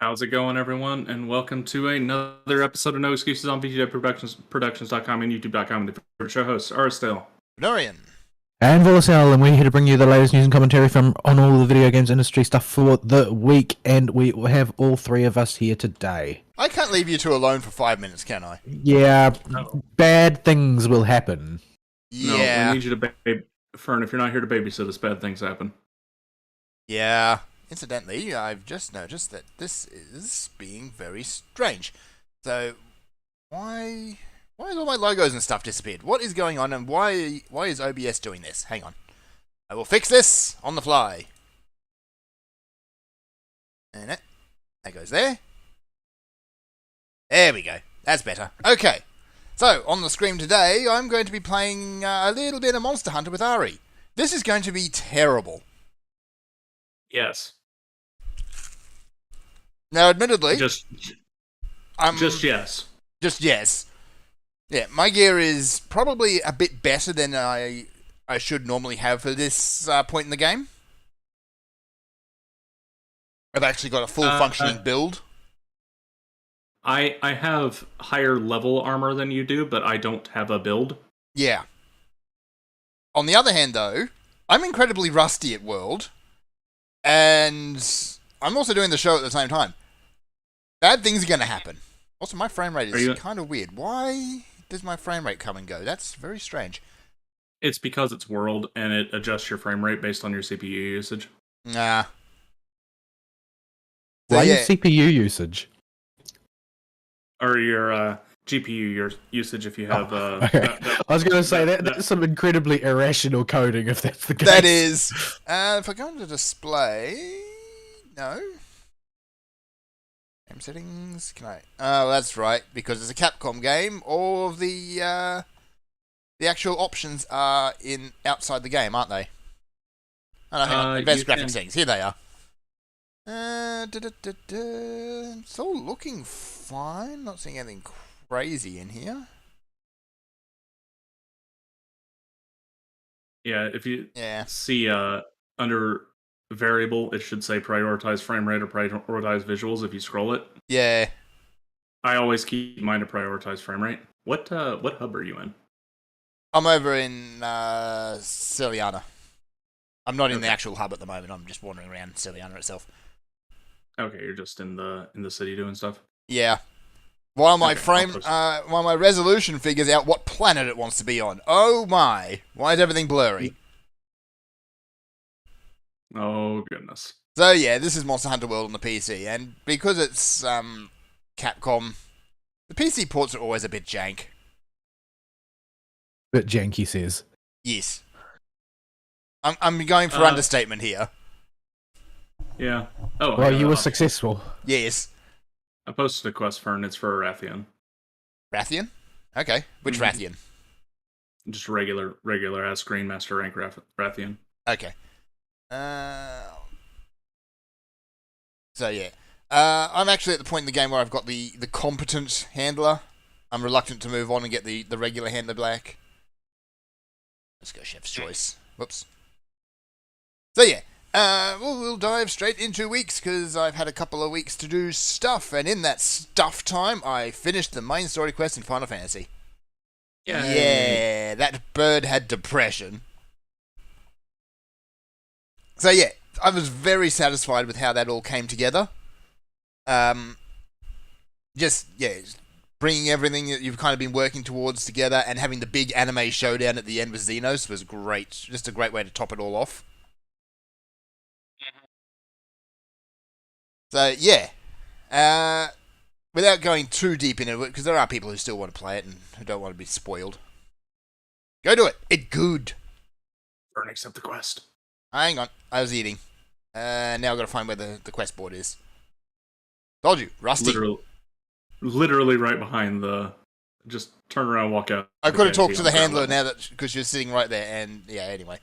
How's it going, everyone? And welcome to another episode of No Excuses on VGJ Productions.com and YouTube.com. The favorite show hosts are still. Norian. And Volacel, and we're here to bring you the latest news and commentary from on all the video games industry stuff for the week, and we have all three of us here today. I can't leave you two alone for 5 minutes, can I? Yeah, bad things will happen. No, Yeah. we need you to Fern, if you're not here to babysit us, bad things happen. Yeah. Incidentally, I've just noticed that this is being very strange. So, why has all my logos and stuff disappeared? What is going on, and why is OBS doing this? Hang on. I will fix this on the fly. And that goes there. There we go. That's better. Okay. So, on the screen today, I'm going to be playing a little bit of Monster Hunter with Ari. This is going to be terrible. Yes. Now, admittedly, Just yes. Just yes. Yeah, my gear is probably a bit better than I should normally have for this point in the game. I've actually got a full functioning build. I have higher level armor than you do, but I don't have a build. Yeah. On the other hand, though, I'm incredibly rusty at World, and I'm also doing the show at the same time. Bad things are going to happen. Also, my frame rate is kind of weird. Why does my frame rate come and go? That's very strange. It's because it's World, and it adjusts your frame rate based on your CPU usage. Nah. Why your CPU usage? Or your GPU usage if you have... okay. I was going to say, that's some incredibly irrational coding, if that's the case. That is. If I go into display... No. Game settings, can I... Oh, that's right, because it's a Capcom game, all of the actual options are outside the game, aren't they? Oh, no, hang on. Advanced graphics settings, here they are. It's all looking fine, not seeing anything crazy in here. Yeah, if you see under variable, it should say prioritize frame rate or prioritize visuals if you scroll it. Yeah. I always keep mine to prioritize frame rate. What hub are you in? I'm over in Celiana. I'm not in the actual hub at the moment. I'm just wandering around Celiana itself. Okay, you're just in the city doing stuff. Yeah. While my while my resolution figures out what planet it wants to be on. Oh my! Why is everything blurry? Oh goodness. So yeah, this is Monster Hunter World on the PC, and because it's Capcom, the PC ports are always a bit jank. Bit janky says. Yes. I'm going for understatement here. Yeah. Oh. Well, you were successful. Yes. I posted a quest for, and it's for Rathian. Rathian? Okay. Which Rathian? Just regular as Green Master rank Rathian. Okay. So yeah. I'm actually at the point in the game where I've got the competent handler. I'm reluctant to move on and get the regular handler back. Let's go Chef's Choice. Whoops. So yeah. We'll dive straight into weeks, because I've had a couple of weeks to do stuff, and in that stuff time, I finished the main story quest in Final Fantasy. Yeah, that bird had depression. So yeah, I was very satisfied with how that all came together. Bringing everything that you've kind of been working towards together, and having the big anime showdown at the end with Xenos was great. Just a great way to top it all off. So, yeah. Without going too deep into it, because there are people who still want to play it and who don't want to be spoiled. Go do it. It's good. Burn, accept the quest. Hang on. I was eating. Now I've got to find where the quest board is. Told you. Rusty. Literally right behind the... Just turn around and walk out. I could have talked to the handler now because you're sitting right there, and yeah, anyway.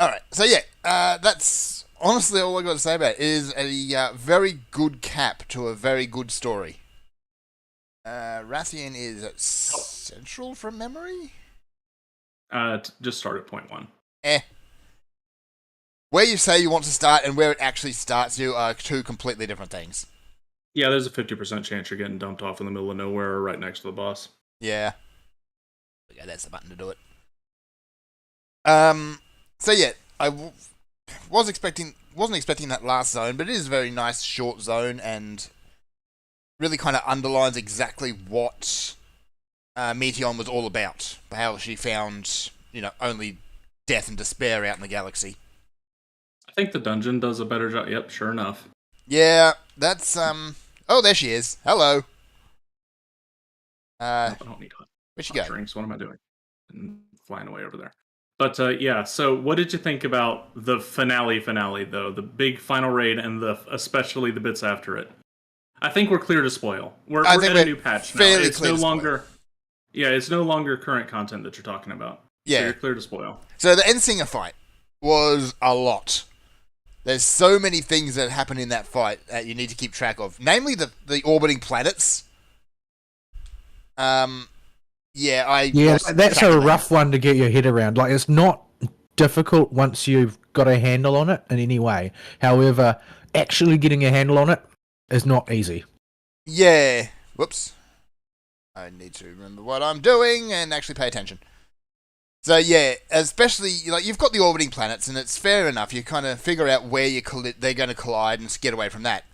Alright, so yeah, that's honestly all I got to say about it. It is a very good cap to a very good story. Rathian is central from memory? Just start at point 1. where you say you want to start and where it actually starts you are two completely different things. Yeah, there's a 50% chance you're getting dumped off in the middle of nowhere or right next to the boss. Yeah. Okay, that's the button to do it. So yeah, wasn't expecting that last zone, but it is a very nice short zone and really kind of underlines exactly what Meteion was all about. How she found, only death and despair out in the galaxy. I think the dungeon does a better job. Yep, sure enough. Yeah, that's oh, there she is. Hello. I don't need hot Where'd she go? drinks. What am I doing? And flying away over there. But yeah, so what did you think about the finale though? The big final raid and especially the bits after it. I think we're clear to spoil. We're at a new patch now. It's no longer it's no longer current content that you're talking about. Yeah. So you're clear to spoil. So the Endsinger fight was a lot. There's so many things that happen in that fight that you need to keep track of. Namely the orbiting planets. That's a rough one to get your head around. Like, it's not difficult once you've got a handle on it in any way. However, actually getting a handle on it is not easy. Yeah. Whoops. I need to remember what I'm doing and actually pay attention. So yeah, especially you've got the orbiting planets, and it's fair enough. You kind of figure out where they're going to collide and get away from that,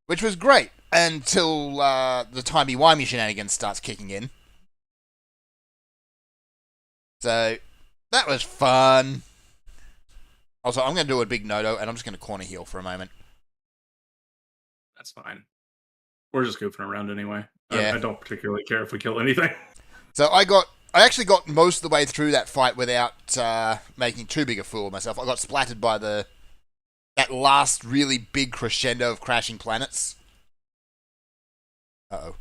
which was great until the timey-wimey shenanigans starts kicking in. So that was fun. Also, I'm going to do a big no-do, and I'm just going to corner heal for a moment. That's fine. We're just goofing around anyway. Yeah. I don't particularly care if we kill anything. So I actually got most of the way through that fight without making too big a fool of myself. I got splattered by that last really big crescendo of crashing planets. Uh-oh.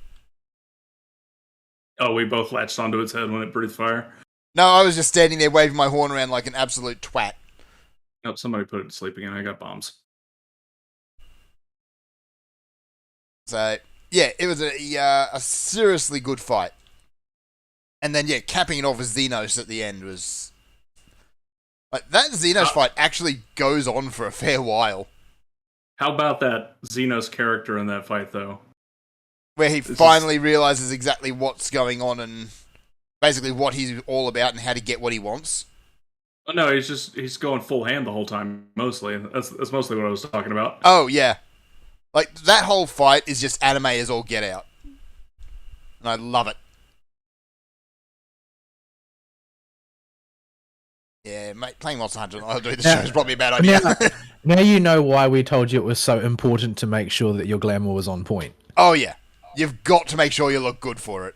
Oh, we both latched onto its head when it breathed fire. No, I was just standing there waving my horn around like an absolute twat. Nope, somebody put it to sleep again. I got bombs. So, yeah, it was a seriously good fight. And then, yeah, capping it off with Xenos at the end was... Like, that Xenos fight actually goes on for a fair while. How about that Xenos character in that fight, though? Where he finally realizes exactly what's going on and basically what he's all about and how to get what he wants. Oh, no, he's going full hand the whole time, mostly. That's mostly what I was talking about. Oh, yeah. Like, that whole fight is just anime as all get out. And I love it. Yeah, mate, playing Monster Hunter while doing the show is probably a bad idea. Now you know why we told you it was so important to make sure that your glamour was on point. Oh, yeah. You've got to make sure you look good for it.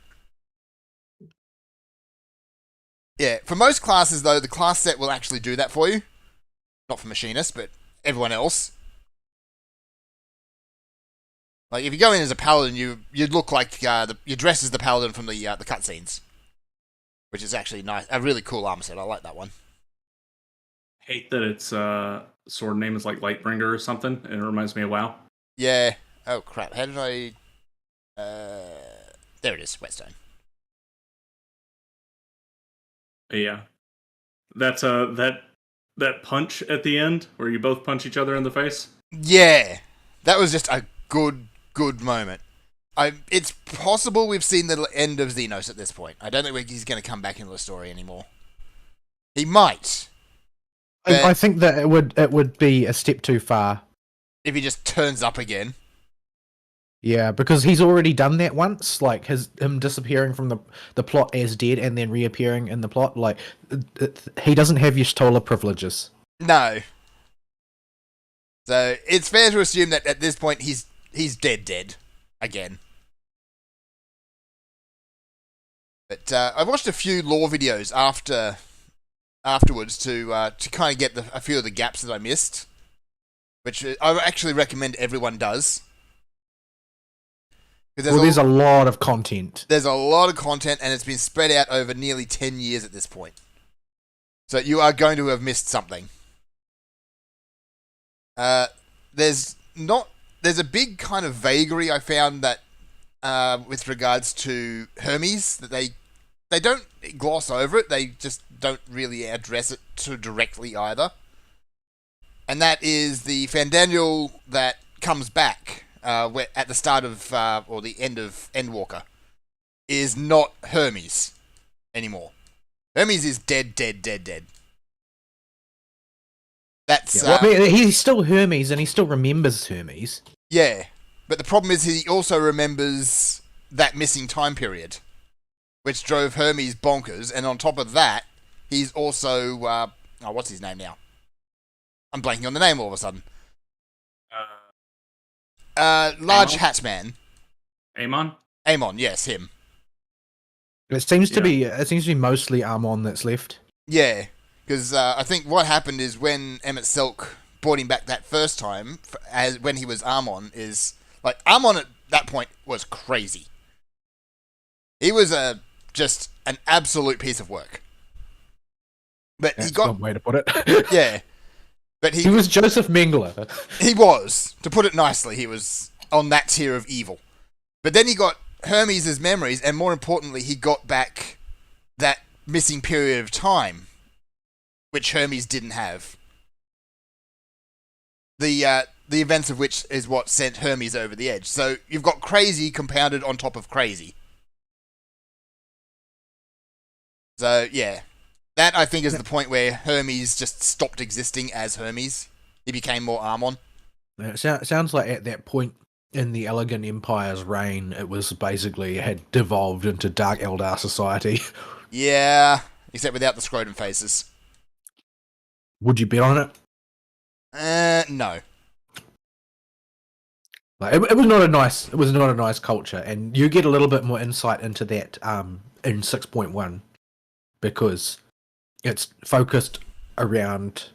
Yeah, for most classes, though, the class set will actually do that for you. Not for Machinists, but everyone else. Like, if you go in as a paladin, you look like you dress as the paladin from the cutscenes, which is actually nice. A really cool armor set. I like that one. Hate that its sword name is like Lightbringer or something, and it reminds me of WoW. Yeah. Oh crap! How did I? There it is, Whetstone. Yeah, that's that punch at the end where you both punch each other in the face. Yeah, that was just a good moment. It's possible we've seen the end of Xenos at this point. I don't think he's going to come back into the story anymore. He might. I think that it would be a step too far if he just turns up again. Yeah, because he's already done that once, like him disappearing from the plot as dead and then reappearing in the plot. Like, he doesn't have Y'shtola privileges. No. So it's fair to assume that at this point he's dead again. But I watched a few lore videos afterwards to kind of get a few of the gaps that I missed, which I actually recommend everyone does. There's a lot of content. There's a lot of content, and it's been spread out over nearly 10 years at this point. So you are going to have missed something. There's a big kind of vagary I found that with regards to Hermes, that they don't gloss over it, they just don't really address it too directly either. and that is the Fandaniel that comes back at the start of or the end of Endwalker is not Hermes anymore. Hermes is dead. That's Yeah, well, I mean, he's still Hermes, and he still remembers Hermes. yeah, but the problem is he also remembers that missing time period, which drove Hermes bonkers. And on top of that, he's also what's his name now? I'm blanking on the name all of a sudden. Large Amon? hat man. Amon? Amon, yes, him. It seems to Yeah. be mostly Amon that's left. Yeah, because I think what happened is when Emmett Selk brought him back that first time, as when he was Amon, is like Amon at that point was crazy. He was just an absolute piece of work. But That's he got one way to put it. yeah, but He was Joseph Mengele. he was, to put it nicely, he was on that tier of evil. But then he got Hermes' memories, and more importantly, he got back that missing period of time, which Hermes didn't have. The events of which is what sent Hermes over the edge. So you've got crazy compounded on top of crazy. So yeah, that I think is the point where Hermes just stopped existing as Hermes. He became more Amon. It sounds like at that point in the Elegant Empire's reign, it was basically had devolved into Dark Eldar society. Yeah, except without the scrotum faces. Would you bet on it? No. Like, it was not a nice. It was not a nice culture, and you get a little bit more insight into that in 6.1 because it's focused around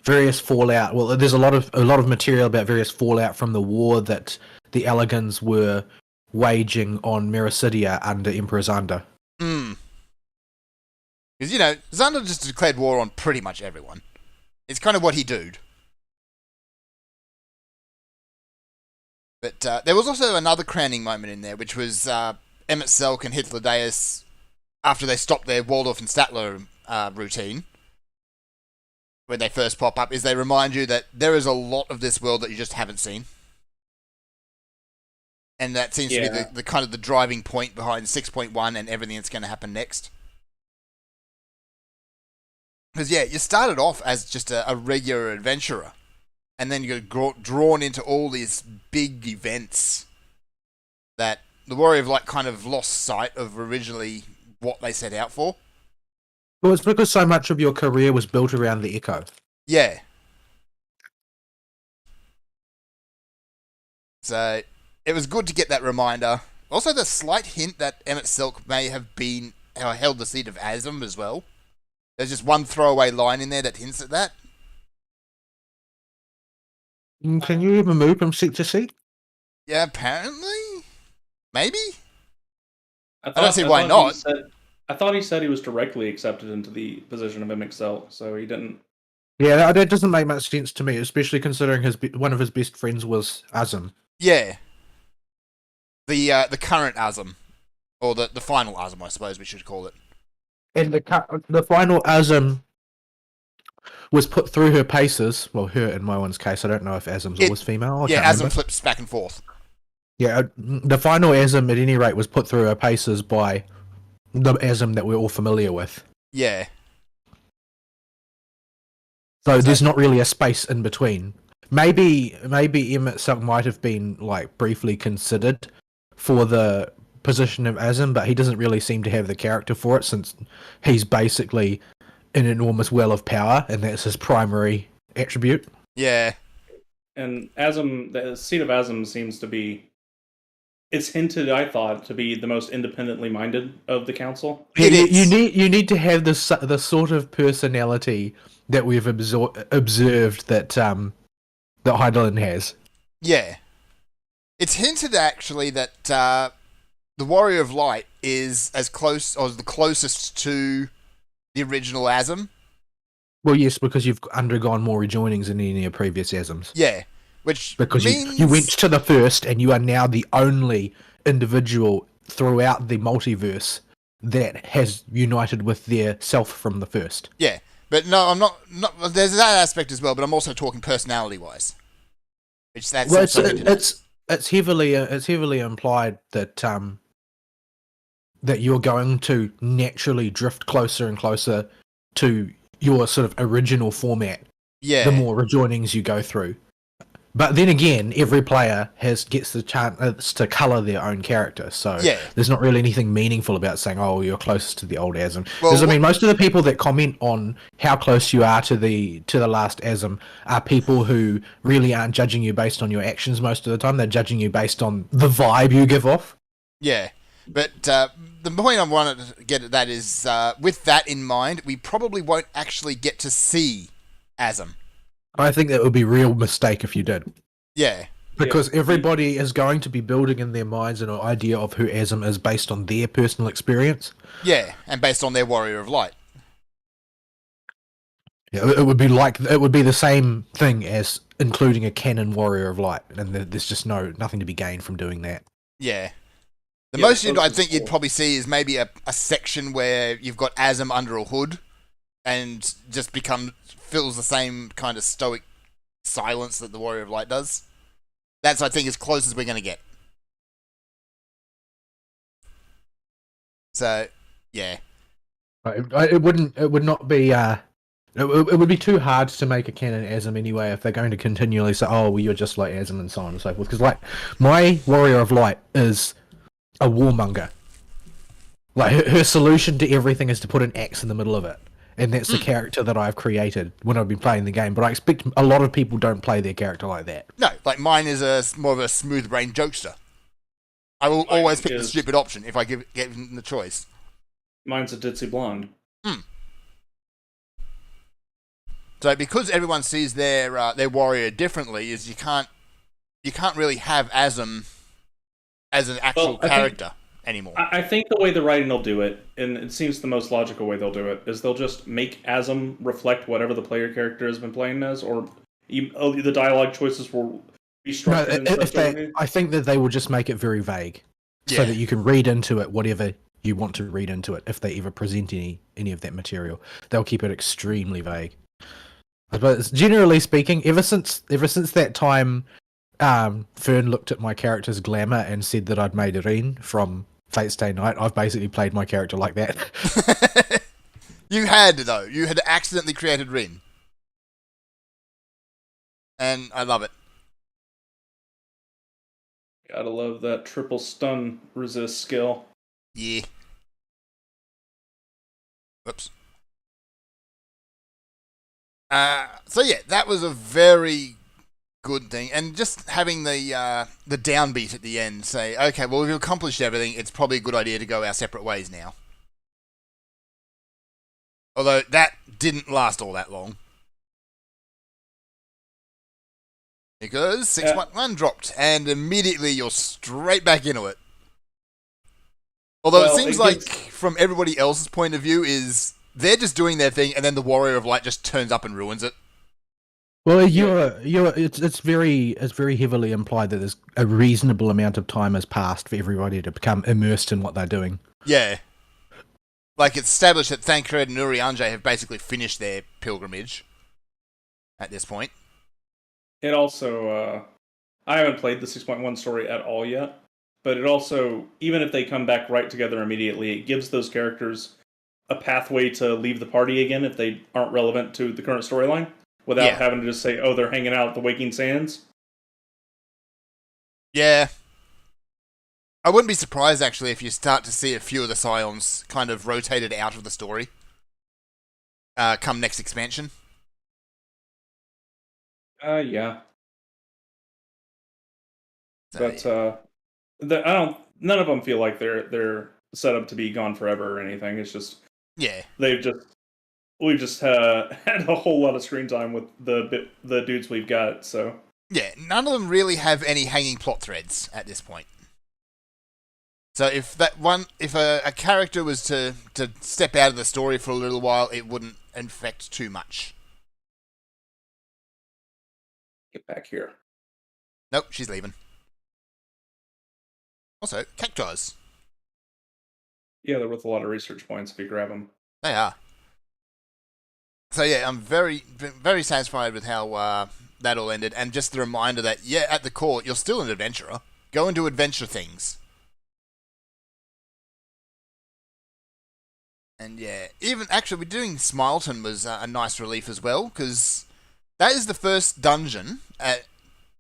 various fallout. Well, there's a lot of material about various fallout from the war that the Elegans were waging on Mericidia under Emperor Xander. Because, you know, Xander just declared war on pretty much everyone. It's kind of what he doed. But there was also another crowning moment in there, which was Emmett Selk and Hitler Deus, after they stopped their Waldorf and Statler routine, when they first pop up, is they remind you that there is a lot of this world that you just haven't seen. And that seems to be the kind of the driving point behind 6.1 and everything that's going to happen next. Because, yeah, you started off as just a regular adventurer, and then you got drawn into all these big events that the Warrior of Light kind of lost sight of originally what they set out for. Well, it's because so much of your career was built around the Echo. Yeah. So, it was good to get that reminder. Also, the slight hint that Emmett Selk may have been held the seat of Azam as well. There's just one throwaway line in there that hints at that. Can you even move from seat to seat? Yeah, apparently? Maybe? I don't see why thought not. I thought he said he was directly accepted into the position of MXL, so he didn't. Yeah, that doesn't make much sense to me, especially considering one of his best friends was Azam. Yeah. The current Azam. Or the final Azam, I suppose we should call it. And the final Azam was put through her paces. Well, her in my one's case. I don't know if Azam's always female. Yeah, Azam flips back and forth. Yeah, the final Azam, at any rate, was put through her paces by the Azam that we're all familiar with. Yeah. So there's not really a space in between. Maybe Emmett Selk might have been like briefly considered for the position of Azam, but he doesn't really seem to have the character for it since he's basically an enormous well of power, and that's his primary attribute. Yeah. And Azam, the seat of Azam seems to be. It's hinted, I thought, to be the most independently minded of the council. You need to have the sort of personality that we've observed that that Hydaelyn has. Yeah. It's hinted actually that the Warrior of Light is as close or the closest to the original Azam. Well, yes, because you've undergone more rejoinings than any of previous Azams. Yeah. Which because means... you went to the first, and you are now the only individual throughout the multiverse that has united with their self from the first. Yeah, But no, I'm not. There's that aspect as well, but I'm also talking personality-wise. Which that's Well, also it's heavily implied that that you're going to naturally drift closer and closer to your sort of original format yeah, the more rejoinings you go through. But then again, every player gets the chance to colour their own character, so Yeah. there's not really anything meaningful about saying, "Oh, you're closest to the old Asm." Well, Because I mean, most of the people that comment on how close you are to the last Asm are people who really aren't judging you based on your actions. Most of the time, they're judging you based on the vibe you give off. Yeah, but the point I wanted to get at that is, with that in mind, we probably won't actually get to see Asm. I think that would be a real mistake if you did. Yeah, Because everybody is going to be building in their minds an idea of who Asm is based on their personal experience. yeah, and based on their Warrior of Light. Yeah, it would be the same thing as including a canon Warrior of Light, and there's just nothing to be gained from doing that. Yeah. The Yeah, most those I are think you'd cool. probably see is maybe a section where you've got Asm under a hood and just fills the same kind of stoic silence that the Warrior of Light does. That's, I think, as close as we're going to get. So, yeah. It would not be. It would be too hard to make a canon Asm anyway if they're going to continually say, "Oh, well, you're just like Asm," and so on and so forth. Because like my Warrior of Light is a warmonger. Like her solution to everything is to put an axe in the middle of it, and that's the character that I've created when I've been playing the game. But I expect a lot of people don't play their character like that. No, like mine is more of a smooth-brained jokester. I will Mine always pick the is- stupid option if I give him the choice. Mine's a ditzy blonde. So because everyone sees their warrior differently, is you can't really have Asm as an actual Well, I think- character anymore. I think the way the writing will do it, and it seems the most logical way they'll do it, is they'll just make Asm reflect whatever the player character has been playing as, or the dialogue choices will be No, structured in if such a way. I think that they will just make it very vague, Yeah. so that you can read into it whatever you want to read into it. If they ever present any of that material, they'll keep it extremely vague. But generally speaking, ever since that time, Fern looked at my character's glamour and said that I'd made Irene from Fate Stay Night. I've basically played my character like that. You had, though. You had accidentally created Rin. And I love it. Gotta love that triple stun resist skill. Yeah. Whoops. So yeah, that was a very good thing, and just having the downbeat at the end, say, okay, well we've accomplished everything. It's probably a good idea to go our separate ways now. Although that didn't last all that long, because 6.1 dropped, and immediately you're straight back into it. Although Well, it seems it like, gets- from everybody else's point of view, is they're just doing their thing, and then the Warrior of Light just turns up and ruins it. Well, it's very heavily implied that there's a reasonable amount of time has passed for everybody to become immersed in what they're doing. Yeah. Like, it's established that Thancred and Urianger have basically finished their pilgrimage at this point. It also, I haven't played the 6.1 story at all yet, but it also, even if they come back right together immediately, it gives those characters a pathway to leave the party again if they aren't relevant to the current storyline, without Yeah. having to just say, oh, they're hanging out at the Waking Sands. Yeah. I wouldn't be surprised, actually, if you start to see a few of the Scions kind of rotated out of the story come next expansion. Yeah. So, But, none of them feel like they're set up to be gone forever or anything. It's just, yeah. we've just had a whole lot of screen time with the dudes we've got, so. Yeah, none of them really have any hanging plot threads at this point. So if a character was to step out of the story for a little while, it wouldn't affect too much. Get back here. Nope, she's leaving. Also, cactus. Yeah, they're worth a lot of research points if you grab them. They are. So yeah, I'm very satisfied with how that all ended, and just the reminder that yeah, at the core, you're still an adventurer. Go and do adventure things. And yeah, even actually, we're doing Smileton was a nice relief as well, because that is the first dungeon that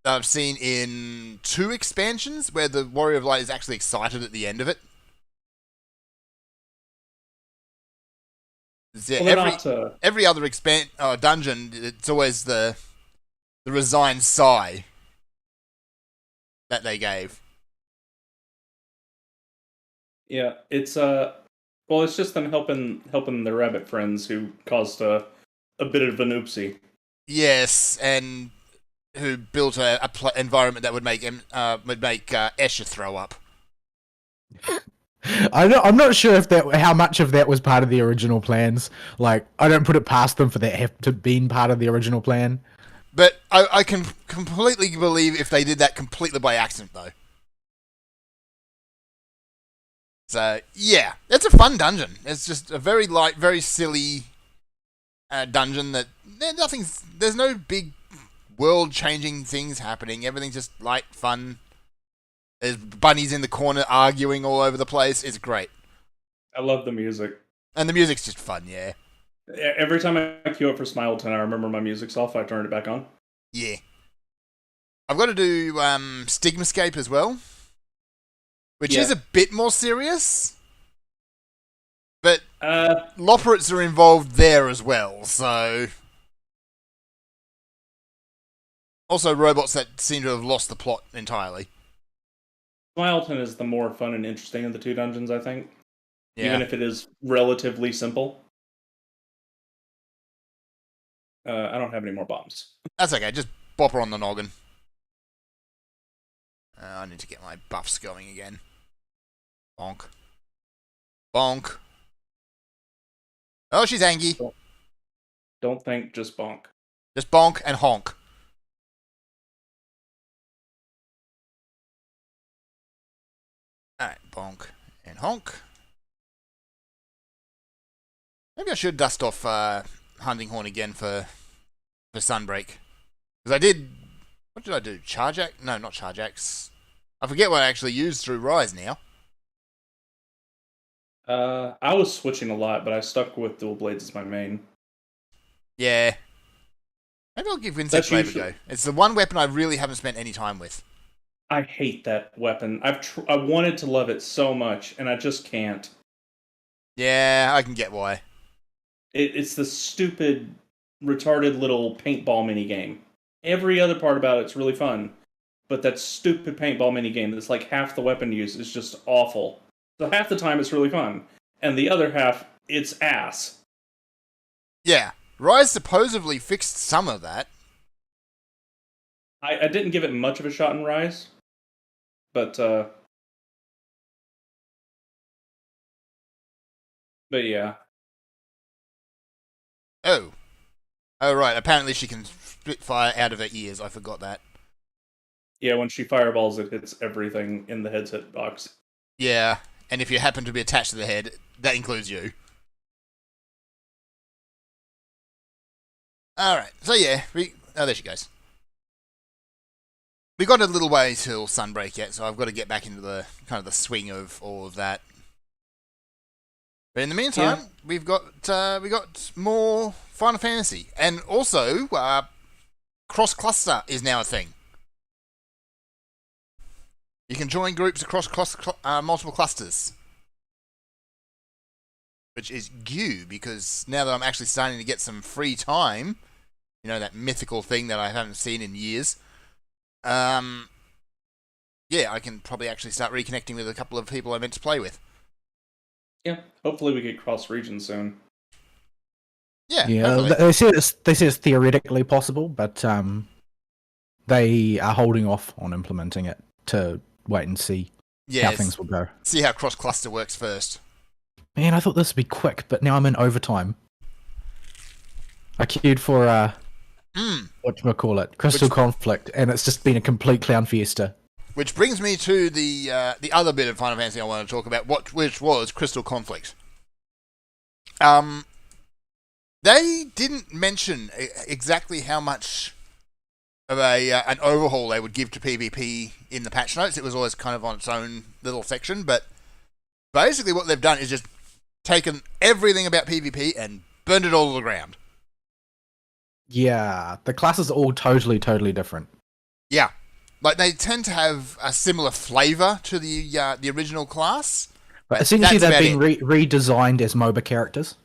I've seen in 2 expansions where the Warrior of Light is actually excited at the end of it. Yeah, every other dungeon, it's always the resigned sigh that they gave. Yeah, it's well, it's just them helping their rabbit friends who caused a bit of an oopsie. Yes, and who built a environment that would make Escher throw up. I'm not sure if how much of that was part of the original plans. Like, I don't put it past them for that have to been part of the original plan. But I can completely believe if they did that completely by accident, though. So, yeah, it's a fun dungeon. It's just a very light, very silly dungeon that there's no big world-changing things happening. Everything's just light, fun. There's bunnies in the corner arguing all over the place. It's great. I love the music. And the music's just fun, yeah. Every time I queue up for Smileton, I remember my music's off. I turn it back on. Yeah. I've got to do Stigmascape as well, which is a bit more serious. But Loporrits are involved there as well, so... Also robots that seem to have lost the plot entirely. Smileton is the more fun and interesting of the 2 dungeons, I think. Yeah. Even if it is relatively simple. I don't have any more bombs. That's okay, just bop her on the noggin. I need to get my buffs going again. Bonk. Bonk. Oh, she's angry. Don't think, just bonk. Just bonk and honk. Alright, bonk and honk. Maybe I should dust off Hunting Horn again for Sunbreak. Because I did... What did I do? Charge Axe? No, not Charge Axe. I forget what I actually used through Rise now. I was switching a lot, but I stuck with Dual Blades as my main. Yeah. Maybe I'll give Insect Glaive a go. It's the one weapon I really haven't spent any time with. I hate that weapon. I wanted to love it so much, and I just can't. Yeah, I can get why. It's the stupid, retarded little paintball minigame. Every other part about it's really fun, but that stupid paintball minigame that's like half the weapon use is just awful. So half the time it's really fun, and the other half, it's ass. Yeah, Rise supposedly fixed some of that. I didn't give it much of a shot in Rise, but yeah. Oh, right. Apparently she can spit fire out of her ears. I forgot that. Yeah, when she fireballs, it hits everything in the headset box. Yeah, and if you happen to be attached to the head, that includes you. Alright, so yeah, oh, there she goes. We got a little way till Sunbreak yet, so I've got to get back into the kind of the swing of all of that. But in the meantime, we got more Final Fantasy, and also cross cluster is now a thing. You can join groups across multiple clusters, which is goo because now that I'm actually starting to get some free time, you know, that mythical thing that I haven't seen in years. Yeah, I can probably actually start reconnecting with a couple of people I meant to play with. Yeah, hopefully we get cross region soon. Yeah, they say it's theoretically possible, but they are holding off on implementing it to wait and see how things will go. See how cross cluster works first. Man, I thought this would be quick, but now I'm in overtime. I queued for whatchamacallit, Crystal Conflict, and it's just been a complete clown fiesta. Which brings me to the other bit of Final Fantasy I want to talk about, which was Crystal Conflict. They didn't mention exactly how much of an overhaul they would give to PvP in the patch notes. It was always kind of on its own little section, but basically what they've done is just taken everything about PvP and burned it all to the ground. Yeah, the classes are all totally different. Yeah, like they tend to have a similar flavor to the original class. But essentially, that's they've about been redesigned as MOBA characters.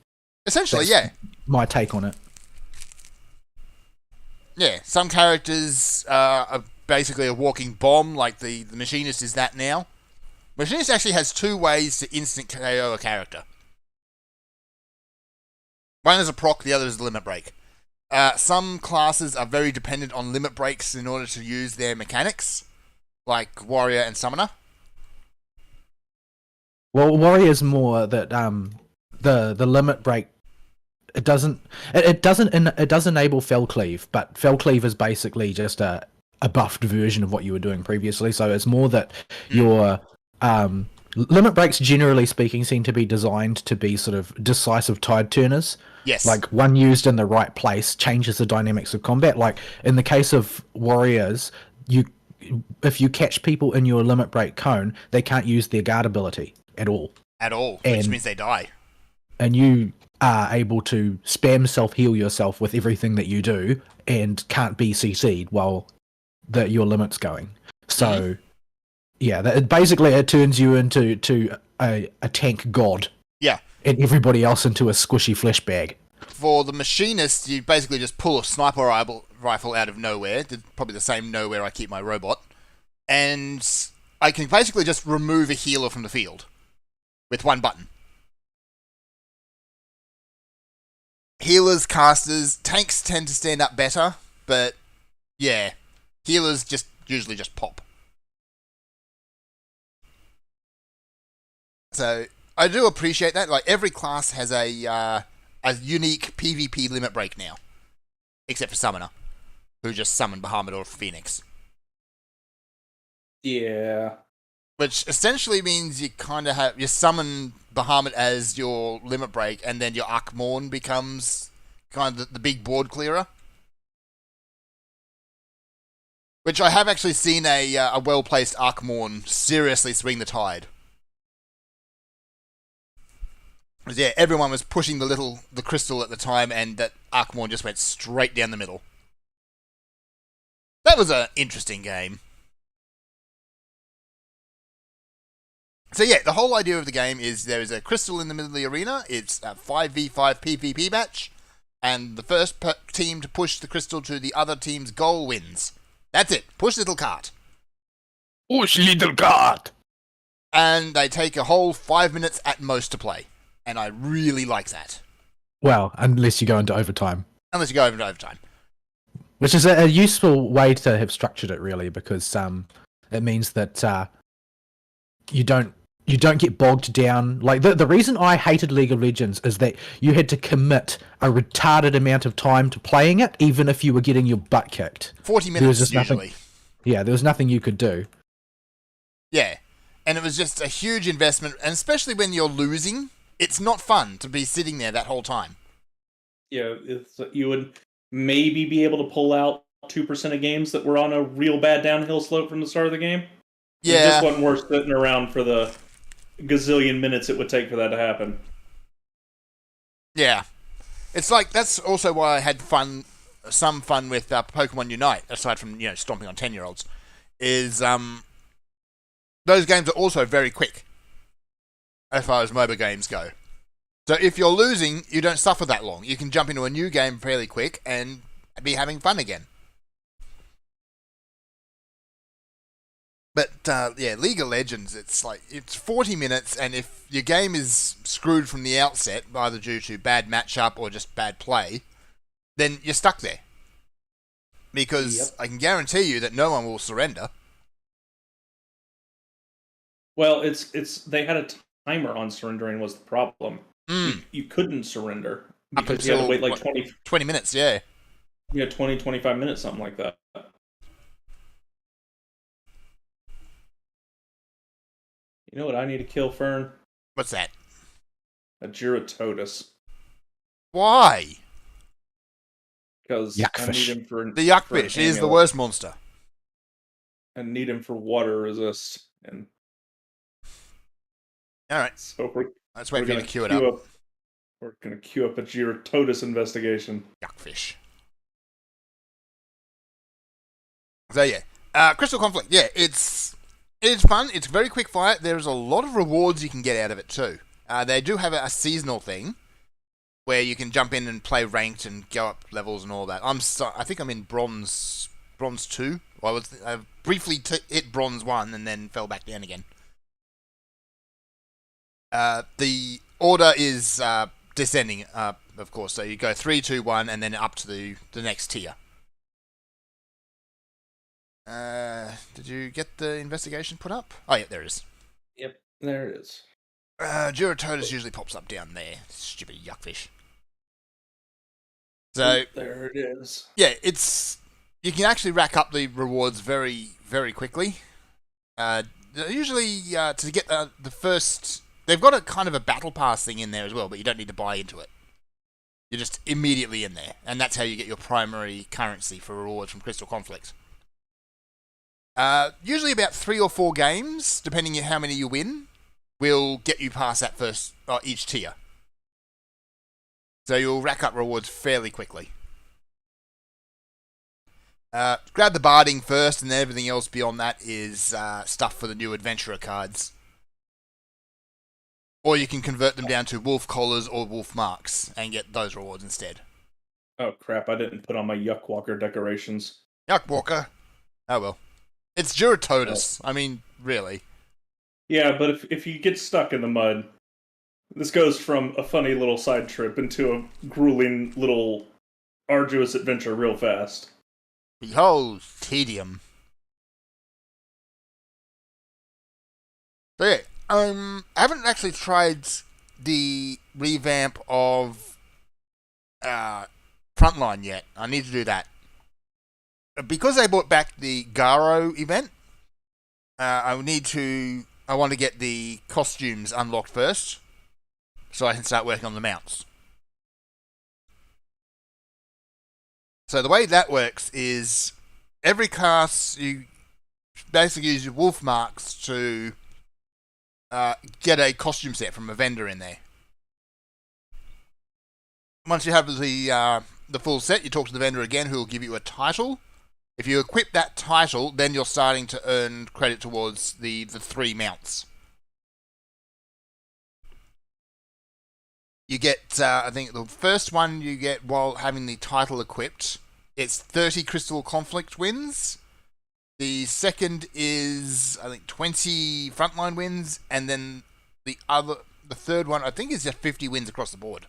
Essentially, That's yeah. my take on it. Yeah, some characters are basically a walking bomb, like the Machinist is that now. Machinist actually has two ways to instant KO a character. One is a proc, the other is a limit break. Some classes are very dependent on limit breaks in order to use their mechanics, like Warrior and Summoner. Well, Warrior's more that the limit break. It does enable Fell Cleave, but Fell Cleave is basically just a buffed version of what you were doing previously. So it's more that your limit breaks, generally speaking, seem to be designed to be sort of decisive tide turners. Yes. Like one used in the right place changes the dynamics of combat. Like in the case of Warriors, if you catch people in your limit break cone, they can't use their guard ability at all. Which means they die. And you are able to spam self-heal yourself with everything that you do and can't be CC'd while your limit's going. So, yeah, basically it turns you into a tank god. Yeah. And everybody else into a squishy flesh bag. For the Machinist, you basically just pull a sniper rifle out of nowhere, probably the same nowhere I keep my robot, and I can basically just remove a healer from the field with one button. Healers, casters, tanks tend to stand up better, but yeah, healers usually just pop. So I do appreciate that. Like every class has a unique PvP limit break now, except for Summoner, who just summoned Bahamut or Phoenix. Yeah. Which essentially means you kind of you summon Bahamut as your limit break, and then your Akmorn becomes kind of the big board clearer. Which I have actually seen a well-placed Akmorn seriously swing the tide. Because yeah, everyone was pushing the crystal at the time, and that Akmorn just went straight down the middle. That was an interesting game. So yeah, the whole idea of the game is there is a crystal in the middle of the arena. It's a 5v5 PvP match, and the first team to push the crystal to the other team's goal wins. That's it. Push little cart. Push little cart. And they take a whole 5 minutes at most to play. And I really like that. Well, unless you go into overtime. Unless you go into overtime. Which is a useful way to have structured it, really, because it means that you don't get bogged down. Like the reason I hated League of Legends is that you had to commit a retarded amount of time to playing it, even if you were getting your butt kicked. 40 minutes usually. Yeah, there was nothing you could do. Yeah, and it was just a huge investment, and especially when you're losing, it's not fun to be sitting there that whole time. Yeah, you would maybe be able to pull out 2% of games that were on a real bad downhill slope from the start of the game. Yeah. It just wasn't worth sitting around for the gazillion minutes it would take for that to happen. Yeah. It's like, that's also why I had some fun with Pokemon Unite, aside from, stomping on 10-year-olds, is those games are also very quick, as far as MOBA games go. So if you're losing, you don't suffer that long. You can jump into a new game fairly quick and be having fun again. But, yeah, League of Legends, it's 40 minutes, and if your game is screwed from the outset, either due to bad matchup or just bad play, then you're stuck there. Because I can guarantee you that no one will surrender. Well, they had a timer on surrendering was the problem. You couldn't surrender because you had to wait like 20 minutes, yeah. Yeah, 20, 25 minutes, something like that. You know what I need to kill, Fern? What's that? A Giratotus. Why? because I need Yuckfish. him for The for an yuckfish is the amulet. worst monster. I need him for water resist, and All right, so we're let's wait we're for you gonna to queue it up. We're gonna queue up a Gyrototus investigation. Yuckfish. So yeah, Crystal Conflict. Yeah, it's fun. It's very quick fire. There's a lot of rewards you can get out of it too. They do have a seasonal thing where you can jump in and play ranked and go up levels and all that. I think I'm in bronze 2. Well, I briefly hit bronze 1 and then fell back down again. The order is descending, of course. So you go 3, 2, 1, and then up to the next tier. Did you get the investigation put up? Oh yeah, there it is. Yep, there it is. Gyrototus usually pops up down there. Stupid yuckfish. So there it is. yeah, you can actually rack up the rewards very, very quickly. Usually to get the first, they've got a kind of a battle pass thing in there as well, but you don't need to buy into it. You're just immediately in there, and that's how you get your primary currency for rewards from Crystal Conflict. Usually about 3 or 4 games, depending on how many you win, will get you past that first each tier. So you'll rack up rewards fairly quickly. Grab the barding first, and then everything else beyond that is stuff for the new adventurer cards. Or you can convert them down to wolf collars or wolf marks and get those rewards instead. Oh crap! I didn't put on my Yuck Walker decorations. Yuck Walker. Oh well. It's Gyrototus. I mean, really. Yeah, but if you get stuck in the mud, this goes from a funny little side trip into a grueling little arduous adventure real fast. Behold, tedium. So yeah, I haven't actually tried the revamp of Frontline yet. I need to do that. Because I brought back the Garo event, I want to get the costumes unlocked first, so I can start working on the mounts. So the way that works is every cast you basically use your wolf marks to get a costume set from a vendor in there. Once you have the full set, you talk to the vendor again, who will give you a title. If you equip that title, then you're starting to earn credit towards the 3 mounts. You get, I think the first one you get while having the title equipped, it's 30 Crystal Conflict wins. The second is, I think, 20 Frontline wins, and then the third one, I think, is just 50 wins across the board.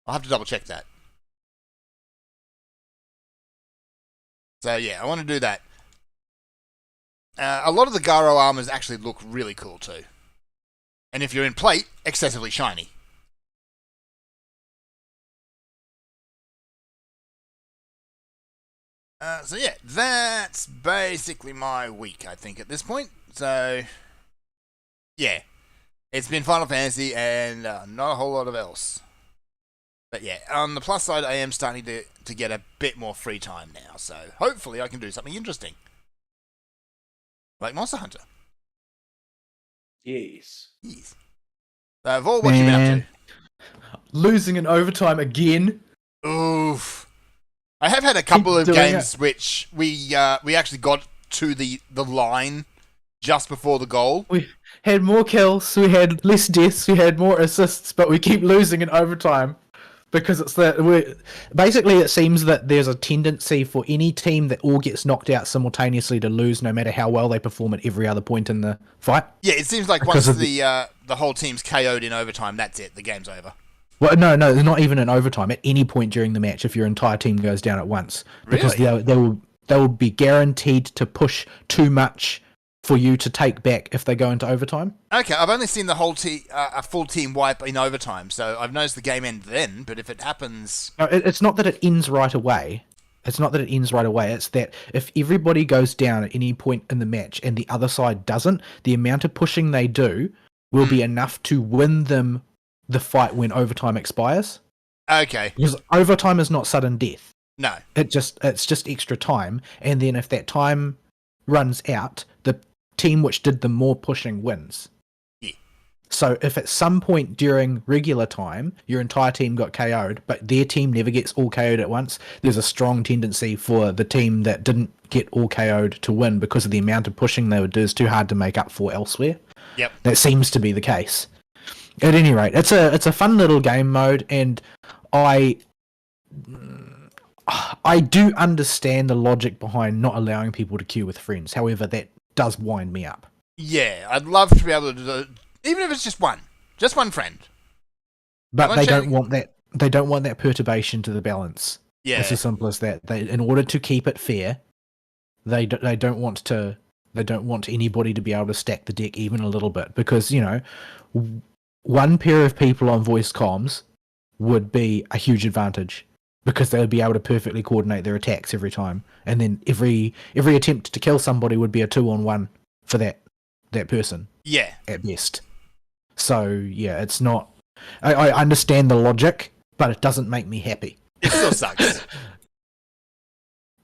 I'll have to double check that. So yeah, I want to do that. A lot of the Garo armors actually look really cool too. And if you're in plate, excessively shiny. So yeah, that's basically my week, I think, at this point. So, yeah. It's been Final Fantasy and not a whole lot of else. But yeah, on the plus side, I am starting to get a bit more free time now, so hopefully I can do something interesting. Like Monster Hunter. Yes. Yes. Vol, what you been up Losing in overtime again. to? Oof. I have had a couple of Doing games which we actually got to the line just before the goal. We had more kills, we had less deaths, we had more assists, but we keep losing in overtime. Because it's basically it seems that there's a tendency for any team that all gets knocked out simultaneously to lose no matter how well they perform at every other point in the fight. Yeah, it seems like once the whole team's KO'd in overtime, that's it. The game's over. Well, no, not even in overtime. At any point during the match, if your entire team goes down at once, because Really? they will be guaranteed to push too much for you to take back if they go into overtime. Okay, I've only seen the whole a full team wipe in overtime, so I've noticed the game end then. But if it happens, No, it's not that it ends right away. It's not that it ends right away. It's that if everybody goes down at any point in the match and the other side doesn't, the amount of pushing they do will be enough to win them the fight when overtime expires. okay, Because overtime is not sudden death. No. It's just extra time, and then if that time runs out, the team which did the more pushing wins. Yeah. So if at some point during regular time your entire team got KO'd, but their team never gets all KO'd at once, there's a strong tendency for the team that didn't get all KO'd to win because of the amount of pushing they would do is too hard to make up for elsewhere. Yep. That seems to be the case. At any rate, it's a fun little game mode, and I do understand the logic behind not allowing people to queue with friends. However, that does wind me up. Yeah, I'd love to be able to do it, even if it's just one friend. But they checking- don't want that. They don't want that perturbation to the balance. Yeah. It's as simple as that. In order to keep it fair, they don't want anybody to be able to stack the deck even a little bit, because one pair of people on voice comms would be a huge advantage, because they would be able to perfectly coordinate their attacks every time, and then every attempt to kill somebody would be a 2-on-1 for that person. Yeah. At best. So yeah, it's not. I understand the logic, but it doesn't make me happy. It still sucks.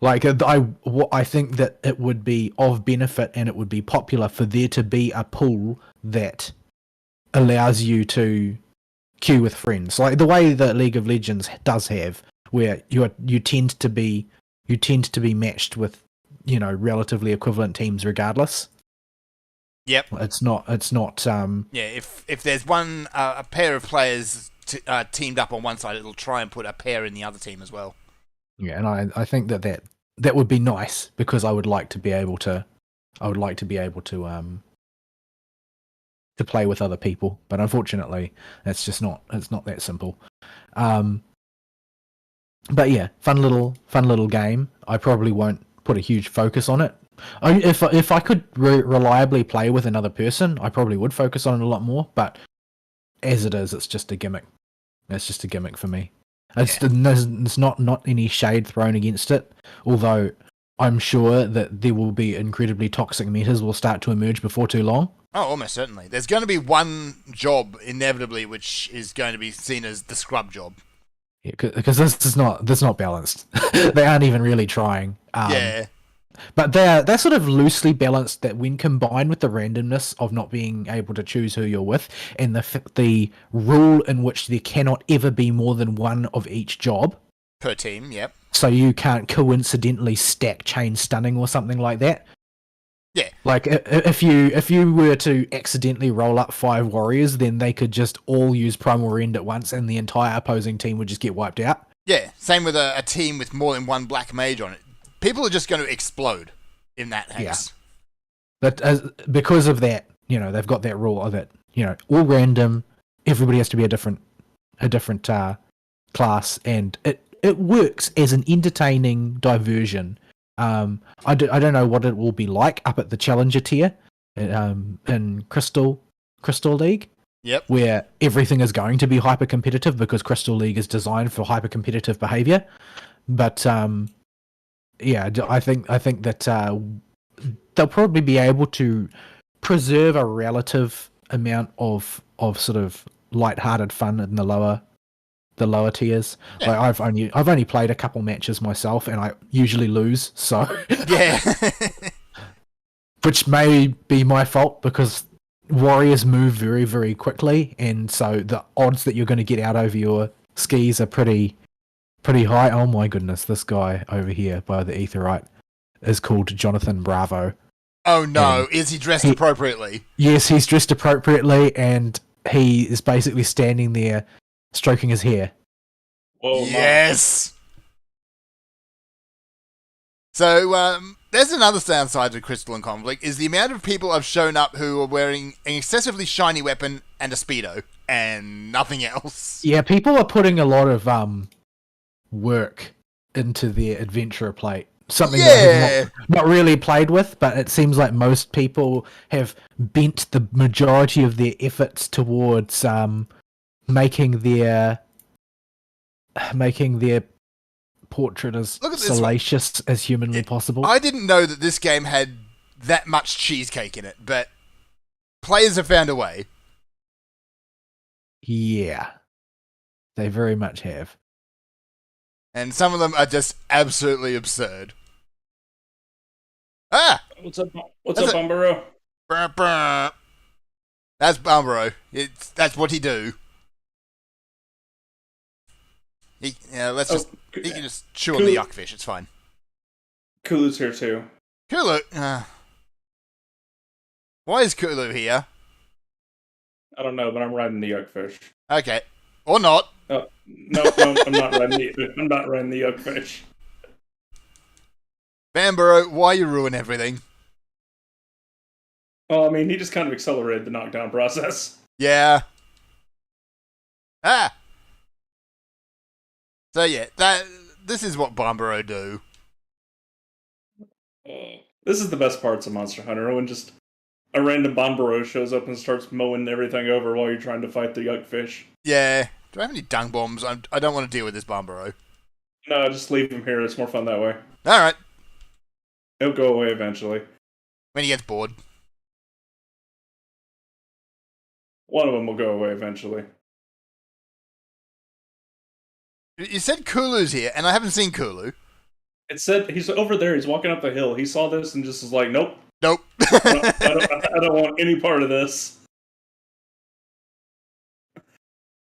Like I think that it would be of benefit and it would be popular for there to be a pool that allows you to queue with friends, like the way that League of Legends does have, where you tend to be matched with relatively equivalent teams regardless. Yep. It's not. Yeah, if there's one a pair of players teamed up on one side, it'll try and put a pair in the other team as well. Yeah, and I think that would be nice, because I would like to be able to play with other people, but unfortunately it's not that simple. But yeah, fun little game. I probably won't put a huge focus on it. If I could reliably play with another person, I probably would focus on it a lot more, but as it is, it's just a gimmick. It's just a gimmick for me. It's not any shade thrown against it, although I'm sure that there will be incredibly toxic metas will start to emerge before too long. Oh, almost certainly. There's going to be one job, inevitably, which is going to be seen as the scrub job. Yeah, because this is not balanced. They aren't even really trying. Yeah. But they're sort of loosely balanced, that when combined with the randomness of not being able to choose who you're with, and the rule in which there cannot ever be more than one of each job Per team, yep. so you can't coincidentally stack chain stunning or something like that. Yeah. Like if you were to accidentally roll up 5 warriors, then they could just all use Primal Rend at once, and the entire opposing team would just get wiped out. Yeah, same with a team with more than one black mage on it. People are just going to explode in that hex. Yeah. But because of that, they've got that rule of it. All random. Everybody has to be a different class, and it works as an entertaining diversion. I don't know what it will be like up at the Challenger tier, in Crystal League. Yep. Where everything is going to be hyper competitive, because Crystal League is designed for hyper competitive behavior. But yeah, I think that they'll probably be able to preserve a relative amount of sort of light-hearted fun in the lower tiers. Yeah. Like I've only played a couple matches myself, and I usually lose. So Yeah. which may be my fault, because warriors move very, very quickly, and so the odds that you're going to get out over your skis are pretty high. Oh my goodness, this guy over here by the Aetheryte is called Jonathan Bravo. Oh no, is he dressed appropriately? Yes, he's dressed appropriately, and he is basically standing there stroking his hair. Whoa, Yes! So, there's another downside to Crystal and Conflict, is the amount of people have shown up who are wearing an excessively shiny weapon and a Speedo, and nothing else. Yeah, people are putting a lot of work into their adventurer plate. Something that I've not really played with, but it seems like most people have bent the majority of their efforts towards making their portrait as salacious as humanly possible. I didn't know that this game had that much cheesecake in it, but players have found a way. Yeah, they very much have. And some of them are just absolutely absurd. Ah! What's up, That's Bumbaro? Brr, brr. That's Barbaro. That's what he do. He can just chew on the yuckfish. It's fine. Kulu's here too. Kulu. Why is Kulu here? I don't know, but I'm riding the yuckfish. Okay, or not. Oh, no, I'm not riding the yuckfish. Bambaro, why you ruin everything? Oh, I mean, he just kind of accelerated the knockdown process. Yeah. Ah. So yeah, this is what Bambaro do. This is the best parts of Monster Hunter, when just a random Bombaro shows up and starts mowing everything over while you're trying to fight the yuckfish. Yeah. Do I have any dung bombs? I don't want to deal with this Bambaro. No, just leave him here. It's more fun that way. Alright. He'll go away eventually. When he gets bored. One of them will go away eventually. You said Kulu's here, and I haven't seen Kulu. It said he's over there. He's walking up the hill. He saw this and just was like, "Nope, Nope. I don't want any part of this."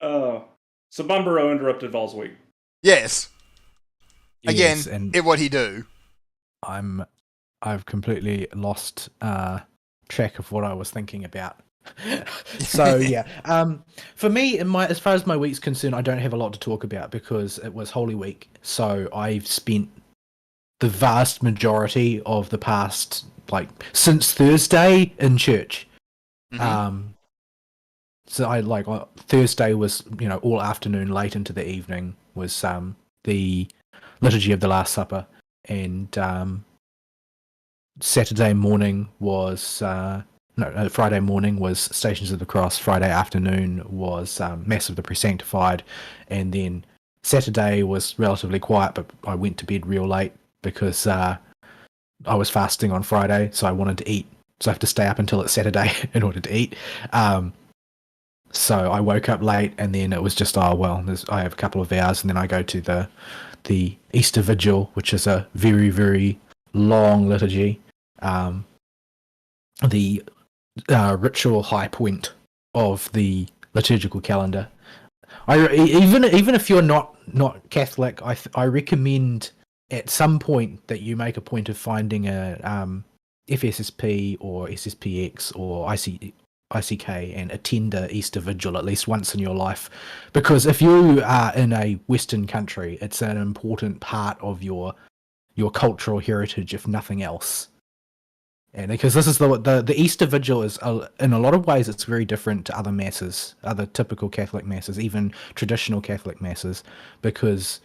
So Bombaro interrupted Val's week. Yes. Again, Yes, and what he do. I've completely lost track of what I was thinking about. So yeah, for me, as far as my week's concerned, I don't have a lot to talk about because it was Holy Week. So I've spent the vast majority of the past, since Thursday, in church. Mm-hmm. So Thursday was, all afternoon, late into the evening was the Liturgy of the Last Supper, and Saturday morning was Friday morning was Stations of the Cross. Friday afternoon was Mass of the Presanctified, and then Saturday was relatively quiet, but I went to bed real late because I was fasting on Friday, so I wanted to eat. So I have to stay up until it's Saturday in order to eat. So I woke up late, and then it was just, I have a couple of hours, and then I go to the Easter Vigil, which is a very, very long liturgy. The ritual high point of the liturgical calendar. Even if you're not Catholic, I recommend at some point that you make a point of finding a FSSP or SSPX or ICK and attend a Easter Vigil at least once in your life, because if you are in a Western country, it's an important part of your cultural heritage, if nothing else. And because this is the Easter Vigil is, in a lot of ways, it's very different to other masses, other typical Catholic masses, even traditional Catholic masses, because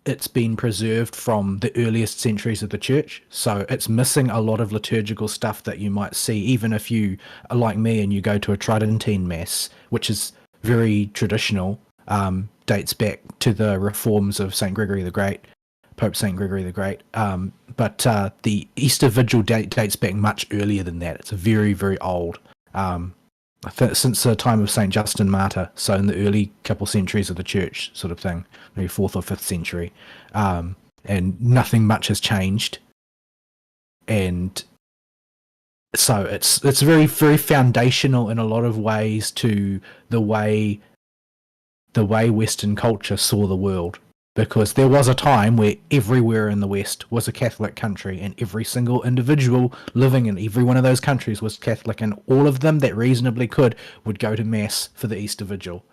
it's been preserved from the earliest centuries of the church. So it's missing a lot of liturgical stuff that you might see, even if you are like me and you go to a Tridentine Mass, which is very traditional, dates back to the reforms of St. Gregory the Great. Pope St. Gregory the Great. But the Easter Vigil dates back much earlier than that. It's very, very old. Since the time of St. Justin Martyr, so in the early couple centuries of the church sort of thing, maybe 4th or 5th century. And nothing much has changed. And so it's very, very foundational in a lot of ways to the way Western culture saw the world. Because there was a time where everywhere in the West was a Catholic country, and every single individual living in every one of those countries was Catholic, and all of them that reasonably could would go to Mass for the Easter Vigil.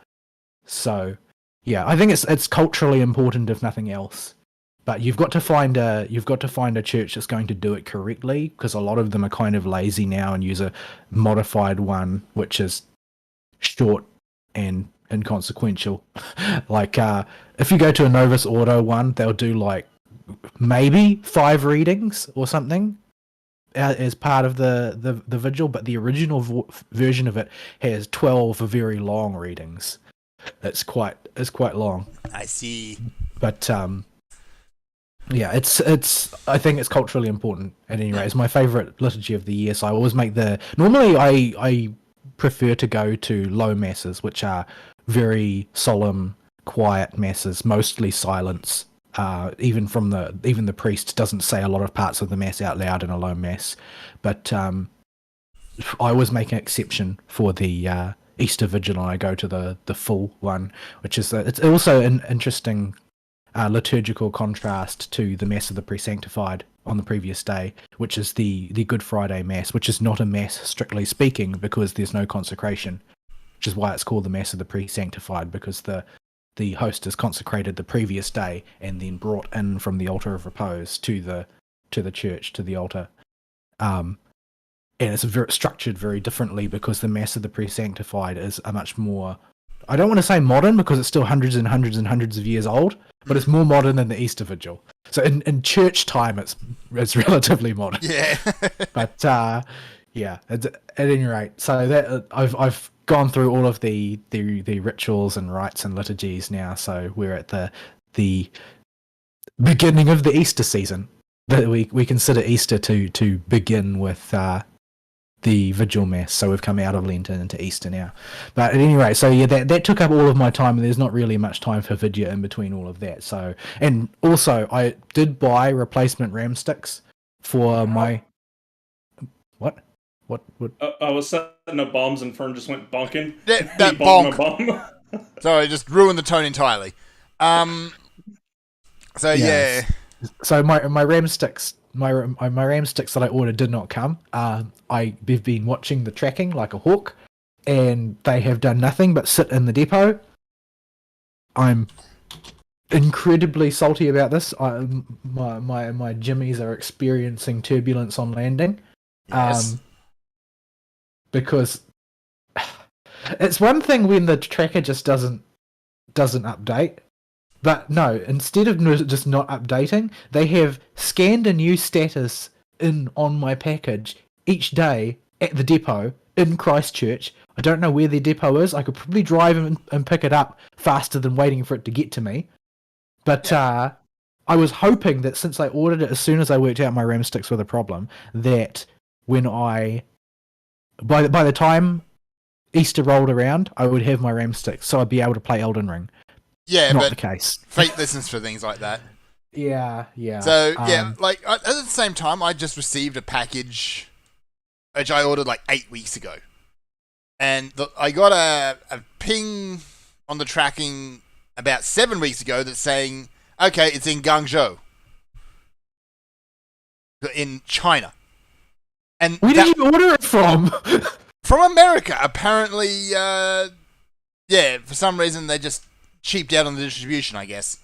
So, yeah, I think it's culturally important, if nothing else. But you've got to find a church that's going to do it correctly, because a lot of them are kind of lazy now and use a modified one, which is short and inconsequential. If you go to a Novus Ordo one, they'll do maybe 5 readings or something as part of the vigil, but the original version of it has 12 very long readings. It's quite long. I see. But yeah, it's I think it's culturally important. At any rate, it's my favorite liturgy of the year. So I always make normally I prefer to go to low masses, which are very solemn, quiet masses, mostly silence, Even the priest doesn't say a lot of parts of the mass out loud in a low mass, but I always make an exception for the Easter Vigil, and I go to the full one, which is it's also an interesting liturgical contrast to the Mass of the Presanctified on the previous day, which is the Good Friday Mass, which is not a Mass strictly speaking because there's no consecration, which is why it's called the Mass of the Presanctified, because the host is consecrated the previous day and then brought in from the altar of repose to the church, to the altar. And it's structured very differently because the Mass of the Presanctified is a much more, I don't want to say modern because it's still hundreds and hundreds and hundreds of years old, but it's more modern than the Easter Vigil. So in church time, it's relatively modern. Yeah. But yeah, at any rate, so that I've gone through all of the rituals and rites and liturgies now. So we're at the beginning of the Easter season. That we consider Easter to begin with the Vigil Mass. So we've come out of Lent and into Easter now. But at any rate, so yeah, that took up all of my time, and there's not really much time for Vidya in between all of that. So, and also I did buy replacement RAM sticks for my what? I was setting up bombs and Fern just went bonking. That He bonk. bonked my bomb. Sorry, just ruined the tone entirely. So yeah. So my RAM sticks, my RAM sticks that I ordered did not come. I've been watching the tracking like a hawk, and they have done nothing but sit in the depot. I'm incredibly salty about this. My jimmies are experiencing turbulence on landing. Yes. Because it's one thing when the tracker just doesn't update, but no, instead of just not updating, they have scanned a new status on my package each day at the depot in Christchurch. I don't know where their depot is. I could probably drive and pick it up faster than waiting for it to get to me. But I was hoping that since I ordered it as soon as I worked out my RAM sticks were the problem, that when by the time Easter rolled around, I would have my RAM sticks, so I'd be able to play Elden Ring. Yeah, Not but the case. fate listens for things like that. Yeah. So yeah, like at the same time, I just received a package which I ordered like 8 weeks ago, and I got a ping on the tracking about 7 weeks ago that's saying, okay, it's in Guangzhou, in China. And where did you order it from? From America, apparently. Yeah, for some reason they just cheaped out on the distribution, I guess.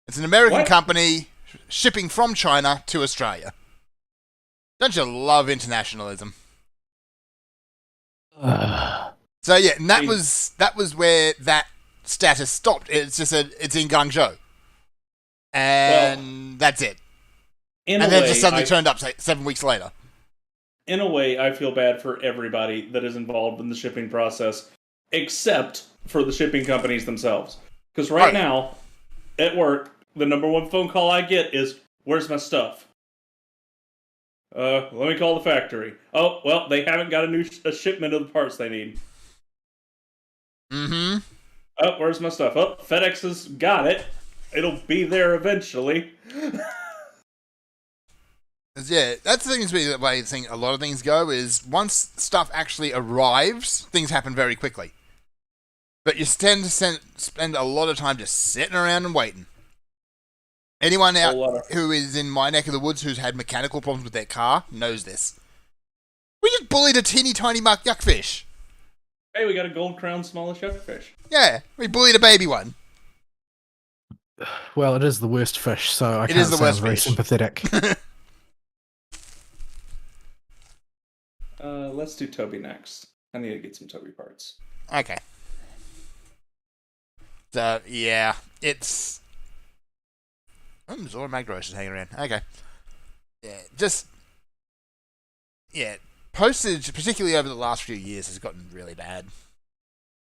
It's an American company shipping from China to Australia. Don't you love internationalism? So yeah, and that was where that status stopped. It's just said it's in Guangzhou, and that's it. And then just suddenly turned up 7 weeks later. In a way, I feel bad for everybody that is involved in the shipping process, except for the shipping companies themselves. Because right now, at work, the number one phone call I get is, "Where's my stuff?" Let me call the factory. Oh, well, they haven't got a shipment of the parts they need. Mm-hmm. Oh, where's my stuff? Oh, FedEx has got it. It'll be there eventually. Yeah, that's the thing. The way a lot of things go is once stuff actually arrives, things happen very quickly. But you tend to spend a lot of time just sitting around and waiting. Anyone out who is in my neck of the woods who's had mechanical problems with their car knows this. We just bullied a teeny tiny muck yuckfish. Hey, we got a gold crown smallish yuckfish. Yeah, we bullied a baby one. Well, it is the worst fish, so I can't sound very sympathetic. Let's do Toby next. I need to get some Toby parts. Okay. So, yeah, it's... Zora Magdaros is hanging around. Okay. Yeah, postage, particularly over the last few years, has gotten really bad.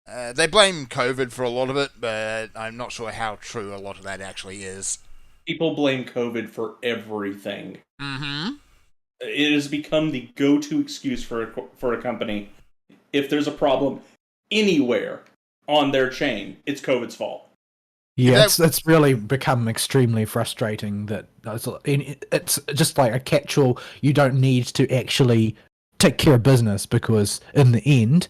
They blame COVID for a lot of it, but I'm not sure how true a lot of that actually is. People blame COVID for everything. Mm-hmm. It has become the go-to excuse for a company. If there's a problem anywhere on their chain, it's COVID's fault. Yeah, That- it's really become extremely frustrating that it's just like a catch-all. You don't need to actually take care of business because in the end,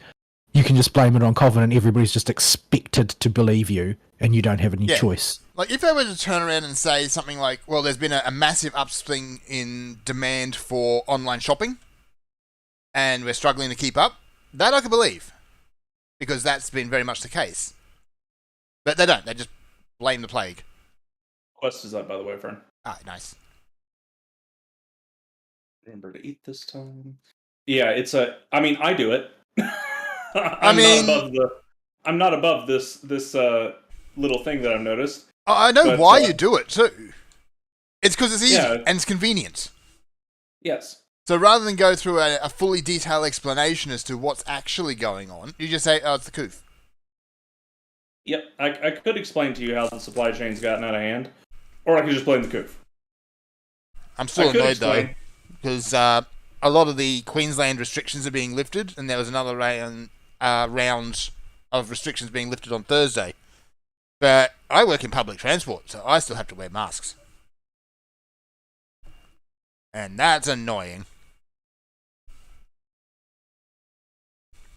you can just blame it on COVID and everybody's just expected to believe you and you don't have any Yeah. choice. Like, if they were to turn around and say something like, well, there's been a massive upswing in demand for online shopping and we're struggling to keep up, that I could believe. Because that's been very much the case. But they don't. They just blame the plague. Quest is up, by the way, friend. Ah, nice. Remember to eat this time. Yeah, it's a. I mean, I do it. mean- I'm not above this little thing that I've noticed. I know But, why you do it, too. It's because it's easy Yeah. and it's convenient. Yes. So rather than go through a fully detailed explanation as to what's actually going on, you just say, oh, it's the coof. Yep. I could explain to you how the supply chain's gotten out of hand, or I could just blame the coof. I'm still I could annoyed, though, explain. because a lot of the Queensland restrictions are being lifted, and there was another round of restrictions being lifted on Thursday. But I work in public transport, so I still have to wear masks. And that's annoying.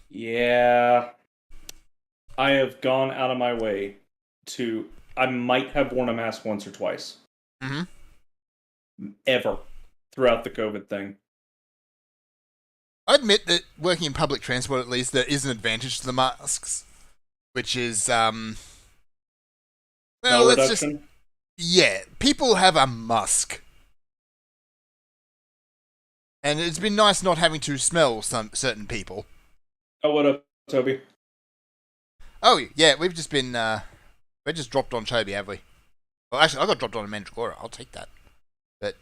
Yeah. I have gone out of my way to. I might have worn a mask once or twice. Mm-hmm. Ever. Throughout the COVID thing. I admit that working in public transport, at least, there is an advantage to the masks, which is, well, No let's just, reduction. yeah, people have a musk. And it's been nice not having to smell certain people. Oh, what up, Toby? Oh, yeah, we've just been, we just dropped on Toby, have we? Well, actually, I got dropped on a Mandragora. I'll take that. But,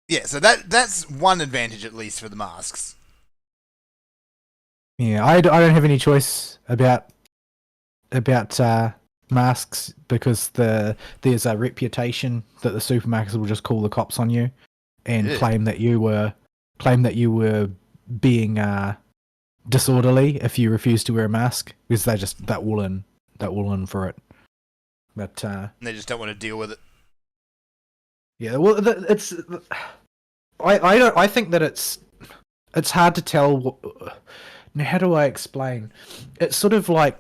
yeah, so that's one advantage, at least, for the masks. Yeah, I don't have any choice about masks because there's a reputation that the supermarkets will just call the cops on you and Yeah. claim that you were being disorderly if you refuse to wear a mask because they just that all in for it. But And they just don't want to deal with it. yeah, well, it's I think that it's hard to tell. Now, how do I explain? It's sort of like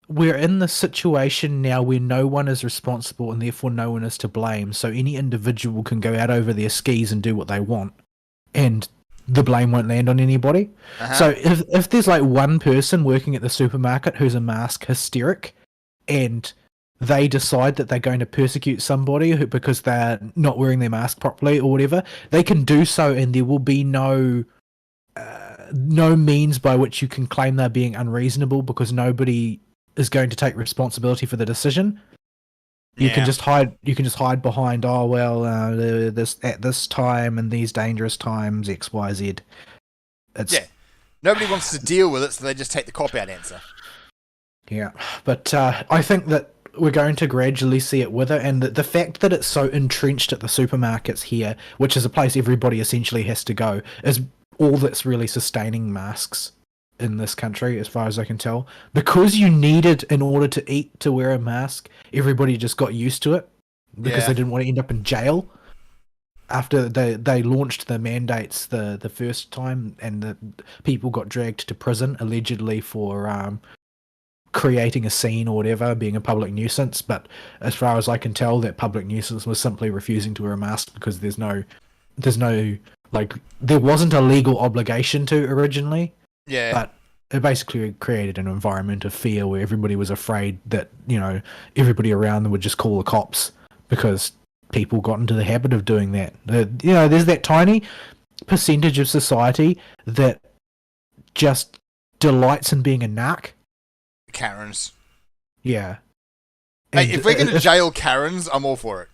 we're in this situation now where no one is responsible and therefore no one is to blame. So any individual can go out over their skis and do what they want, and the blame won't land on anybody. Uh-huh. So if there's like one person working at the supermarket who's a mask hysteric, and they decide that they're going to persecute somebody because they're not wearing their mask properly or whatever, they can do so, and there will be no means by which you can claim they're being unreasonable because nobody is going to take responsibility for the decision. You Yeah. can just hide behind, oh well, this at this time and these dangerous times, XYZ. It's Yeah. Nobody wants to deal with it, so they just take the cop-out answer. Yeah, but I think that we're going to gradually see it wither, and the fact that it's so entrenched at the supermarkets here, which is a place everybody essentially has to go, is all that's really sustaining masks in this country, as far as I can tell. Because you needed, in order to eat, to wear a mask, everybody just got used to it because Yeah. they didn't want to end up in jail. After they launched the mandates the first time, and the people got dragged to prison allegedly for creating a scene or whatever, being a public nuisance. But as far as I can tell, that public nuisance was simply refusing to wear a mask because there's no like there wasn't a legal obligation to originally, Yeah. but it basically created an environment of fear where everybody was afraid that, you know, everybody around them would just call the cops because people got into the habit of doing that. You know, there's that tiny percentage of society that just delights in being a narc. Karens. Yeah. Hey, And if we're going to if- jail Karens, I'm all for it.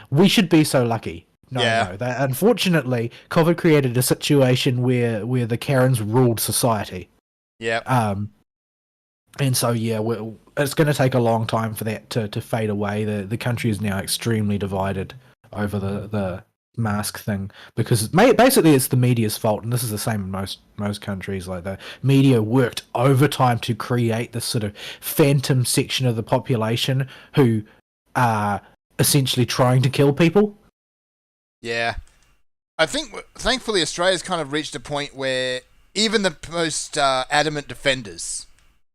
we should be so lucky. No, Yeah. no. Unfortunately, COVID created a situation where the Karens ruled society. Yep. And so yeah, it's going to take a long time for that to fade away. The country is now extremely divided over the mask thing, because basically it's the media's fault, and this is the same in most countries. Like, the media worked overtime to create this sort of phantom section of the population who are essentially trying to kill people. Yeah. I think, thankfully, Australia's kind of reached a point where even the most adamant defenders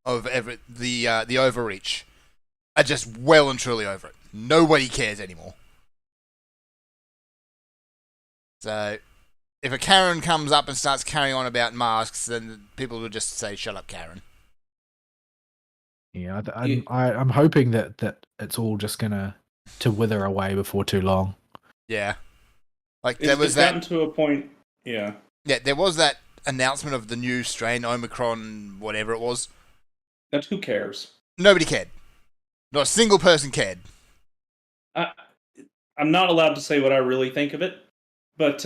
of the overreach are just well and truly over it. Nobody cares anymore. So, if a Karen comes up and starts carrying on about masks, then people will just say, "Shut up, Karen." Yeah, I'm hoping that it's all just gonna to wither away before too long. Yeah. Like, there was It's that... gotten to a point, yeah. Yeah, there was that announcement of the new strain, Omicron, whatever it was. That's who cares. Nobody cared. Not a single person cared. I'm not allowed to say what I really think of it, but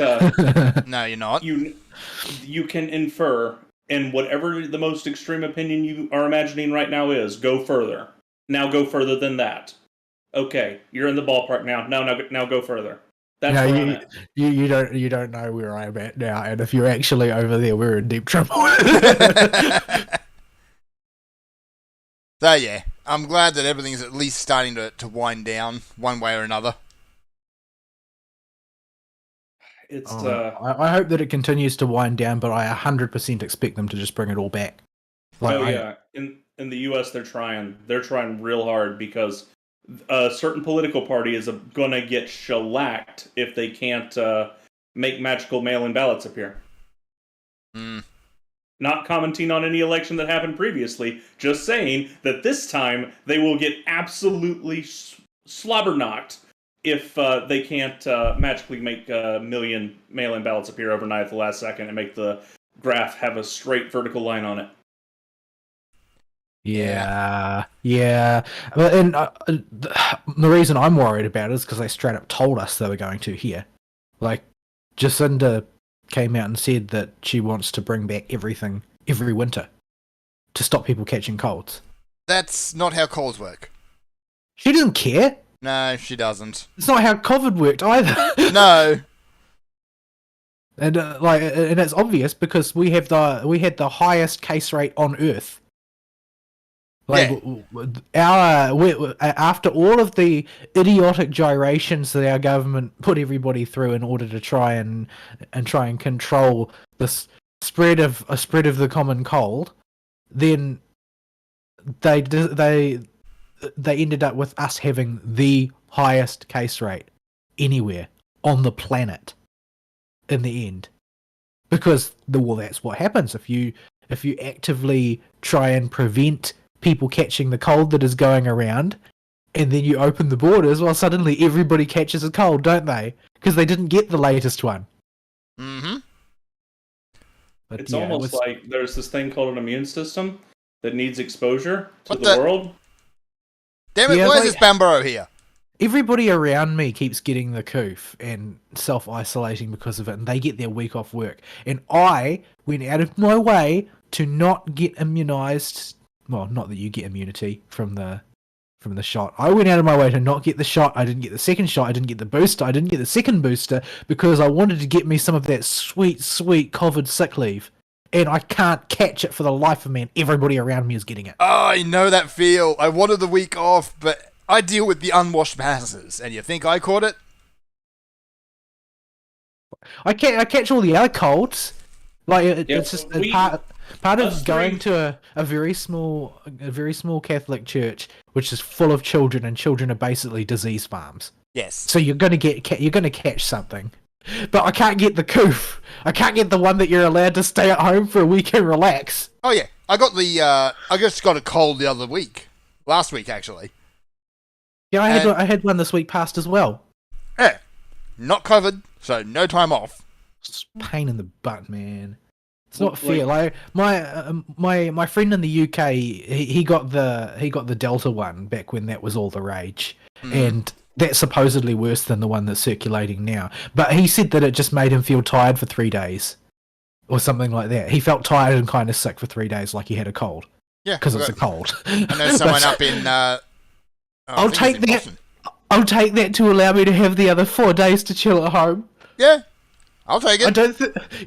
No, you're not. you can infer, and whatever the most extreme opinion you are imagining right now is, go further. Now go further than that. Okay, you're in the ballpark now. Now go further. That's where I'm at. You don't know where I'm at now, and if you're actually over there, we're in deep trouble. So yeah, I'm glad that everything's at least starting to wind down one way or another. It's I hope that it continues to wind down, but I 100% expect them to just bring it all back. yeah. In the U.S., they're trying real hard, because a certain political party is gonna get shellacked if they can't make magical mail-in ballots appear. Not commenting on any election that happened previously, just saying that this time they will get absolutely slobber-knocked if they can't magically make a million mail-in ballots appear overnight at the last second and make the graph have a straight vertical line on it. Yeah. But and the reason I'm worried about it is because they straight up told us they were going to here. Like, Jacinda came out and said that she wants to bring back everything every winter to stop people catching colds. That's not how colds work. She doesn't care. No, she doesn't. It's not how COVID worked either. No. And and it's obvious because we had the highest case rate on Earth. Like, after all of the idiotic gyrations that our government put everybody through in order to try and control this spread of the common cold, then they ended up with us having the highest case rate anywhere on the planet in the end, because that's what happens if you actively try and prevent people catching the cold that is going around, and then you open the borders. Well, suddenly everybody catches a cold, don't they? Because they didn't get the latest one. Mm-hmm. But it's almost like there's this thing called an immune system that needs exposure to the world. Damn it, why is this Bamborough here? Everybody around me keeps getting the coof and self-isolating because of it, and they get their week off work. And I went out of my way to not get immunised. Well, not that you get immunity from the shot. I went out of my way to not get the shot. I didn't get the second shot. I didn't get the booster. I didn't get the second booster because I wanted to get me some of that sweet, sweet COVID sick leave. And I can't catch it for the life of me, and everybody around me is getting it. Oh, I know that feel. I wanted the week off, but I deal with the unwashed masses, and you think I caught it? I catch all the other colds. Like, it's just part of going to a very small Catholic church, which is full of children, and children are basically disease farms. Yes. So you're gonna catch something, but I can't get the coof. I can't get the one that you're allowed to stay at home for a week and relax. Oh yeah, I got the. I just got a cold the other week, last week actually. Yeah, I had one this week past as well. Yeah, not COVID, so no time off. It's pain in the butt, man. It's not fair. Like my friend in the UK, he got the Delta one back when that was all the rage, and that's supposedly worse than the one that's circulating now. But he said that it just made him feel tired for 3 days, or something like that. He felt tired and kind of sick for 3 days, like he had a cold. Yeah, because it's a cold. I know someone up in. I'll take that. I'll take that to allow me to have the other 4 days to chill at home. Yeah, I'll take I it. don't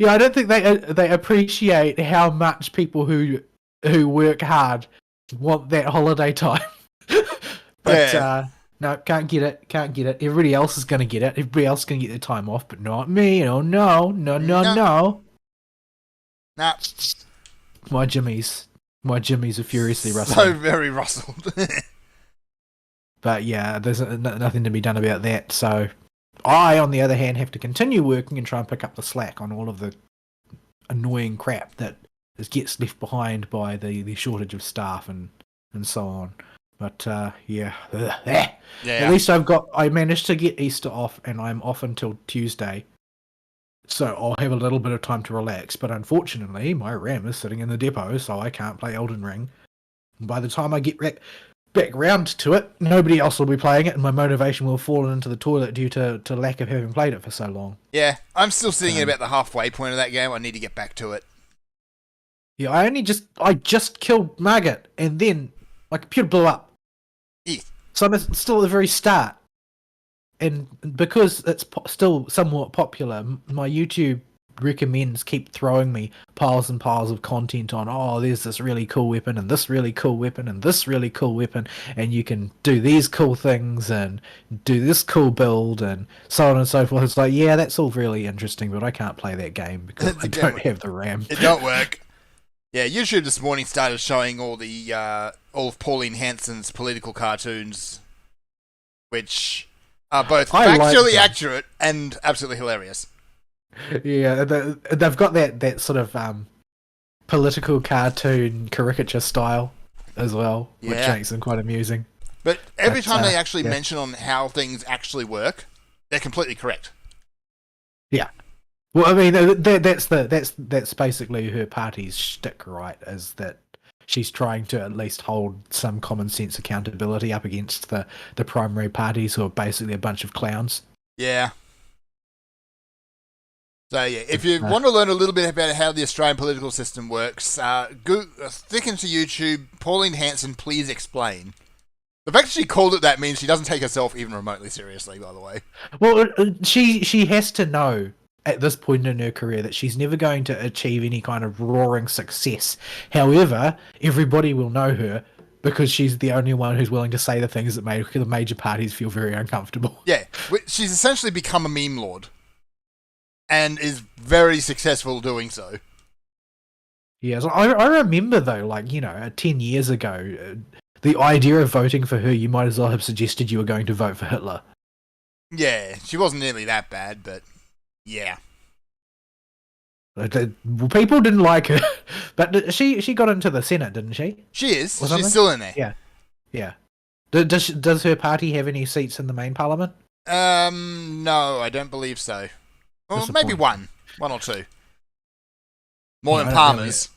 I don't think they appreciate how much people who work hard want that holiday time. But Yeah. no, can't get it. Can't get it. Everybody else is gonna get it. Everybody else can get their time off, but not me. Oh no, no, no, No. no. Nah. My jimmies are furiously So rustling. very rustled. But yeah, there's nothing to be done about that. So I, on the other hand, have to continue working and try and pick up the slack on all of the annoying crap that gets left behind by the shortage of staff and so on. But yeah. At Yeah. least I managed to get Easter off, and I'm off until Tuesday. So I'll have a little bit of time to relax. But unfortunately, my RAM is sitting in the depot, so I can't play Elden Ring. And by the time I get back round to it, nobody else will be playing it, and my motivation will have fallen into the toilet due to lack of having played it for so long. Yeah, I'm still sitting at about the halfway point of that game. I need to get back to it. Yeah, I just killed Margit, and then my computer blew up. Yeah. So I'm still at the very start, and because it's still somewhat popular, my YouTube recommends keep throwing me piles and piles of content on. Oh, there's this really cool weapon, and this really cool weapon, and this really cool weapon, and you can do these cool things and do this cool build, and so on and so forth. It's like, yeah, that's all really interesting, but I can't play that game because I don't have the RAM. It don't work. Yeah, YouTube this morning started showing all of Pauline Hanson's political cartoons, which are both I like factually them. accurate and absolutely hilarious. Yeah, they've got that sort of political cartoon caricature style as well, which Yeah. makes them quite amusing. But every That's, time they actually yeah. mention on how things actually work, they're completely correct. Yeah. Well, I mean, that's basically her party's shtick, right? Is that she's trying to at least hold some common sense accountability up against the primary parties, who are basically a bunch of clowns. Yeah. So yeah, if you want to learn a little bit about how the Australian political system works, go stick into YouTube. Pauline Hanson, please explain. The fact that she called it that means she doesn't take herself even remotely seriously. By the way. Well, she has to know at this point in her career that she's never going to achieve any kind of roaring success. However, everybody will know her because she's the only one who's willing to say the things that make the major parties feel very uncomfortable. Yeah, she's essentially become a meme lord, and is very successful doing so. Yeah, so I remember though, 10 years ago, the idea of voting for her, you might as well have suggested you were going to vote for Hitler. Yeah, she wasn't nearly that bad, but yeah. People didn't like her, but she got into the Senate, didn't she? She is. Or something? She's still in there. Yeah. Yeah. Does her party have any seats in the main parliament? No, I don't believe so. Well, maybe Disappointing. one or two. More No, than I don't Palmer's.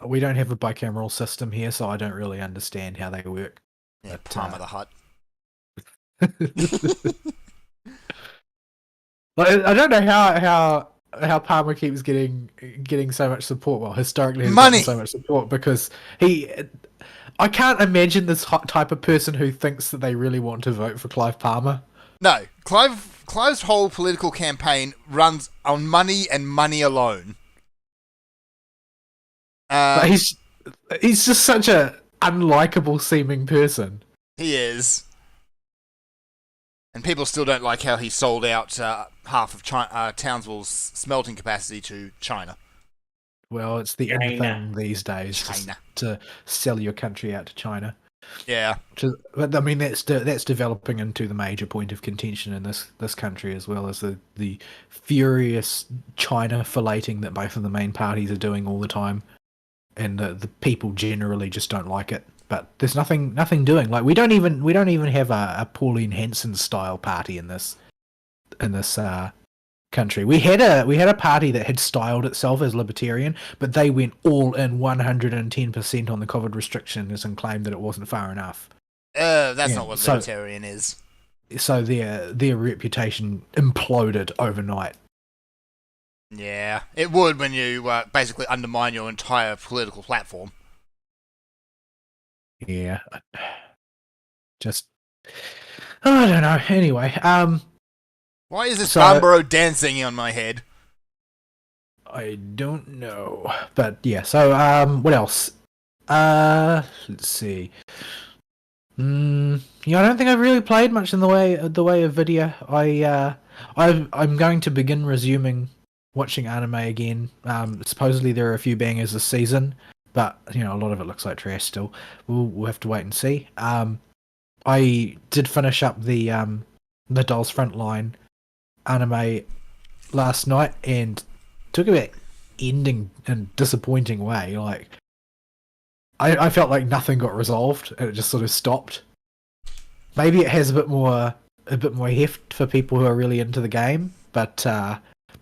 We don't have a bicameral system here, so I don't really understand how they work. Yeah, But, Palmer the Hut. I don't know how Palmer keeps getting so much support. Well, historically, has Money! gotten so much support because I can't imagine this type of person who thinks that they really want to vote for Clive Palmer. No, Clive's whole political campaign runs on money and money alone. But he's just such a unlikable seeming person. He is. And people still don't like how he sold out half of Townsville's smelting capacity to China. Well, it's the in China. thing these days China. to sell your country out to China. Yeah. But I mean, that's developing into the major point of contention in this country, as well as the furious China filleting that both of the main parties are doing all the time, and the people generally just don't like it. But there's nothing doing. Like we don't even have a Pauline Hanson style party in this country. We had a party that had styled itself as libertarian, but they went all in 110% on the COVID restrictions and claimed that it wasn't far enough. That's Yeah, not what so- libertarian is. So their reputation imploded overnight. Yeah. It would when you basically undermine your entire political platform. Yeah, just I don't know. Anyway, Why is this So- Bambaro dancing on my head? I don't know, but yeah. So what else? Let's see. Yeah, I don't think I've really played much in the way of video. I'm going to begin resuming watching anime again. Supposedly there are a few bangers this season, but you know a lot of it looks like trash still. We'll have to wait and see. I did finish up the Dolls Frontline anime last night and took a bit ending in a disappointing way. Like I felt like nothing got resolved and it just sort of stopped. Maybe it has a bit more heft for people who are really into the game, but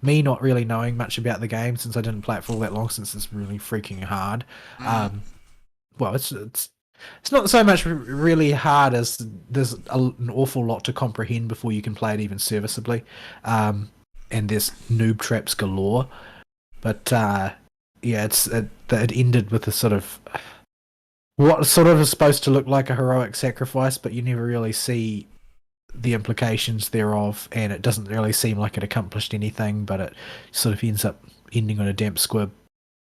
me not really knowing much about the game since I didn't play it for all that long, since it's really freaking hard. Well, it's not so much really hard as there's an awful lot to comprehend before you can play it even serviceably, and there's noob traps galore. But yeah, it ended with a sort of what sort of is supposed to look like a heroic sacrifice, but you never really see the implications thereof, and it doesn't really seem like it accomplished anything, but it sort of ends up ending on a damp squib.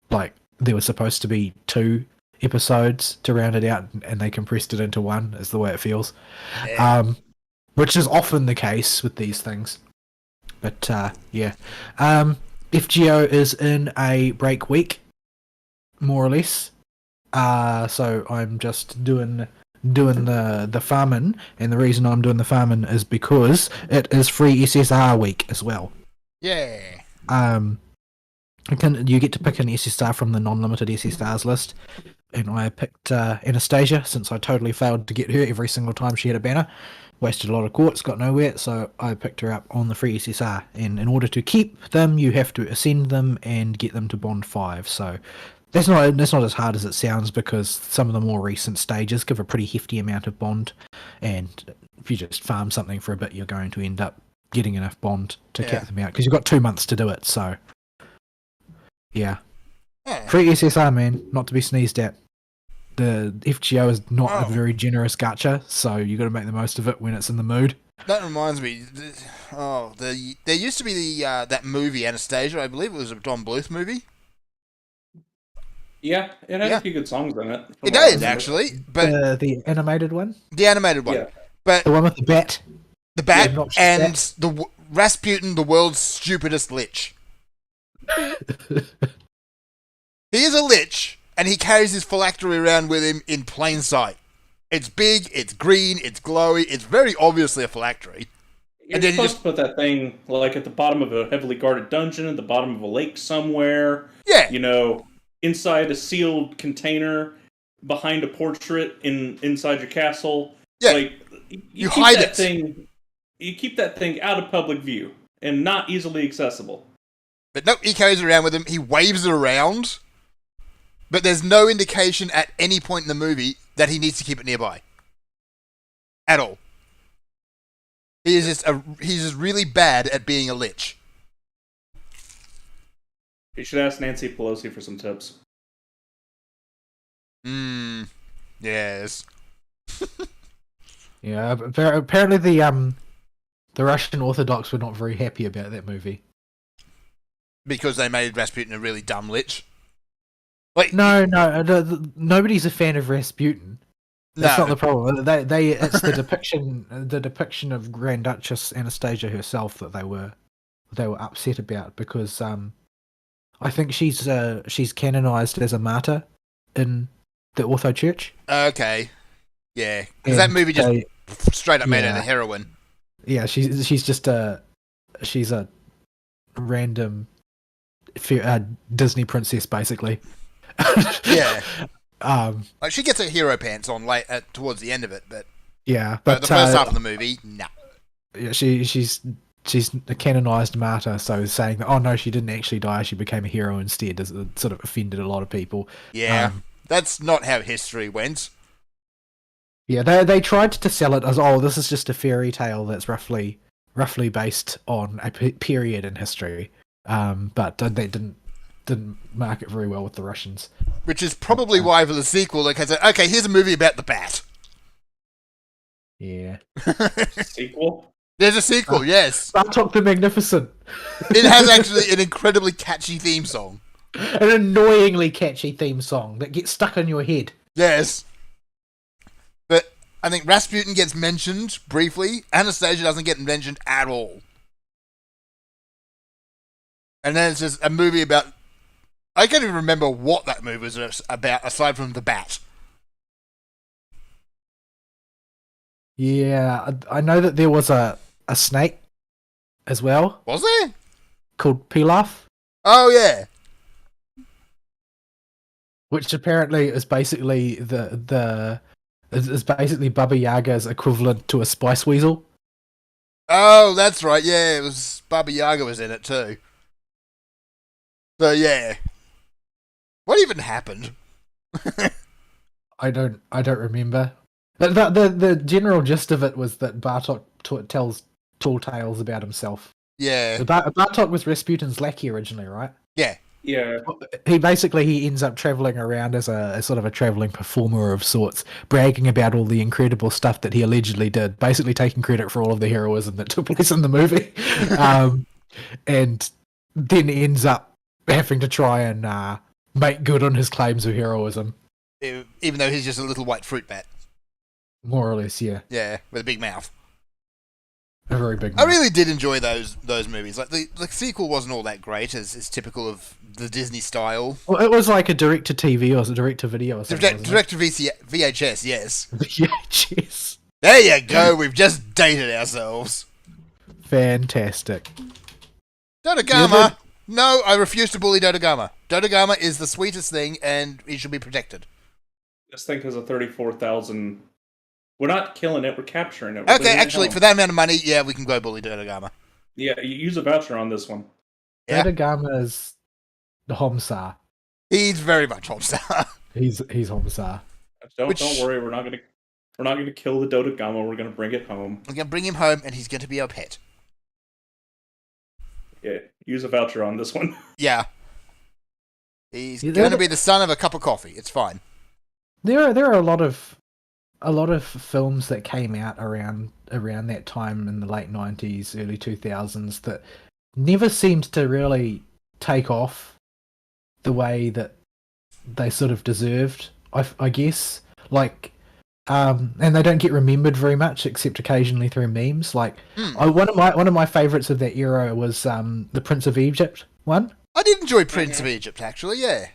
Like, there was supposed to be 2 episodes to round it out, and they compressed it into 1, is the way it feels. Yeah. Which is often the case with these things. But, yeah. FGO is in a break week, more or less. So I'm just doing the farming, and the reason I'm doing the farming is because it is free SSR week as well. Yeah. You get to pick an SSR from the non-limited SSRs list, and I picked Anastasia since I totally failed to get her every single time she had a banner. Wasted a lot of quartz, got nowhere, so I picked her up on the free SSR. And in order to keep them, you have to ascend them and get them to Bond 5. So that's not as hard as it sounds, because some of the more recent stages give a pretty hefty amount of Bond, and if you just farm something for a bit, you're going to end up getting enough Bond to cap them out, because you've got 2 months to do it. So yeah. Free SSR, man, not to be sneezed at. The FGO is not a very generous gacha, so you got to make the most of it when it's in the mood. That reminds me. There used to be that movie Anastasia. I believe it was a Don Bluth movie. Yeah, it had a few good songs in it. It did actually, but The animated one, the animated one. Yeah. But the one with the bat. the bat Yeah, not and bat. the Rasputin, the world's stupidest lich. He is a lich, and he carries his phylactery around with him in plain sight. It's big, it's green, it's glowy, it's very obviously a phylactery. You're And then supposed to put that thing like at the bottom of a heavily guarded dungeon, at the bottom of a lake somewhere. Yeah. You know, inside a sealed container, behind a portrait inside your castle. Yeah. Like You keep hide that it. thing. You keep that thing out of public view and not easily accessible. But nope, he carries it around with him, he waves it around, but there's no indication at any point in the movie that he needs to keep it nearby. At all. He's just really bad at being a lich. You should ask Nancy Pelosi for some tips. Yes. Yeah, apparently the Russian Orthodox were not very happy about that movie. Because they made Rasputin a really dumb lich. Like, No, nobody's a fan of Rasputin. That's no. not the problem. It's the depiction of Grand Duchess Anastasia herself that they were upset about, because I think she's canonized as a martyr in the Ortho Church. Okay. Yeah. Because that And movie just they- straight up made her yeah. the heroine. Yeah, she's a random Disney princess, basically. Yeah. Um. Like, she gets her hero pants on late towards the end of it, but Yeah, but but the first half of the movie, nah. yeah, she's a canonized martyr, so saying that, oh no, she didn't actually die, she became a hero instead, is sort of offended a lot of people. Yeah. That's not how history went. Yeah, they tried to sell it as, oh, this is just a fairy tale that's roughly based on a period in history, but they didn't market very well with the Russians. Which is probably why for the sequel they can say, okay, here's a movie about the bat. Yeah. Sequel? There's a sequel, yes. Bartok the Magnificent. It has actually an incredibly catchy theme song. An annoyingly catchy theme song that gets stuck in your head. Yes. But I think Rasputin gets mentioned briefly. Anastasia doesn't get mentioned at all. And then it's just a movie about... I can't even remember what that movie was about, aside from the bat. Yeah, I know that there was a snake as well Was there? called Pilaf, Oh, yeah. which apparently is basically is basically Baba Yaga's equivalent to a spice weasel. Oh, that's right. Yeah, it was... Baba Yaga was in it, too. So, yeah. What even happened? I don't remember. The general gist of it was that Bartok tells tall tales about himself. Yeah. Bartok was Rasputin's lackey originally, right? Yeah. Yeah. He ends up traveling around as a sort of a traveling performer of sorts, bragging about all the incredible stuff that he allegedly did, basically taking credit for all of the heroism that took place in the movie, and then ends up having to try and make good on his claims of heroism. Even though he's just a little white fruit bat. More or less, yeah. Yeah, with a big mouth. A very big I man. really did enjoy those movies. Like the sequel wasn't all that great, as is typical of the Disney style. Well, it was like a direct-to-TV or a direct-to-video or something. Direct to VHS, yes. VHS. There you go. We've just dated ourselves. Fantastic. Dodogama. No, I refuse to bully Dodogama. Dodogama is the sweetest thing, and he should be protected. This thing has a 34,000. We're not killing it. We're capturing it. We're Okay, bringing it actually, home. for that amount of money, yeah, we can go bully Dodogama. Yeah, you use a voucher on this one. Yeah. Dodogama's the Homsar. He's very much Homestar. He's Homsar. Don't worry. We're not gonna kill the Dodogama. We're gonna bring it home. We're gonna bring him home, and he's going to be our pet. Yeah, use a voucher on this one. Yeah. He's Yeah, going to that- be the son of a cup of coffee. It's fine. There are a lot of films that came out around that time in the late 90s, early 2000s that never seemed to really take off the way that they sort of deserved, I guess. Like, and they don't get remembered very much, except occasionally through memes. Like, one of my favorites of that era was the Prince of Egypt one. I did enjoy Prince of Egypt, actually, yeah.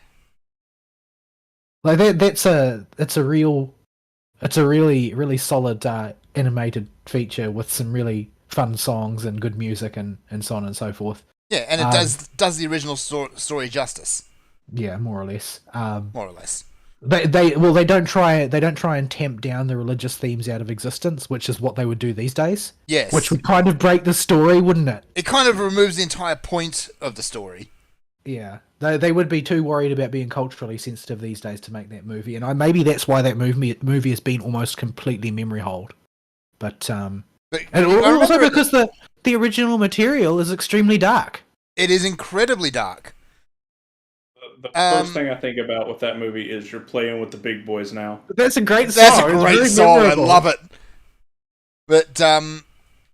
Like it's a really solid animated feature with some really fun songs and good music and so on and so forth. Yeah, and it does the original story justice, Yeah, more or less. more or less. They don't try and tamp down the religious themes out of existence, which is what they would do these days. Yes. Which would kind of break the story, wouldn't it? It kind of removes the entire point of the story. Yeah, they would be too worried about being culturally sensitive these days to make that movie, and maybe that's why that movie has been almost completely memory hold. But But and I also remember because the original material is extremely dark. it is incredibly dark. The first thing I think about with that movie is you're playing with the big boys now. That's a great song. That's a It's great very song. memorable. I love it. But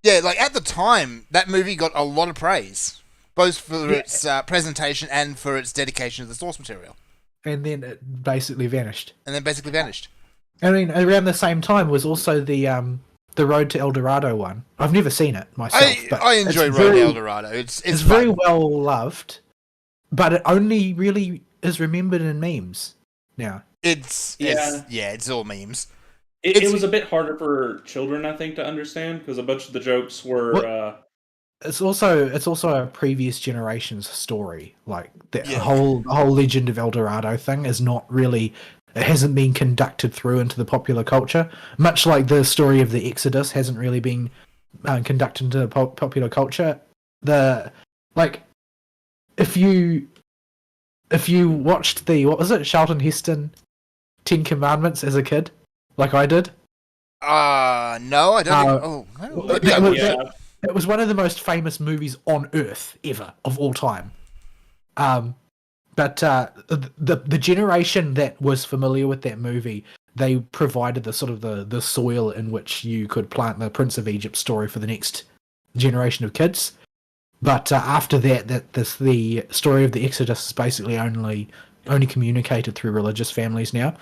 yeah, like at the time, that movie got a lot of praise, both for its presentation and for its dedication to the source material, And then it basically vanished. and then basically vanished. I mean, around the same time was also the Road to El Dorado one. I've never seen it myself, but I enjoy it's Road very- to El Dorado. It's It's fun. very well loved, but it only really is remembered in memes now. It's all memes. It was a bit harder for children, I think, to understand because a bunch of the jokes were. What? It's also a previous generation's story. Like the Yeah. whole Legend of El Dorado thing is not really. It hasn't been conducted through into the popular culture, much like the story of the Exodus hasn't really been conducted into popular culture. If you watched what was it, Charlton Heston, 10 Commandments as a kid, like I did. No, I don't. Maybe I that- would. Yeah, It was one of the most famous movies on Earth ever of all time. But the generation that was familiar with that movie, they provided the sort of the soil in which you could plant the Prince of Egypt story for the next generation of kids. But after that, the story of the Exodus is basically only communicated through religious families now.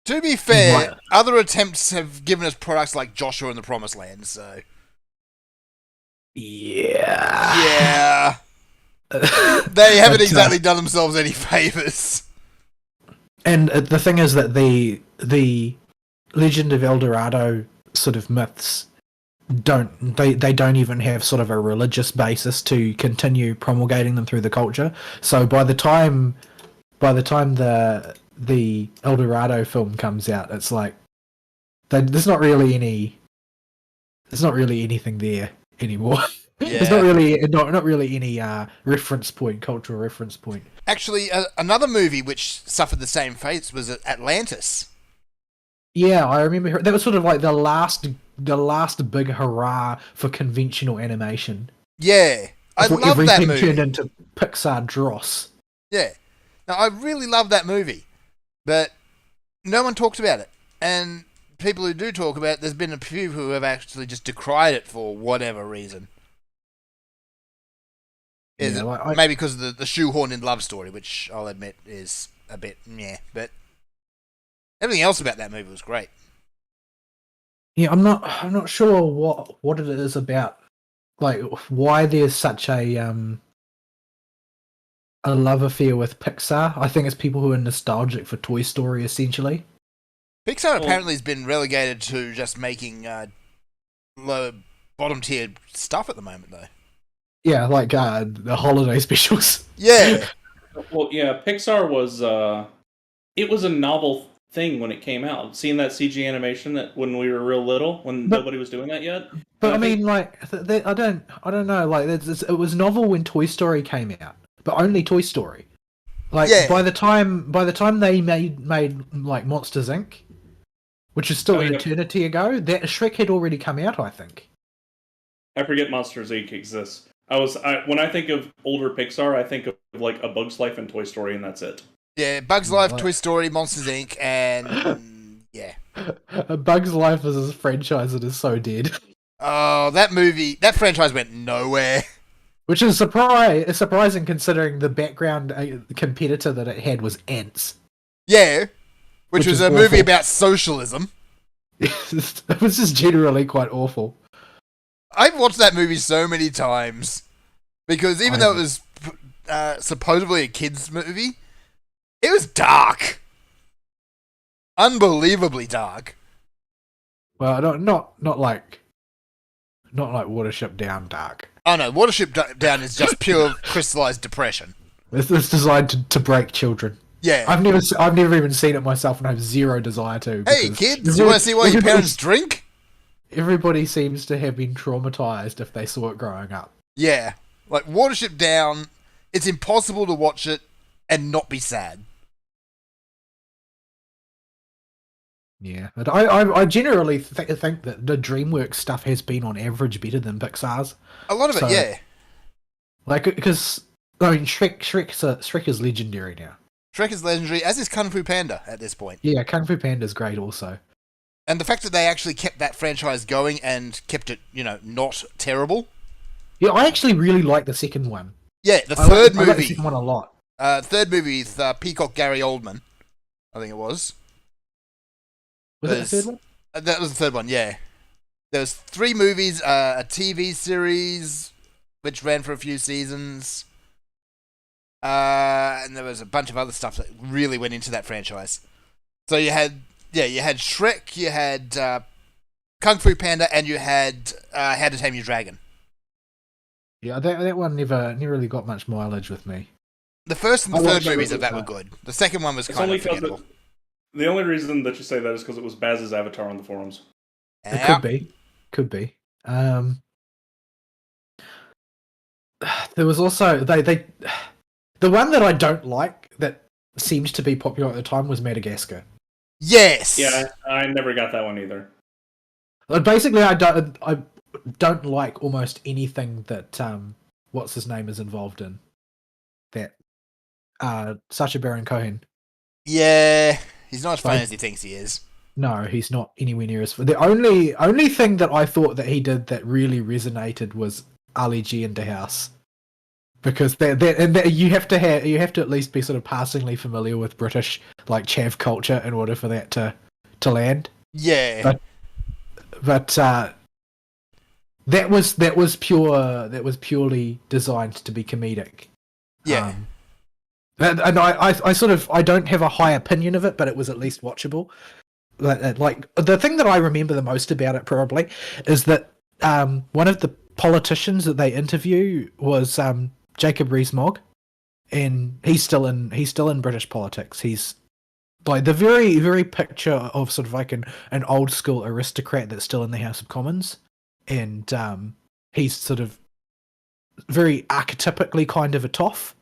To be fair, Right. other attempts have given us products like Joshua and the Promised Land, so... Yeah. Yeah. They haven't But, exactly done themselves any favours. And the thing is that the Legend of El Dorado sort of myths don't even have sort of a religious basis to continue promulgating them through the culture. So by the time the El Dorado film comes out, it's like there's not really anything there anymore. There's not really any cultural reference point. Actually, another movie which suffered the same fate was Atlantis. Yeah, I remember that was sort of like the last big hurrah for conventional animation. Yeah, I Before love that everything movie. turned into Pixar dross. Yeah. Now, I really love that movie, but no one talks about it. And people who do talk about it, there's been a few who have actually just decried it for whatever reason. Is Yeah, it like, maybe because of the shoehorn in love story, which I'll admit is a bit meh, but everything else about that movie was great. Yeah, I'm not sure what it is about, like why there's such a love affair with Pixar. I think it's people who are nostalgic for Toy Story, essentially. Pixar Well- apparently has been relegated to just making low bottom tier stuff at the moment, though. Yeah, like the holiday specials. Yeah, Well, yeah, Pixar was it was a novel thing when it came out. Seeing that CG animation that when we were real little, when But- nobody was doing that yet. But I And mean, like, I don't know. Like, it was novel when Toy Story came out, but only Toy Story. Like, Yeah. by the time they made like Monsters Inc., which is still Oh, an yeah. eternity ago, that Shrek had already come out, I think. I forget Monsters Inc. exists. When I think of older Pixar, I think of like A Bug's Life and Toy Story, and that's it. yeah. Bugs Life, Right. Toy Story, Monsters Inc., and yeah. A Bug's Life is a franchise that is so dead, Oh, that franchise went nowhere. which is surprising considering the background competitor that it had was Ants. Yeah, which Which was is a movie awful. about socialism. It was just generally quite awful. I've watched that movie so many times because even though it was supposedly a kids' movie, it was dark, unbelievably dark. Well, not like Watership Down dark. Oh no, Watership Down is just pure crystallized depression. It's designed to break children. Yeah. I've never even seen it myself, and I have zero desire to. Hey because kids, you want to see why your everybody- parents drink? Everybody seems to have been traumatized if they saw it growing up. Yeah, like Watership Down, it's impossible to watch it and not be sad. Yeah, but I generally think that the DreamWorks stuff has been on average better than Pixar's. A lot of it, So- yeah. Like, because I mean, Shrek is legendary now. Shrek is legendary, as is Kung Fu Panda at this point. Yeah, Kung Fu Panda's great also. And the fact that they actually kept that franchise going and kept it, not terrible. Yeah, I actually really like the second one. Yeah, the I third like the movie. second one a lot. Third movie with Peacock Gary Oldman, I think it was. Was it the There's- third one? That was the third one, yeah. There was 3 movies, a TV series, which ran for a few seasons. And there was a bunch of other stuff that really went into that franchise. So you had Shrek, you had Kung Fu Panda, and you had How to Tame Your Dragon. Yeah, that one never really got much mileage with me. The first and I the third watched it movies with of that the- were good. The second one was It's kind only of because forgettable. the only reason that you say that is because it was Baz's avatar on the forums. It Yeah. could be. There was also the one that I don't like that seems to be popular at the time was Madagascar. Yes. Yeah, I never got that one either. Basically, I don't like almost anything that what's his name is involved in. That Sacha Baron Cohen. Yeah. He's not as funny Like- as he thinks he is. No, he's not anywhere near as. The only thing that I thought that he did that really resonated was Ali G into house because you have to at least be sort of passingly familiar with British like chav culture in order for that to land. Yeah. But that was purely designed to be comedic. Yeah. And I don't have a high opinion of it, but it was at least watchable. Like the thing that I remember the most about it probably is that one of the politicians that they interview was Jacob Rees-Mogg, and he's still in British politics. He's like the very, very picture of sort of like an old school aristocrat that's still in the House of Commons, and he's sort of very archetypically kind of a toff,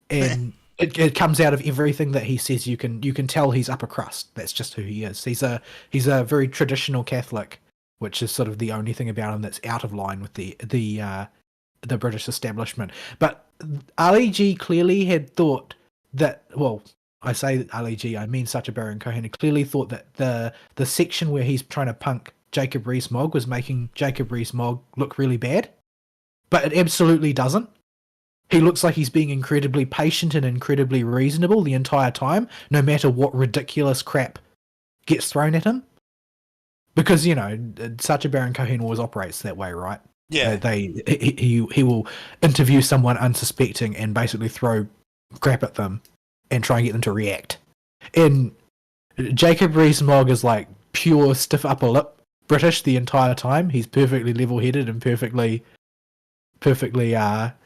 and it comes out of everything that he says. You can tell he's upper crust. That's just who he is. He's a very traditional Catholic, which is sort of the only thing about him that's out of line with the British establishment. But Ali G clearly had thought that, well, I say Ali G, I mean Sacha Baron Cohen, he clearly thought that the section where he's trying to punk Jacob Rees-Mogg was making Jacob Rees-Mogg look really bad. But it absolutely doesn't. He looks like he's being incredibly patient and incredibly reasonable the entire time, no matter what ridiculous crap gets thrown at him. Because, you know, Sacha Baron Cohen always operates that way, right? Yeah. He will interview someone unsuspecting and basically throw crap at them and try and get them to react. And Jacob Rees-Mogg is like pure stiff upper lip British the entire time. He's perfectly level-headed and perfectly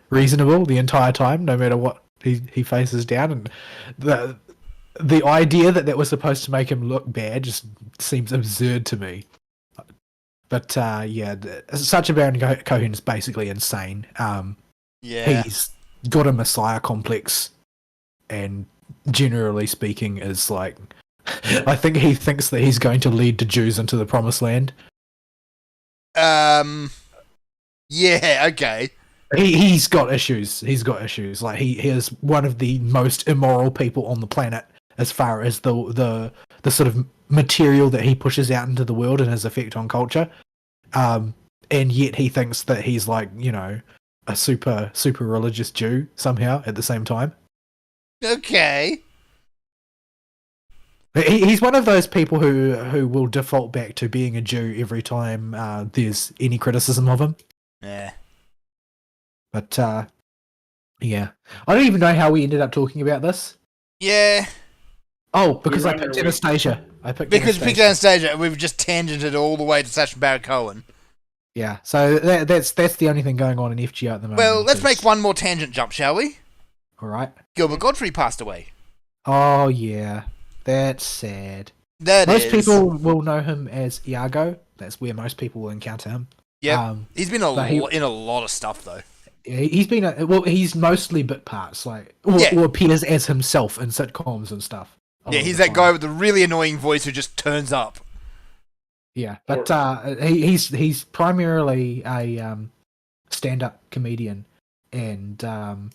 reasonable the entire time, no matter what he faces down. And the idea that was supposed to make him look bad just seems absurd to me. But yeah, Sacha Baron Cohen is basically insane. Yeah. He's got a messiah complex, and generally speaking, is like, I think he thinks that he's going to lead the Jews into the promised land. Yeah. Okay. He's got issues. He's got issues. Like he is one of the most immoral people on the planet as far as the sort of material that he pushes out into the world and his effect on culture. And yet he thinks that he's like, you know, a super religious Jew somehow at the same time. Okay. He's one of those people who will default back to being a Jew every time there's any criticism of him. Yeah. But yeah, I don't even know how we ended up talking about this. Yeah. Oh, because We I ran picked our way. Anastasia. Because we picked Anastasia, and we've just tangented all the way to Sacha Baron Cohen. Yeah, so that's the only thing going on in FGO at the moment. Well, let's make one more tangent jump, shall we? All right. Gilbert Godfrey passed away. Oh yeah, that's sad. Most Most people will know him as Iago. That's where most people will encounter him. Yeah. He's been but in a lot of stuff, though. He's been he's mostly bit parts, like or appears as himself in sitcoms and stuff. Yeah, he's that guy with the really annoying voice who just turns up. Yeah, but he's primarily a stand-up comedian, and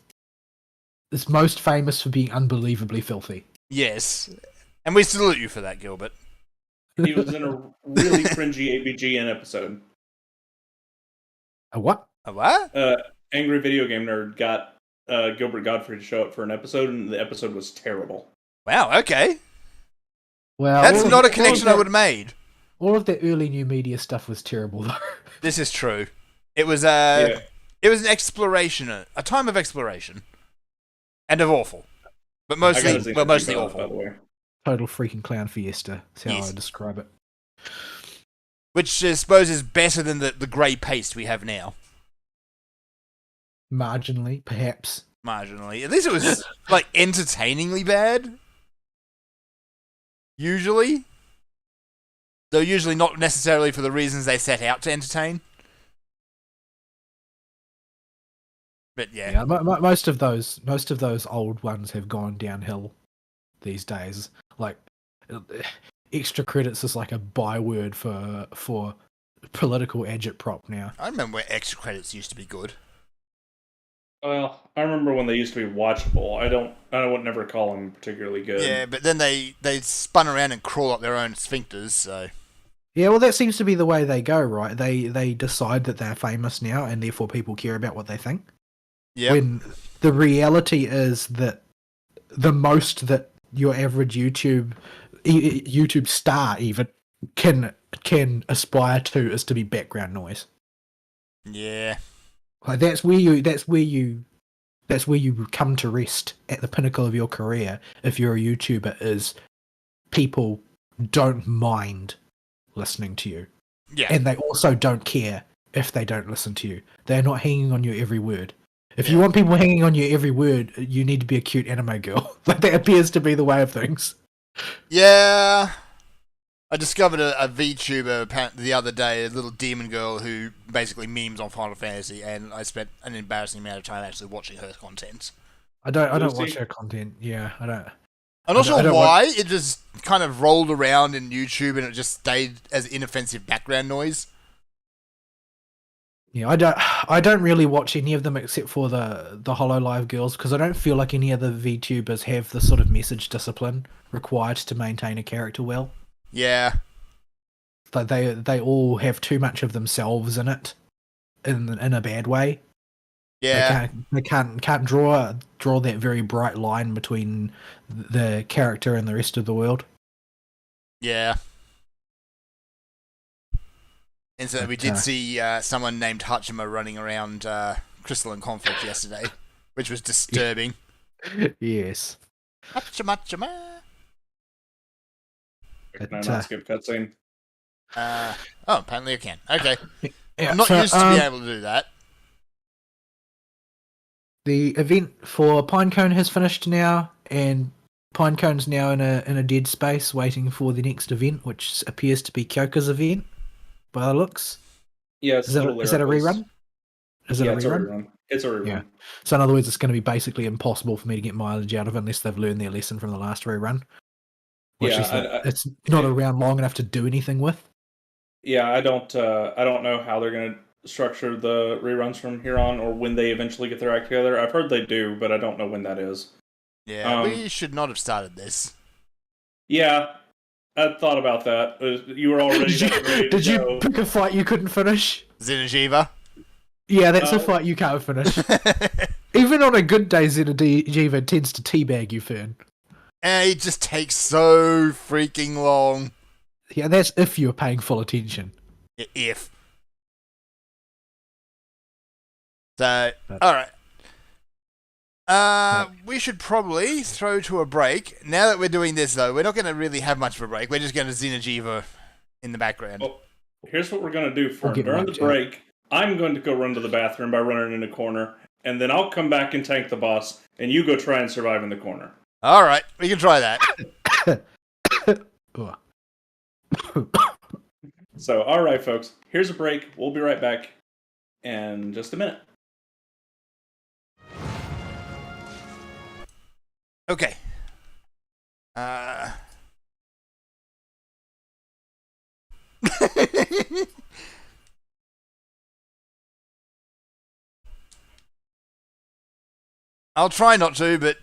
is most famous for being unbelievably filthy. Yes. And we salute you for that, Gilbert. He was in a really cringy AVGN episode. A what? A what? Angry Video Game Nerd got Gilbert Godfrey to show up for an episode, and the episode was terrible. Wow, okay. Well, That's not a connection I would have made. All of the early new media stuff was terrible, though. This is true. It was Yeah. It was an exploration, a time of exploration. And of awful. But I got mostly his Instagram mostly about it, by the awful. way. Total freaking clown fiesta. That's how I Yes. would describe it. Which I suppose is better than the grey paste we have now. Marginally, perhaps. Marginally. At least it was like entertainingly bad. Usually. Though usually not necessarily for the reasons they set out to entertain. But yeah. Yeah, most of those old ones have gone downhill these days. Like extra credits is like a byword for political agitprop now. I remember where extra credits used to be good. Well, I remember when they used to be watchable. I would never call them particularly good. Yeah, but then they spun around and crawl up their own sphincters, so... Yeah, well, that seems to be the way they go, right? They decide that they're famous now, and therefore people care about what they think. Yep. When the reality is that the most that your average YouTube star even can aspire to is to be background noise. Yeah. Like that's where you come to rest at the pinnacle of your career if you're a YouTuber, is people don't mind listening to you. Yeah. And they also don't care if they don't listen to you. They're not hanging on your every word. If you Yeah. want people hanging on your every word, you need to be a cute anime girl. Like, that appears to be the way of things. Yeah. I discovered a VTuber the other day, a little demon girl who basically memes on Final Fantasy, and I spent an embarrassing amount of time actually watching her content. I don't Lucy? watch her content. Yeah, I don't. I'm not I sure don't why. It just kind of rolled around in YouTube, and it just stayed as inoffensive background noise. Yeah, I don't really watch any of them except for the HoloLive girls, because I don't feel like any of the VTubers have the sort of message discipline required to maintain a character well. Yeah. Like they all have too much of themselves in it, in a bad way. Yeah. They can't draw that very bright line between the character and the rest of the world. Yeah. And so we But, did see someone named Hachima running around Crystalline Conflict yesterday, which was disturbing. Yes. Hachima. Can I not skip cutscene? Oh, apparently I can. Okay. Yeah, I'm not so, used to being able to do that. The event for Pinecone has finished now, and Pinecone's now in a dead space waiting for the next event, which appears to be Kyoka's event, by the looks. Yeah, Is that a rerun? Is it a rerun? It's a rerun. Yeah. So in other words, it's going to be basically impossible for me to get mileage out of it unless they've learned their lesson from the last rerun. Which is that it's not around long enough to do anything with. Yeah, I don't know how they're going to structure the reruns from here on, or when they eventually get their act together. I've heard they do, but I don't know when that is. Yeah, we should not have started this. Yeah, I thought about that. You were already Did you pick a fight you couldn't finish? Xeno'jiiva? Yeah, that's a fight you can't finish. Even on a good day, Xeno'jiiva tends to teabag you, Fern. And it just takes so freaking long. Yeah, that's if you're paying full attention. If. So, alright. We should probably throw to a break. Now that we're doing this, though, we're not going to really have much of a break. We're just going to Xeno'jiiva in the background. Well, here's what we're going to do, Fern. During the break, I'm going to go run to the bathroom by running in a corner, and then I'll come back and tank the boss, and you go try and survive in the corner. Alright, we can try that. So, alright, folks. Here's a break. We'll be right back in just a minute. Okay. I'll try not to, but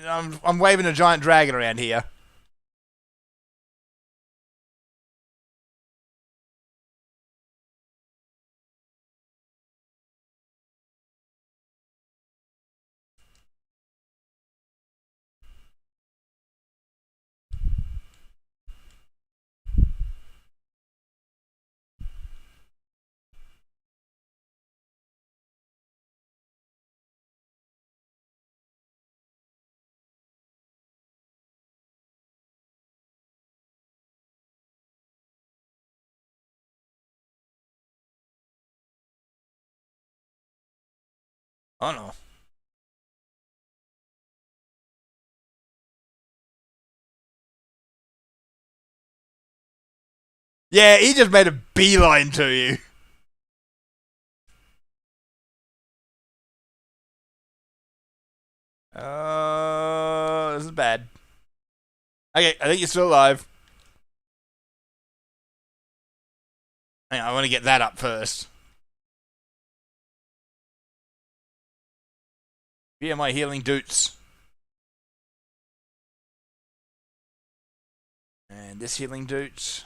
I'm waving a giant dragon around here. Oh no. Yeah, he just made a beeline to you. This is bad. Okay, I think you're still alive. Hang on, I want to get that up first. Via my healing doots. And this healing doots.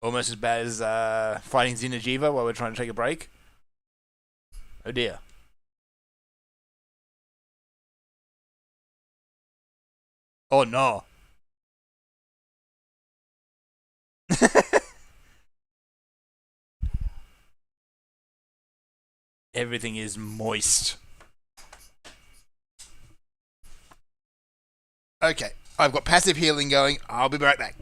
Almost as bad as fighting Xeno'jiiva while we're trying to take a break. Oh dear. Oh no. Everything is moist. Okay, I've got passive healing going. I'll be right back.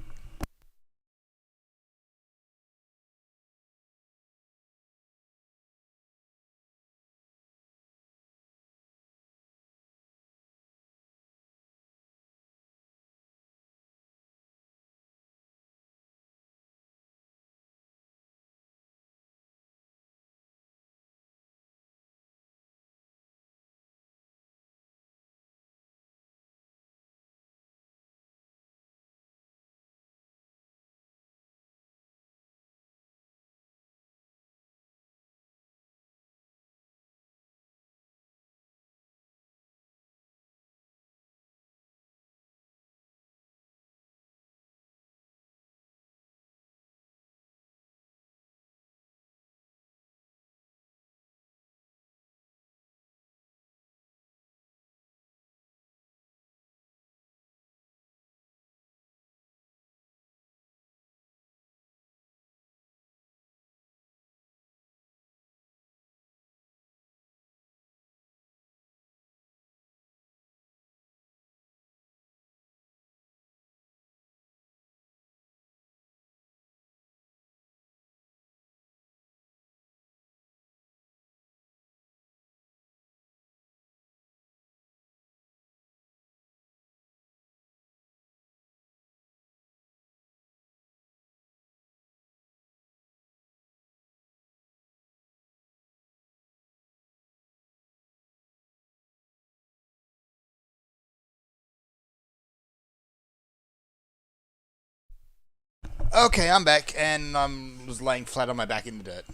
Okay, I'm back, and I was laying flat on my back in the dirt.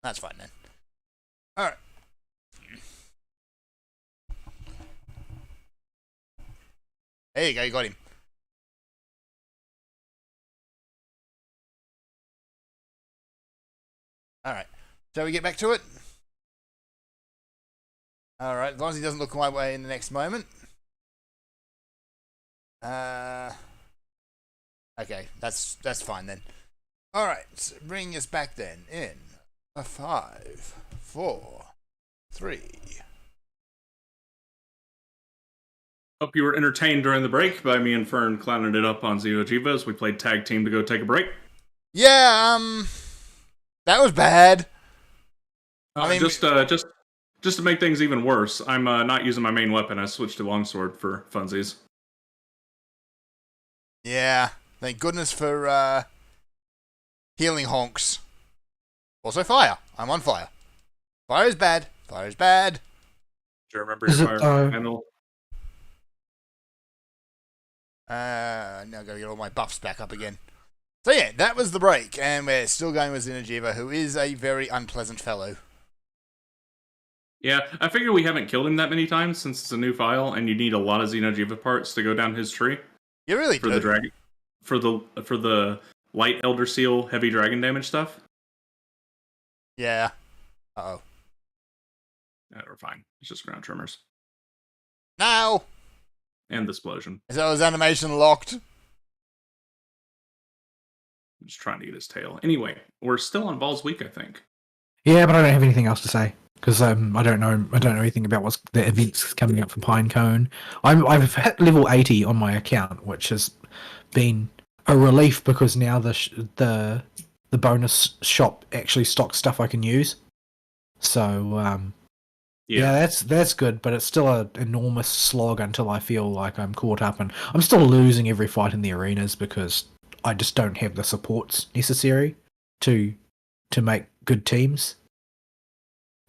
That's fine then. Alright. There you go, you got him. Alright. Shall we get back to it? Alright, as long as he doesn't look my way in the next moment. Okay, that's fine then. Alright, so bring us back then in a 5, 4, 3. Hope you were entertained during the break by me and Fern clowning it up on Xeno'jiiva as we played tag team to go take a break. Yeah, that was bad. I mean, just to make things even worse, I'm not using my main weapon. I switched to longsword for funsies. Yeah, thank goodness for healing honks. Also fire. I'm on fire. Fire is bad. Fire is bad. Do you remember your fire handle? Now I've got to get all my buffs back up again. So yeah, that was the break, and we're still going with Xeno'jiiva, who is a very unpleasant fellow. Yeah, I figure we haven't killed him that many times since it's a new file, and you need a lot of Xeno'jiiva parts to go down his tree. You really for do. The dragon, for the light elder seal heavy dragon damage stuff. Yeah. Uh-oh. Yeah, we're fine. It's just ground tremors. Now! And the explosion. So is animation locked? I'm just trying to get his tail. Anyway, we're still on Balls Week, I think. Yeah, but I don't have anything else to say because I don't know anything about what's the events coming up for Pinecone. I've hit level 80 on my account, which has been a relief because now the bonus shop actually stocks stuff I can use. So yeah, that's good, but it's still an enormous slog until I feel like I'm caught up, and I'm still losing every fight in the arenas because I just don't have the supports necessary to make good teams.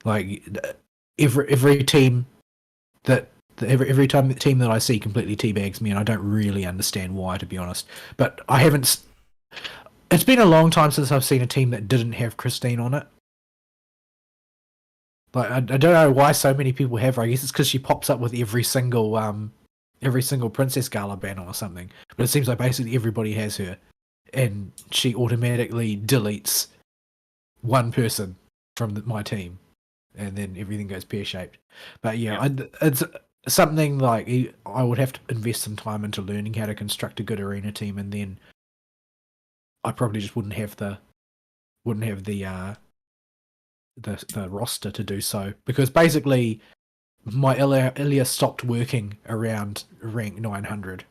Like every team every time the team that I see completely teabags me, and I don't really understand why, to be honest. But I haven't. It's been a long time since I've seen a team that didn't have Christine on it. Like I don't know why so many people have her. I guess it's because she pops up with every single every single Princess Gala banner or something. But it seems like basically everybody has her, and she automatically deletes one person from my team, and then everything goes pear-shaped. But yeah, it's something like I would have to invest some time into learning how to construct a good arena team, and then I probably just wouldn't have the roster to do so, because basically my Ilya stopped working around rank 900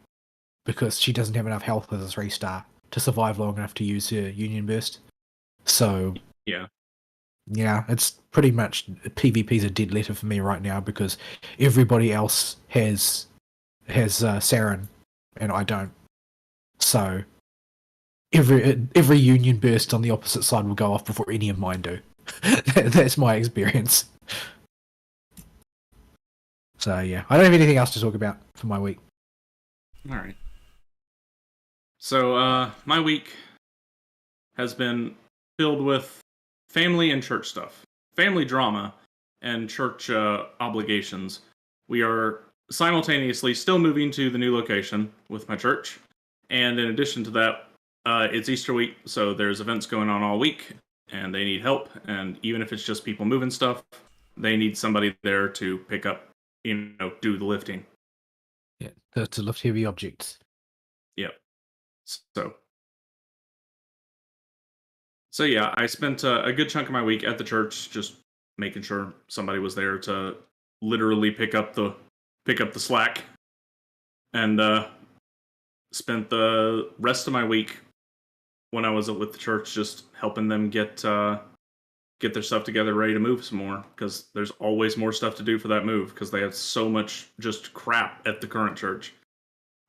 because she doesn't have enough health as a 3-star to survive long enough to use her Union Burst. So Yeah. yeah, it's pretty much PvP's a dead letter for me right now because everybody else has Saren and I don't. So every Union Burst on the opposite side will go off before any of mine do. That's my experience. So yeah, I don't have anything else to talk about for my week. All right. So my week has been filled with family and church stuff, family drama, and church obligations. We are simultaneously still moving to the new location with my church, and in addition to that, it's Easter week, so there's events going on all week, and they need help. And even if it's just people moving stuff, they need somebody there to pick up, do the lifting. Yeah, to lift heavy objects. Yep. So yeah, I spent a good chunk of my week at the church just making sure somebody was there to literally pick up the slack, and spent the rest of my week when I was with the church just helping them get their stuff together, ready to move some more, because there's always more stuff to do for that move because they have so much just crap at the current church.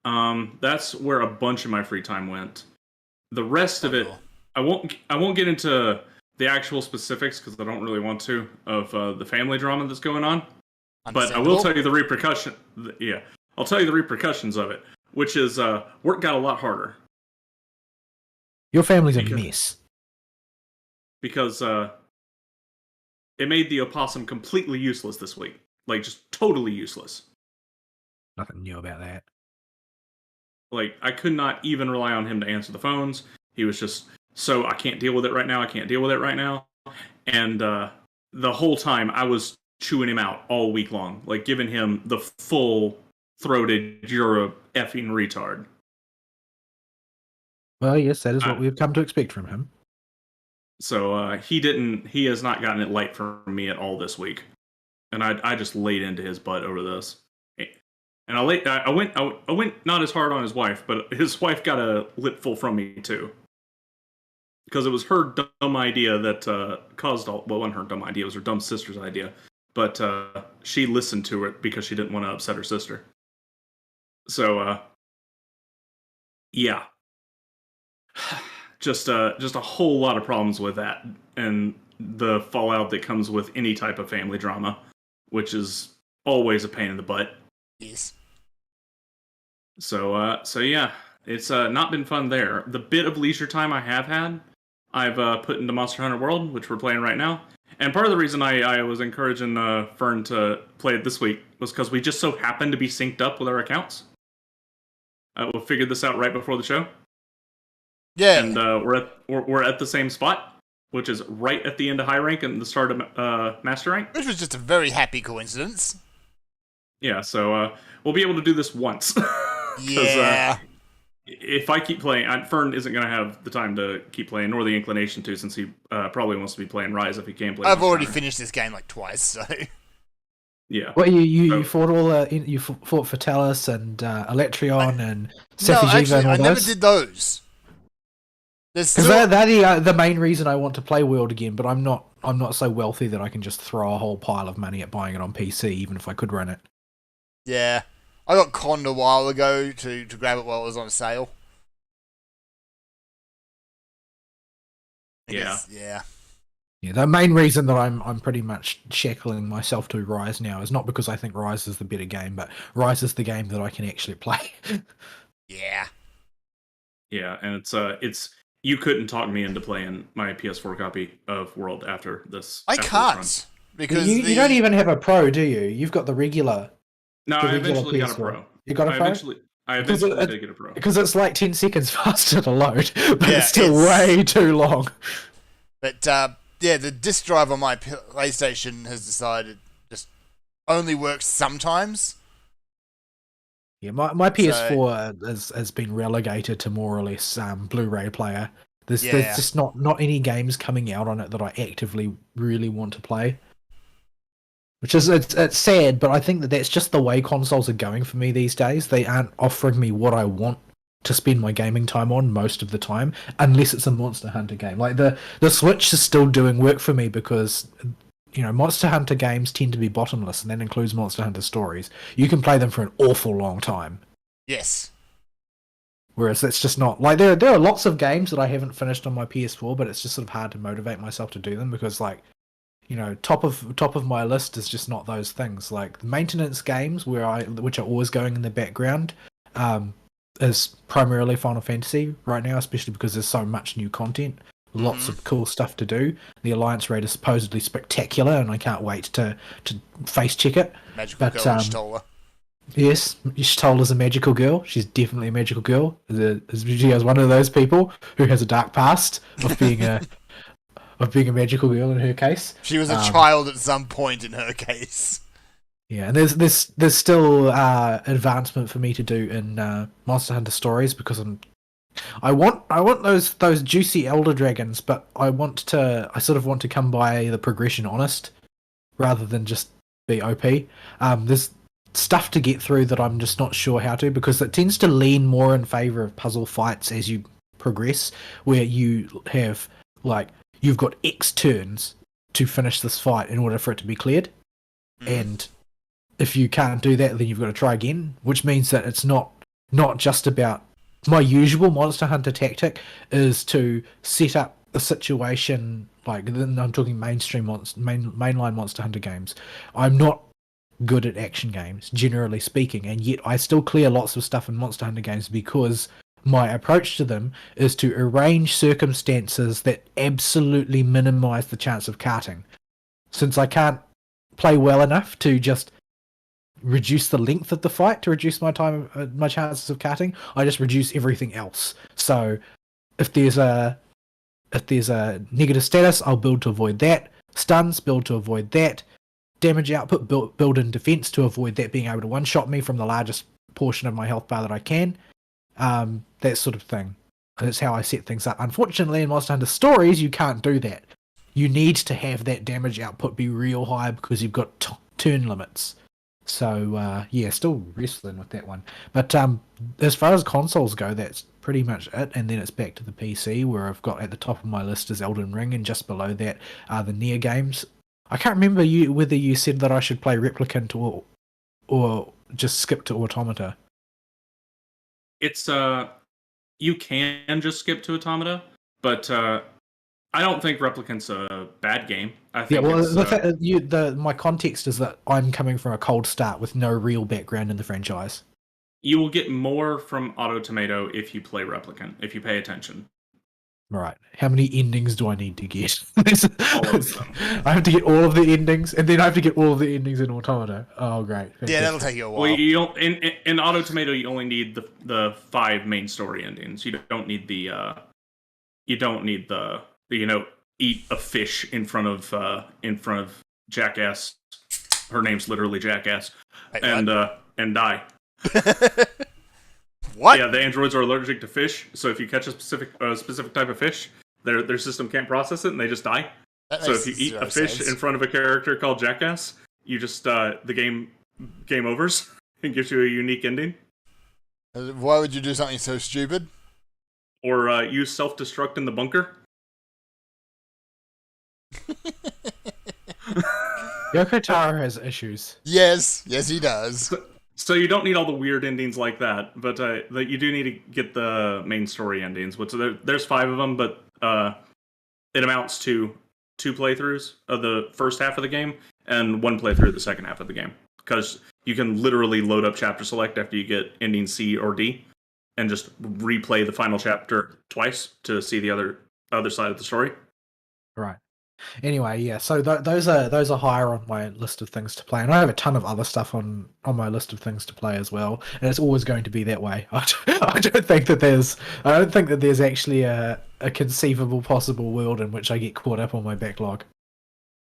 That's where a bunch of my free time went. The rest of it, I won't get into the actual specifics because I don't really want to of the family drama that's going on. But I will tell you the repercussion. Yeah, I'll tell you the repercussions of it, which is work got a lot harder. Your family's a mess. Because it made the opossum completely useless this week. Like, just totally useless. Nothing new about that. Like, I could not even rely on him to answer the phones. He was just, so I can't deal with it right now. I can't deal with it right now. And the whole time, I was chewing him out all week long. Like, giving him the full-throated, you're a effing retard. Well, yes, that is what we've come to expect from him. So he has not gotten it light from me at all this week. And I just laid into his butt over this. And I went not as hard on his wife, but his wife got a lipful from me too. Because it was her dumb idea that caused all, well, it wasn't her dumb idea, it was her dumb sister's idea. But she listened to it because she didn't want to upset her sister. So, yeah. Just a whole lot of problems with that, and the fallout that comes with any type of family drama, which is always a pain in the butt. Yes. So yeah, it's not been fun there. The bit of leisure time I have had, I've put into Monster Hunter World, which we're playing right now. And part of the reason I was encouraging Fern to play it this week was because we just so happened to be synced up with our accounts. We figured this out right before the show. Yeah, and we're at the same spot, which is right at the end of high rank and the start of master rank. Which was just a very happy coincidence. Yeah, so we'll be able to do this once. Yeah. If I keep playing, Fern isn't going to have the time to keep playing, nor the inclination to, since he probably wants to be playing Rise if he can play. I've already finished this game like twice, so. Yeah. Well, you fought all you fought Fatalis and Electrion and Sephijiva and all I those? never did those. Because they're the main reason I want to play World again, but I'm not so wealthy that I can just throw a whole pile of money at buying it on PC, even if I could run it. Yeah. I got conned a while ago to grab it while it was on sale. Yeah. Yeah. Yeah, the main reason that I'm pretty much shackling myself to Rise now is not because I think Rise is the better game, but Rise is the game that I can actually play. Yeah. Yeah, and it's you couldn't talk me into playing my PS4 copy of World after this. I can't. Because you don't even have a Pro, do you? You've got the regular. No, I eventually got a Pro. You got a pro? I Because eventually did get a pro. Because it's like 10 seconds faster to load, but Yeah, it's still way too long. But yeah, the disk drive on my PlayStation has decided just only works sometimes. Yeah, my PS4 has been relegated to more or less Blu-ray player. There's just not any games coming out on it that I actively really want to play. Which is it's sad, but I think that's just the way consoles are going for me these days. They aren't offering me what I want to spend my gaming time on most of the time, unless it's a Monster Hunter game. Like the Switch is still doing work for me because Monster Hunter games tend to be bottomless, and that includes Monster Hunter Stories. You can play them for an awful long time. Yes. Whereas that's just not like there are lots of games that I haven't finished on my PS4, but it's just sort of hard to motivate myself to do them because top of my list is just not those things. Like the maintenance games which are always going in the background, is primarily Final Fantasy right now, especially because there's so much new content, lots of cool stuff to do. The Alliance Raid is supposedly spectacular, and I can't wait to face check it. Magical girl Y'shtola. Yes, Y'shtola's a magical girl. She's definitely a magical girl. She is one of those people who has a dark past of being a magical girl in her case. She was a child at some point in her case. Yeah, and there's still advancement for me to do in Monster Hunter Stories because I want those juicy elder dragons, but I sort of want to come by the progression honest rather than just be OP. There's stuff to get through that I'm just not sure how to, because it tends to lean more in favor of puzzle fights as you progress, where you have you've got X turns to finish this fight in order for it to be cleared. And if you can't do that, then you've got to try again, which means that it's not just about my usual Monster Hunter tactic is to set up a situation I'm talking mainstream mainline Monster Hunter games. I'm not good at action games, generally speaking, and yet I still clear lots of stuff in Monster Hunter games because my approach to them is to arrange circumstances that absolutely minimize the chance of carting. Since I can't play well enough to just reduce the length of the fight to reduce my chances of carting, I just reduce everything else. So if there's a negative status, I'll build to avoid that. Stuns, build to avoid that. Damage output, build in defense to avoid that being able to one-shot me from the largest portion of my health bar that I can. That sort of thing. That's how I set things up. Unfortunately, in Monster Hunter Stories, you can't do that. You need to have that damage output be real high because you've got turn limits. So, still wrestling with that one. But as far as consoles go, that's pretty much it. And then it's back to the PC, where I've got at the top of my list is Elden Ring, and just below that are the Nier games. I can't remember whether you said that I should play Replicant or just skip to Automata. It's you can just skip to Automata, but I don't think Replicant's a bad game. I think my context is that I'm coming from a cold start with no real background in the franchise. You will get more from Auto Tomato if you play Replicant, if you pay attention. Right. How many endings do I need to get? All of them. I have to get all of the endings, and then I have to get all of the endings in Automata. Oh, great. Fantastic. Yeah, that'll take you a while. Well, you don't, in Auto Tomato, you only need the 5 main story endings. You don't need the eat a fish in front of Jackass. Her name's literally Jackass, Wait, and die. What? Yeah, the androids are allergic to fish, so if you catch a specific type of fish, their system can't process it, and they just die. So if you eat a fish in front of a character called Jackass, you just the game overs and gives you a unique ending. Why would you do something so stupid? Or use self-destruct in the bunker. Yoko Taro has issues. Yes, he does. So you don't need all the weird endings like that, but you do need to get the main story endings. There's 5 of them, but it amounts to 2 playthroughs of the first half of the game and 1 playthrough of the second half of the game. Because you can literally load up chapter select after you get ending C or D, and just replay the final chapter twice to see the other side of the story. Right. Anyway, yeah. So those are higher on my list of things to play, and I have a ton of other stuff on my list of things to play as well. And it's always going to be that way. I don't think that there's actually a conceivable possible world in which I get caught up on my backlog.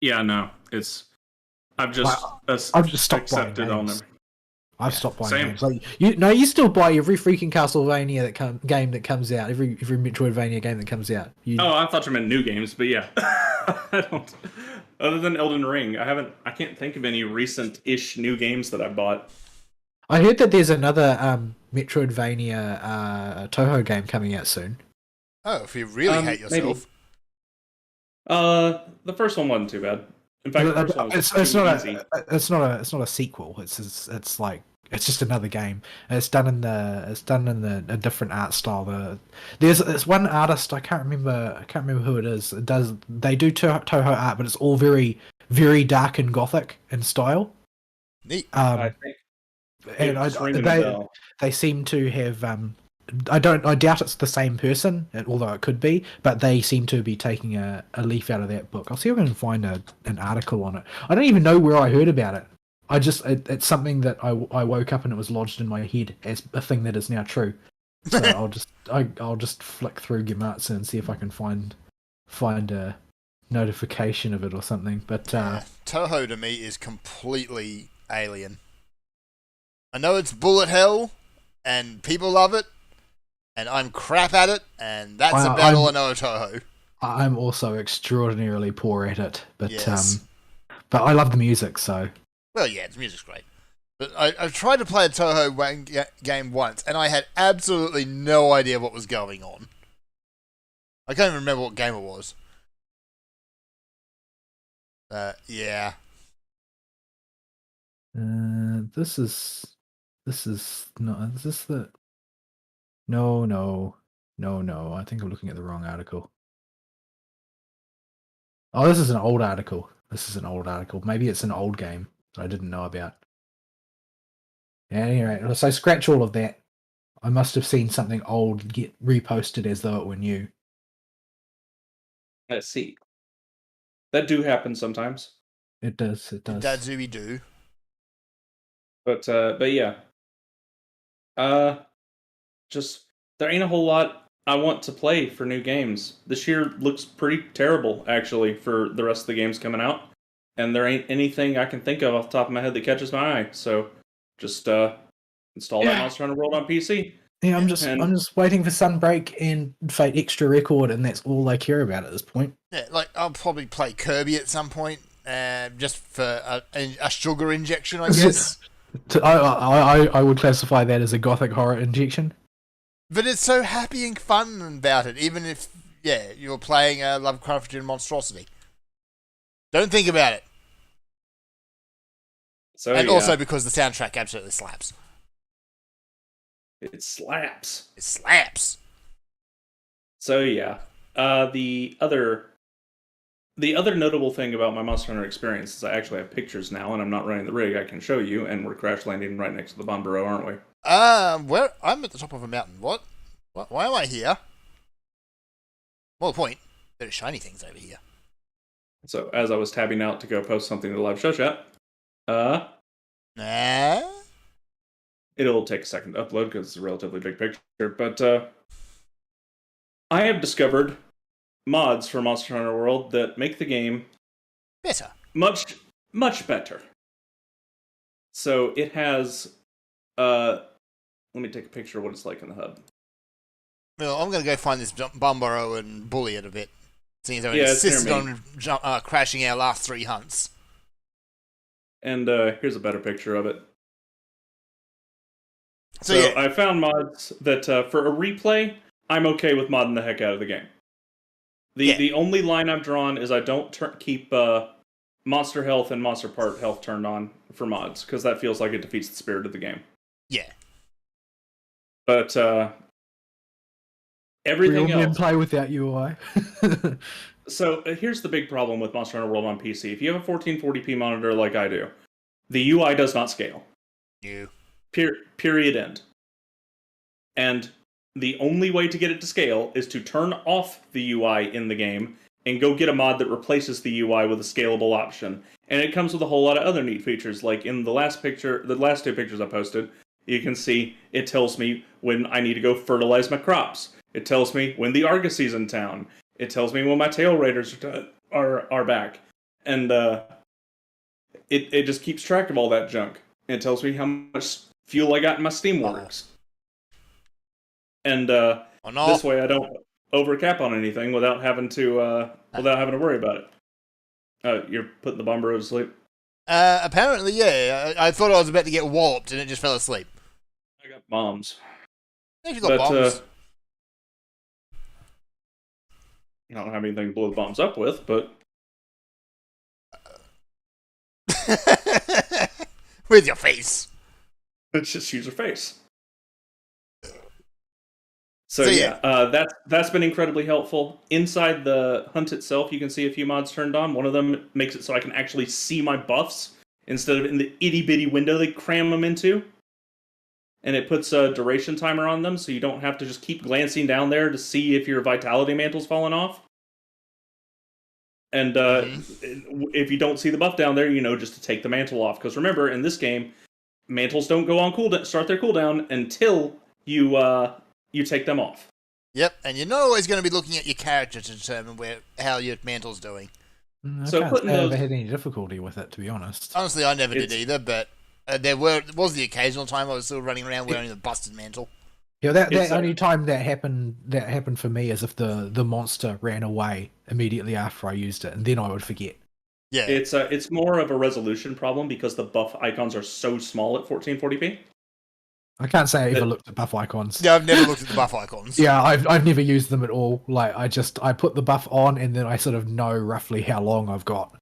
Yeah, no, it's I've just I've just stopped buying accepted on games. them. I've stopped buying same. games. Like you still buy every freaking Castlevania game that comes out, every Metroidvania game that comes out. Oh, I thought you meant new games, but yeah, I don't. Other than Elden Ring, I can't think of any recent-ish new games that I bought. I heard that there's another Metroidvania Toho game coming out soon. Oh, if you really hate yourself. The first one wasn't too bad. In fact, the first one was it's not easy. it's not a sequel. It's like it's just another game. It's done in a different art style. There's one artist I can't remember who it is. They do Toho art, but it's all very very dark and gothic in style. Neat. I think. And they seem to have I doubt it's the same person, although it could be, but they seem to be taking a leaf out of that book. I'll see if I can find an article on it. I don't even know where I heard about it. It's something that I woke up and it was lodged in my head as a thing that is now true. So I'll just flick through Gematsu and see if I can find a notification of it or something. But Toho to me is completely alien. I know it's bullet hell, and people love it, and I'm crap at it, and that's about all I know of Toho. I'm also extraordinarily poor at it, but Yes. but I love the music, so. Well, yeah, the music's great. But I've tried to play a Toho game once, and I had absolutely no idea what was going on. I can't even remember what game it was. Yeah. This is not. Is this the? No. I think I'm looking at the wrong article. Oh, this is an old article. Maybe it's an old game that I didn't know about. Anyway, so scratch all of that. I must have seen something old get reposted as though it were new. Let's see. That do happen sometimes. It does. Dadzooey do. But yeah. Just there ain't a whole lot I want to play for new games. This year looks pretty terrible actually for the rest of the games coming out, and there ain't anything I can think of off the top of my head that catches my eye. So just install that Monster Hunter World on PC. Yeah, I'm just waiting for Sunbreak and Fate Extra Record, and that's all I care about at this point. Yeah, like I'll probably play Kirby at some point, just for a sugar injection, I guess. I would classify that as a gothic horror injection. But it's so happy and fun about it, even if, you're playing a Lovecraftian monstrosity. Don't think about it. So, and also because the soundtrack absolutely slaps. It slaps. It slaps. So yeah, the other notable thing about my Monster Hunter experience is I actually have pictures now, and I'm not running the rig. I can show you, and we're crash landing right next to the Bombero, aren't we? Where I'm at the top of a mountain. What? Why am I here? Well, the point. There are shiny things over here. So as I was tabbing out to go post something to the live show chat, Nah. it'll take a second to upload because it's a relatively big picture. But I have discovered mods for Monster Hunter World that make the game better, much better. So it has. Let me take a picture of what it's like in the hub. Well, I'm going to go find this Bombero and bully it a bit. Seeing as I Yeah, insisted on crashing our last 3 hunts. And here's a better picture of it. So yeah. I found mods that for a replay, I'm okay with modding the heck out of the game. The only line I've drawn is I don't keep monster health and monster part health turned on for mods, because that feels like it defeats the spirit of the game. Yeah. But everything Real men else... play without UI. So here's the big problem with Monster Hunter World on PC. If you have a 1440p monitor like I do, the UI does not scale. No. Period end. And the only way to get it to scale is to turn off the UI in the game and go get a mod that replaces the UI with a scalable option. And it comes with a whole lot of other neat features. Like in the last two pictures I posted, you can see it tells me when I need to go fertilize my crops. It tells me when the Argosy's in town. It tells me when my tail raiders are back. And it just keeps track of all that junk. It tells me how much fuel I got in my Steamworks. And this way I don't overcap on anything without having to worry about it. You're putting the bomber to sleep? Apparently, yeah. I thought I was about to get walloped and it just fell asleep. I got bombs. If you got bombs. I don't have anything to blow the bombs up with, but... With your face. Let's just use your face. So yeah, that's been incredibly helpful. Inside the hunt itself, you can see a few mods turned on. One of them makes it so I can actually see my buffs instead of in the itty-bitty window they cram them into. And it puts a duration timer on them, so you don't have to just keep glancing down there to see if your vitality mantle's fallen off. And if you don't see the buff down there, you know just to take the mantle off. Because remember, in this game, mantles don't go on cooldown, start their cooldown until you take them off. Yep, and you're not always going to be looking at your character to determine how your mantle's doing. I can't say I ever had any difficulty with it, to be honest. Honestly, I never did either, but there was the occasional time I was still running around wearing the busted mantle. Yeah, that only time that happened for me is if the monster ran away immediately after I used it, and then I would forget. Yeah, it's more of a resolution problem because the buff icons are so small at 1440p. I can't say I ever looked at buff icons. Yeah, I've never looked at the buff icons. Yeah, I've never used them at all. Like I put the buff on, and then I sort of know roughly how long I've got.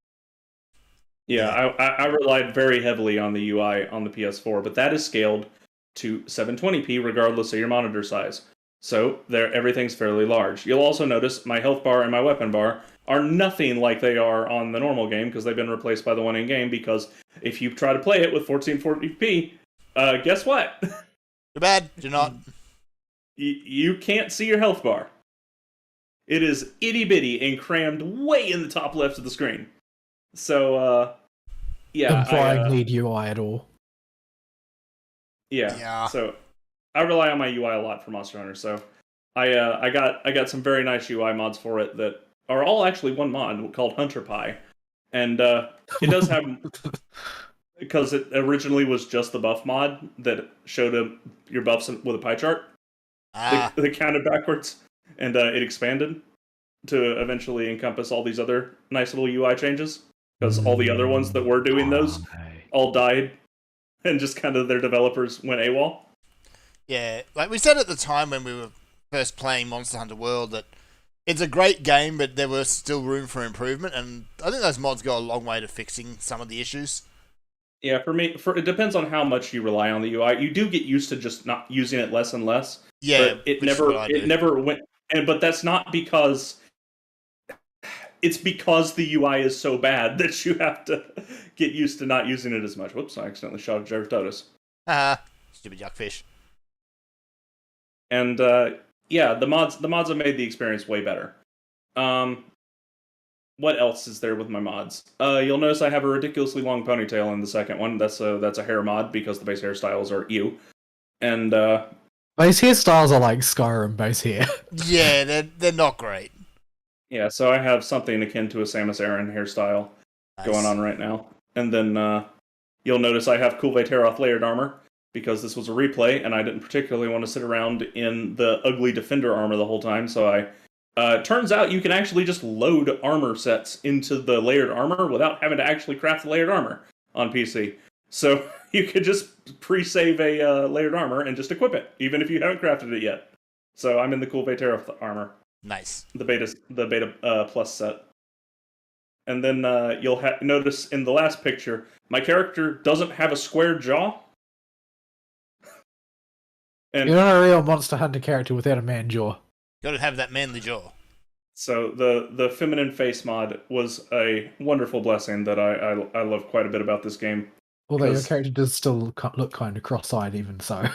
Yeah, I relied very heavily on the UI on the PS4, but that is scaled to 720p regardless of your monitor size. So everything's fairly large. You'll also notice my health bar and my weapon bar are nothing like they are on the normal game because they've been replaced by the one in game. Because if you try to play it with 1440p, guess what? Too bad. You're not. You can't see your health bar. It is itty bitty and crammed way in the top left of the screen. So, yeah. Implying need UI at all. Yeah. So I rely on my UI a lot for Monster Hunter. So I got some very nice UI mods for it that are all actually one mod called Hunter Pie, and it does have because it originally was just the buff mod that showed your buffs with a pie chart. They counted backwards, and it expanded to eventually encompass all these other nice little UI changes because all the other ones that were doing those all died. And just kind of their developers went AWOL. Yeah, like we said at the time when we were first playing Monster Hunter World that it's a great game, but there was still room for improvement, and I think those mods go a long way to fixing some of the issues. Yeah, for me, it depends on how much you rely on the UI. You do get used to just not using it less and less. Yeah, but it never went. But that's not because. It's because the UI is so bad that you have to get used to not using it as much. Whoops, I accidentally shot a Geratotus. Stupid yuckfish. And yeah, the mods have made the experience way better. What else is there with my mods? You'll notice I have a ridiculously long ponytail in the second one. That's a hair mod because the base hairstyles are ew. And base hairstyles are like Skyrim base hair. Yeah, they're not great. Yeah, so I have something akin to a Samus Aran hairstyle going on right now. And then you'll notice I have Kulve Taroth layered armor, because this was a replay, and I didn't particularly want to sit around in the ugly Defender armor the whole time, so turns out you can actually just load armor sets into the layered armor without having to actually craft the layered armor on PC. So you could just pre-save a layered armor and just equip it, even if you haven't crafted it yet. So I'm in the Kulve Taroth armor. Nice. The beta plus set. And then you'll notice in the last picture, my character doesn't have a square jaw. And you're not a real Monster Hunter character without a man jaw. Gotta have that manly jaw. So the feminine face mod was a wonderful blessing that I love quite a bit about this game. Although your character does still look kind of cross-eyed even so.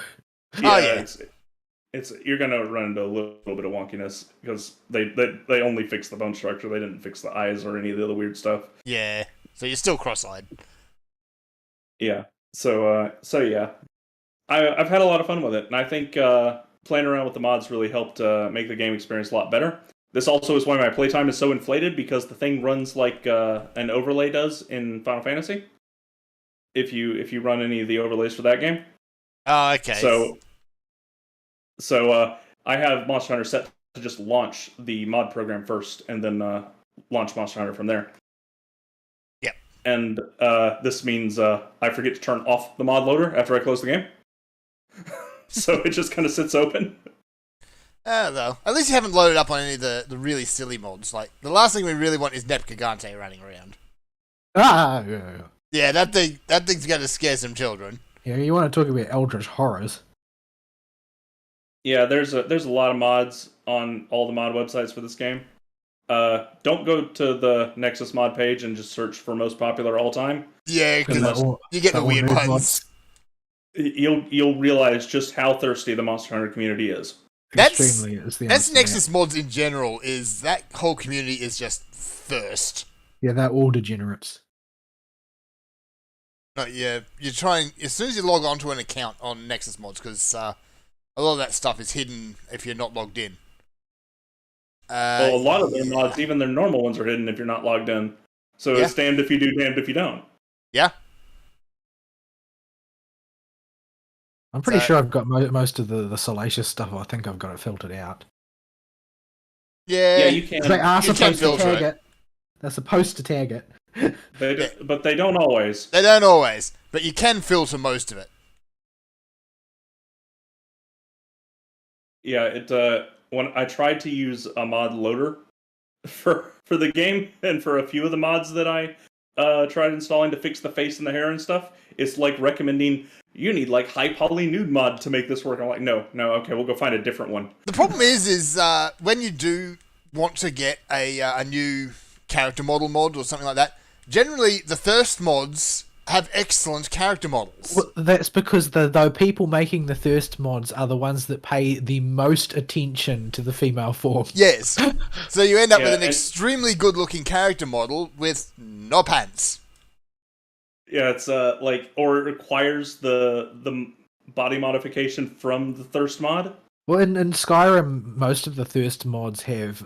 Yeah, you're gonna run into a little bit of wonkiness because they only fixed the bone structure. They didn't fix the eyes or any of the other weird stuff. Yeah. So you're still cross-eyed. Yeah. So yeah, I've had a lot of fun with it, and I think playing around with the mods really helped make the game experience a lot better. This also is why my playtime is so inflated, because the thing runs like an overlay does in Final Fantasy. If you run any of the overlays for that game. Oh, okay. So I have Monster Hunter set to just launch the mod program first, and then launch Monster Hunter from there. Yep. And this means I forget to turn off the mod loader after I close the game. So it just kind of sits open. Though. At least you haven't loaded up on any of the really silly mods. Like, the last thing we really want is Nep Gigante running around. Yeah. Yeah, that thing's going to scare some children. Yeah, you want to talk about Eldritch Horrors. Yeah, there's a lot of mods on all the mod websites for this game. Don't go to the Nexus mod page and just search for most popular all time. Yeah, because you get the weird ones. You'll realize just how thirsty the Monster Hunter community is. That's Nexus mods in general. Is that whole community is just thirst. Yeah, they're all degenerates. Yeah, you're trying as soon as you log onto an account on Nexus mods, because a lot of that stuff is hidden if you're not logged in. Well, a lot of their mods, even their normal ones, are hidden if you're not logged in. So it's damned if you do, damned if you don't. Yeah. I'm pretty sure I've got most of the salacious stuff. I think I've got it filtered out. Yeah, you can. They are supposed to tag it. They're supposed to tag it. But they don't always. They don't always. But you can filter most of it. Yeah, when I tried to use a mod loader for the game, and for a few of the mods that I tried installing to fix the face and the hair and stuff, it's like recommending you need like high poly nude mod to make this work. I'm like, no, okay, we'll go find a different one. The problem is when you do want to get a new character model mod or something like that, generally the Thirst mods have excellent character models. Well, that's because the people making the Thirst mods are the ones that pay the most attention to the female form. Yes. So you end up with an extremely good-looking character model with no pants. Yeah, it's or it requires the body modification from the Thirst mod. Well, in Skyrim, most of the Thirst mods have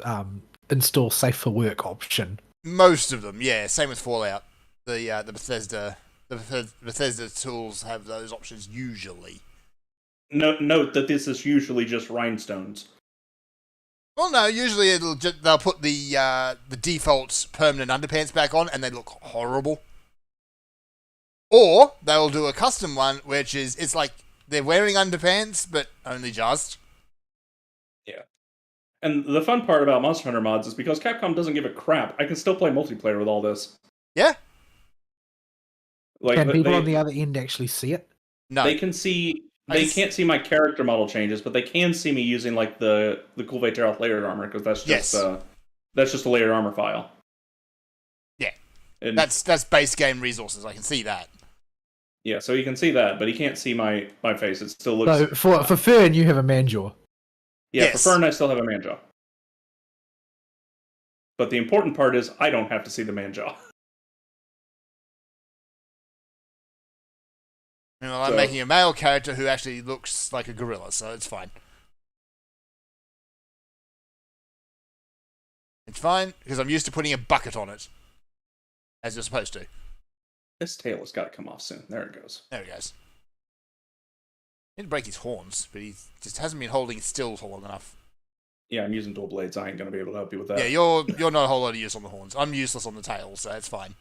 install safe for work option. Most of them, yeah. Same with Fallout. The Bethesda tools have those options usually. Note that this is usually just rhinestones. Well, no. Usually they'll put the default permanent underpants back on, and they look horrible. Or they'll do a custom one, which is it's like they're wearing underpants, but only just. Yeah. And the fun part about Monster Hunter mods is because Capcom doesn't give a crap, I can still play multiplayer with all this. Yeah. Like, can people on the other end actually see it? No. They can see. They can't see my character model changes, but they can see me using like the Kulve-Taroth layered armor, because that's just a layered armor file. Yeah. And that's base game resources. I can see that. Yeah, so he can see that, but he can't see my face. It still looks. So for Fern, you have a manjaw. Yeah, yes. For Fern, I still have a manjaw. But the important part is I don't have to see the manjaw. Well, I'm making a male character who actually looks like a gorilla, so it's fine. It's fine, because I'm used to putting a bucket on it. As you're supposed to. This tail has got to come off soon. There it goes. There it goes. He didn't break his horns, but he just hasn't been holding still for long enough. Yeah, I'm using dual blades. I ain't going to be able to help you with that. Yeah, you're not a whole lot of use on the horns. I'm useless on the tail, so it's fine.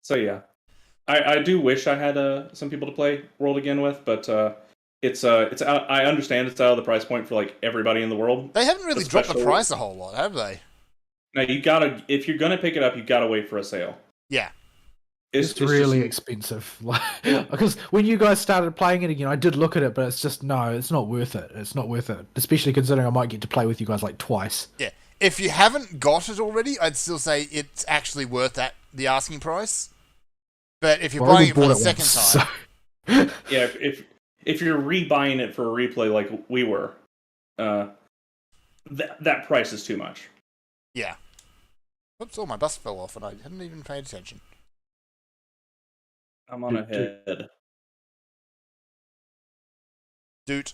So yeah. I do wish I had some people to play World again with, but it's out. I understand it's out of the price point for like everybody in the world. They haven't really dropped the price a whole lot, have they? Now you gotta, if you're gonna pick it up, you gotta wait for a sale. Yeah, it's really expensive. Because when you guys started playing it again, I did look at it, but it's just it's not worth it. It's not worth it, especially considering I might get to play with you guys like twice. Yeah, if you haven't got it already, I'd still say it's actually worth the asking price. But if you're buying it for the second time, yeah, if you're rebuying it for a replay like we were, that price is too much. Yeah. Oops, oh, my bus fell off and I hadn't even paid attention. I'm on ahead. Dude.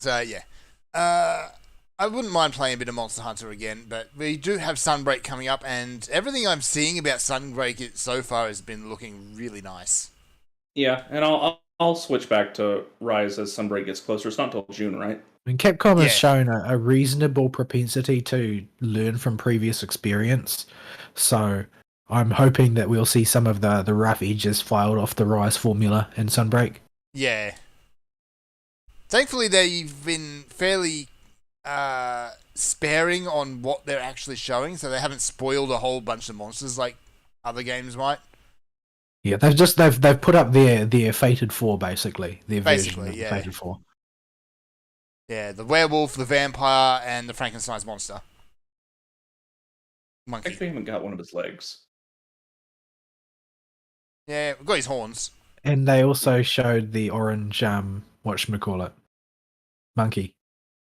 So, yeah. I wouldn't mind playing a bit of Monster Hunter again, but we do have Sunbreak coming up, and everything I'm seeing about Sunbreak so far has been looking really nice. Yeah, and I'll switch back to Rise as Sunbreak gets closer. It's not until June, right? I mean, Capcom Yeah. has shown a reasonable propensity to learn from previous experience, so I'm hoping that we'll see some of the rough edges filed off the Rise formula in Sunbreak. Yeah. Thankfully, they've been fairly sparing on what they're actually showing, so they haven't spoiled a whole bunch of monsters like other games might. Yeah, they've put up their Fated 4 basically, their Basically, version of yeah. the Fated 4. Yeah, the werewolf, the vampire, and the Frankenstein's monster. Monkey. Actually, haven't got one of his legs. Yeah, we've got his horns. And they also showed the orange whatchamacallit, monkey,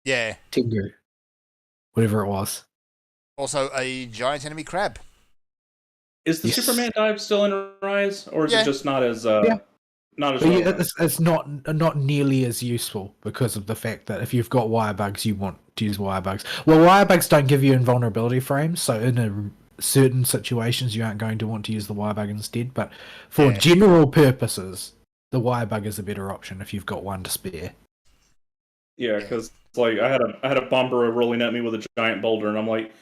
Yeah. Tengu, whatever it was. Also, a giant enemy crab. Is the Yes. Superman dive still in Rise, or is Yeah. it just not as not as But yeah, relevant? it's not nearly as useful because of the fact that if you've got wire bugs, you want to use wire bugs. Well, wire bugs don't give you invulnerability frames, so in certain situations you aren't going to want to use the wire bug instead. But for Yeah. general purposes, the wire bug is a better option if you've got one to spare. Yeah, because like I had a bomber rolling at me with a giant boulder, and I'm like,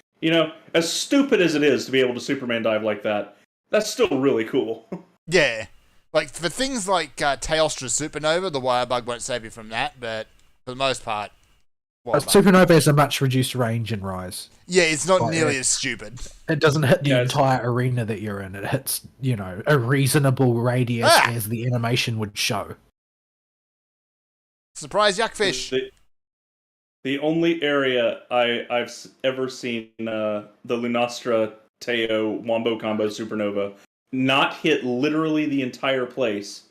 as stupid as it is to be able to Superman dive like that, that's still really cool. Yeah. Like, for things like Tailstra Supernova, the wire bug won't save you from that, but for the most part, wire bug. Supernova has a much reduced range in Rise. Yeah, it's not Like, nearly as stupid. It doesn't hit the Yeah, it's- entire arena that you're in. It hits, a reasonable radius Ah! as the animation would show. Surprise yuckfish. The only area I've ever seen the Lunastra Teo Wombo Combo Supernova not hit literally the entire place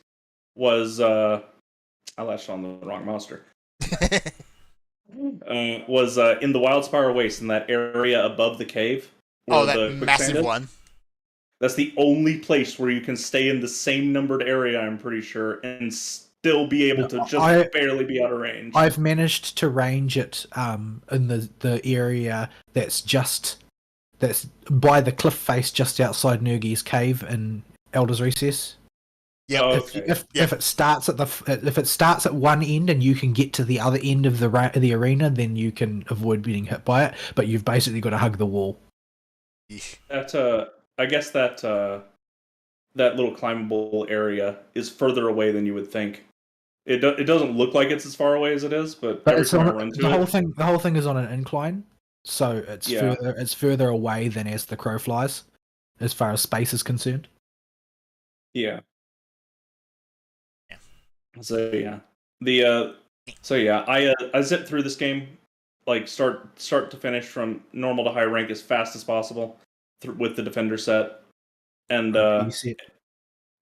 was I latched on the wrong monster. Was in the Wildspire Waste in that area above the cave. Oh, where that the quicksand massive is. one. That's the only place where you can stay in the same numbered area, I'm pretty sure, and still be able to just barely be out of range. I've managed to range it in the area that's by the cliff face just outside Nergi's cave in Elder's Recess. Yep. Oh, If, okay. if it starts at one end and you can get to the other end of the arena, then you can avoid being hit by it. But you've basically got to hug the wall. Yeesh. That I guess that little climbable area is further away than you would think. It doesn't look like it's as far away as it is, but every it's time I on, run to the it, whole thing is on an incline, so it's further away than as the crow flies, as far as space is concerned. yeah. Yeah. So yeah, I zipped through this game like start to finish from normal to high rank as fast as possible with the defender set, and You see it.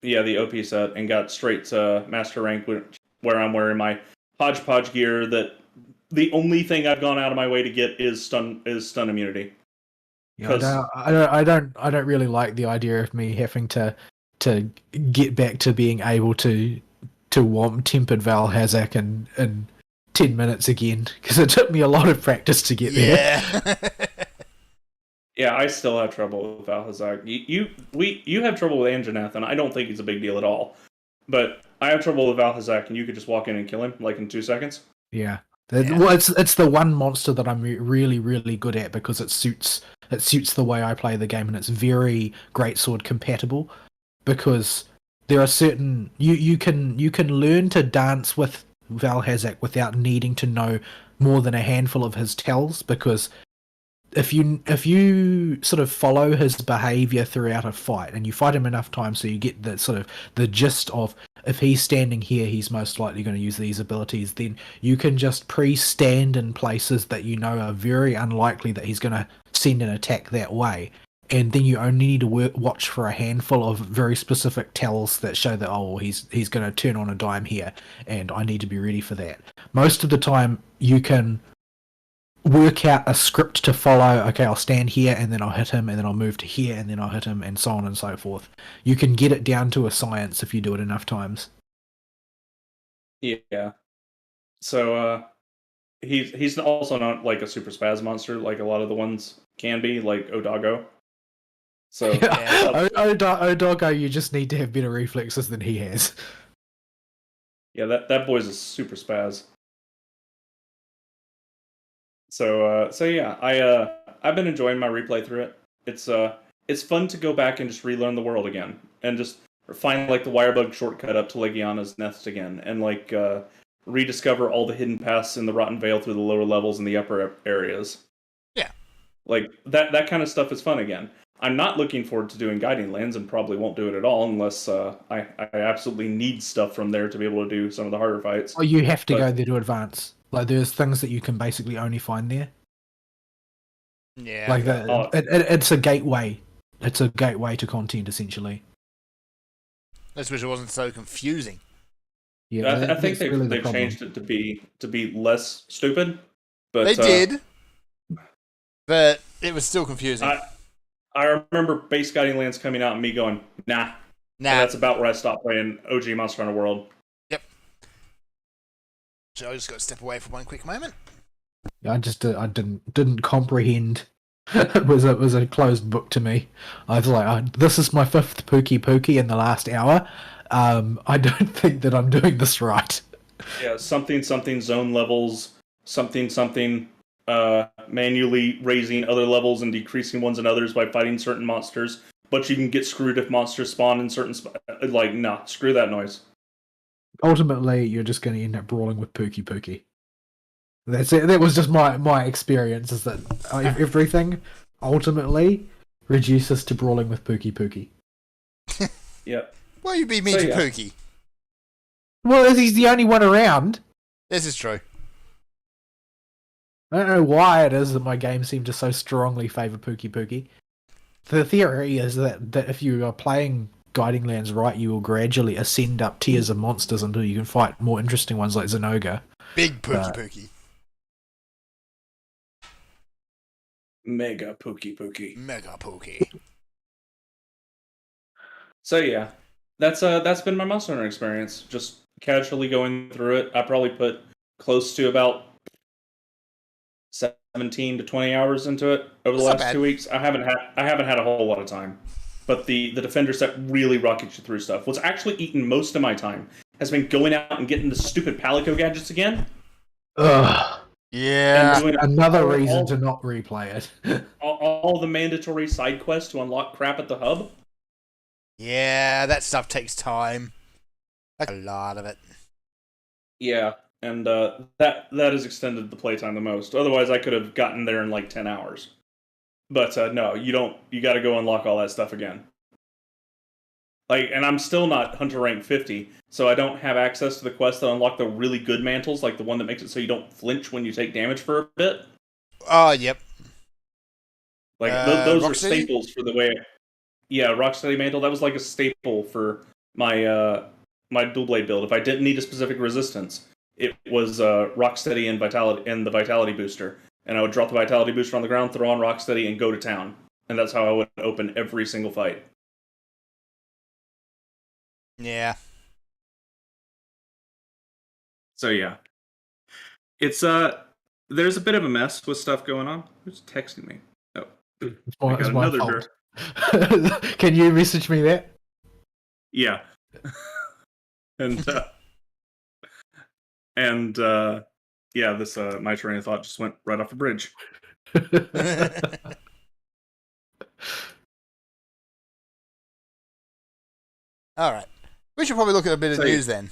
yeah, the OP set, and got straight to master rank, where I'm wearing my hodgepodge gear. That the only thing I've gone out of my way to get is stun immunity. Yeah, I don't really like the idea of me having to get back to being able to womp tempered Val Hazak in 10 minutes again, because it took me a lot of practice to get there. Yeah. Yeah, I still have trouble with Alhazak. You have trouble with Anjanath, and I don't think it's a big deal at all. But I have trouble with Alhazak, and you could just walk in and kill him like in 2 seconds. Yeah. Yeah. Well, it's the one monster that I'm really, really good at because it suits the way I play the game, and it's very greatsword compatible. Because there are certain you can learn to dance with Val Hazak without needing to know more than a handful of his tells, because if you sort of follow his behavior throughout a fight and you fight him enough times, so you get the sort of the gist of, if he's standing here, he's most likely going to use these abilities, then you can just pre-stand in places that you know are very unlikely that he's going to send an attack that way, and then you only need to watch for a handful of very specific tells that show that he's going to turn on a dime here, and I need to be ready for that. Most of the time, you can work out a script to follow. Okay, I'll stand here, and then I'll hit him, and then I'll move to here, and then I'll hit him, and so on and so forth. You can get it down to a science if you do it enough times. Yeah. So he's also not like a super spaz monster like a lot of the ones can be, like Odago. So Odago, you just need to have better reflexes than he has. yeah, that boy's a super spaz. So yeah, I've been enjoying my replay through it. It's fun to go back and just relearn the world again, and just find like the wirebug shortcut up to Legiana's nest again, and like rediscover all the hidden paths in the Rotten Vale through the lower levels and the upper areas. Yeah, like that kind of stuff is fun again. I'm not looking forward to doing Guiding Lands, and probably won't do it at all unless I absolutely need stuff from there to be able to do some of the harder fights. Oh, you have to go there to advance. Like, there's things that you can basically only find there. Yeah. Like it's a gateway. It's a gateway to content, essentially. I just wish it wasn't so confusing. Yeah, I think they've changed it to be less stupid. But they did, but it was still confusing. I remember base Guiding Lands coming out and me going, nah. And that's about where I stopped playing OG Monster Hunter World. Yep. So I just got to step away for one quick moment. I didn't comprehend. It was a closed book to me. I was like, this is my 5th Pookie in the last hour. I don't think that I'm doing this right. Yeah, something zone levels, something manually raising other levels and decreasing ones and others by fighting certain monsters. But you can get screwed if monsters spawn in certain nah, screw that noise. Ultimately, you're just going to end up brawling with Pookie. That's it. That was just my experience. Is that everything ultimately reduces to brawling with Pookie. Yeah. Why you be mean to Pookie? Well, he's the only one around. This is true. I don't know why it is that my game seemed to so strongly favour Pookie. The theory is that if you are playing Guiding Lands right, you will gradually ascend up tiers of monsters until you can fight more interesting ones like Zinogre. Big Pookie. Mega Pookie. Mega Pookie. So yeah, that's been my Monster Hunter experience. Just casually going through it. I probably put close to about 17 to 20 hours into it over the last 2 weeks. I haven't had a whole lot of time, but the Defender set really rockets you through stuff. What's actually eaten most of my time has been going out and getting the stupid Palico gadgets again. Ugh. Yeah. Another reason to not replay it. all the mandatory side quests to unlock crap at the hub. Yeah, that stuff takes time. Like a lot of it. Yeah, and that has extended the playtime the most. Otherwise, I could have gotten there in like 10 hours. But no, you don't. You got to go unlock all that stuff again. And I'm still not Hunter rank 50, so I don't have access to the quests that unlock the really good mantles, like the one that makes it so you don't flinch when you take damage for a bit. Oh, yep. Those are staples for the way. Yeah, Rocksteady Mantle. That was like a staple for my my dual blade build. If I didn't need a specific resistance, it was Rocksteady and Vitality and the Vitality booster, and I would drop the Vitality booster on the ground, throw on Rocksteady, and go to town. And that's how I would open every single fight. Yeah. So yeah, it's there's a bit of a mess with stuff going on. Who's texting me? Oh, I got another girl. Can you message me that? Yeah. and yeah, this my train of thought just went right off the bridge. All right. We should probably look at a bit of news then.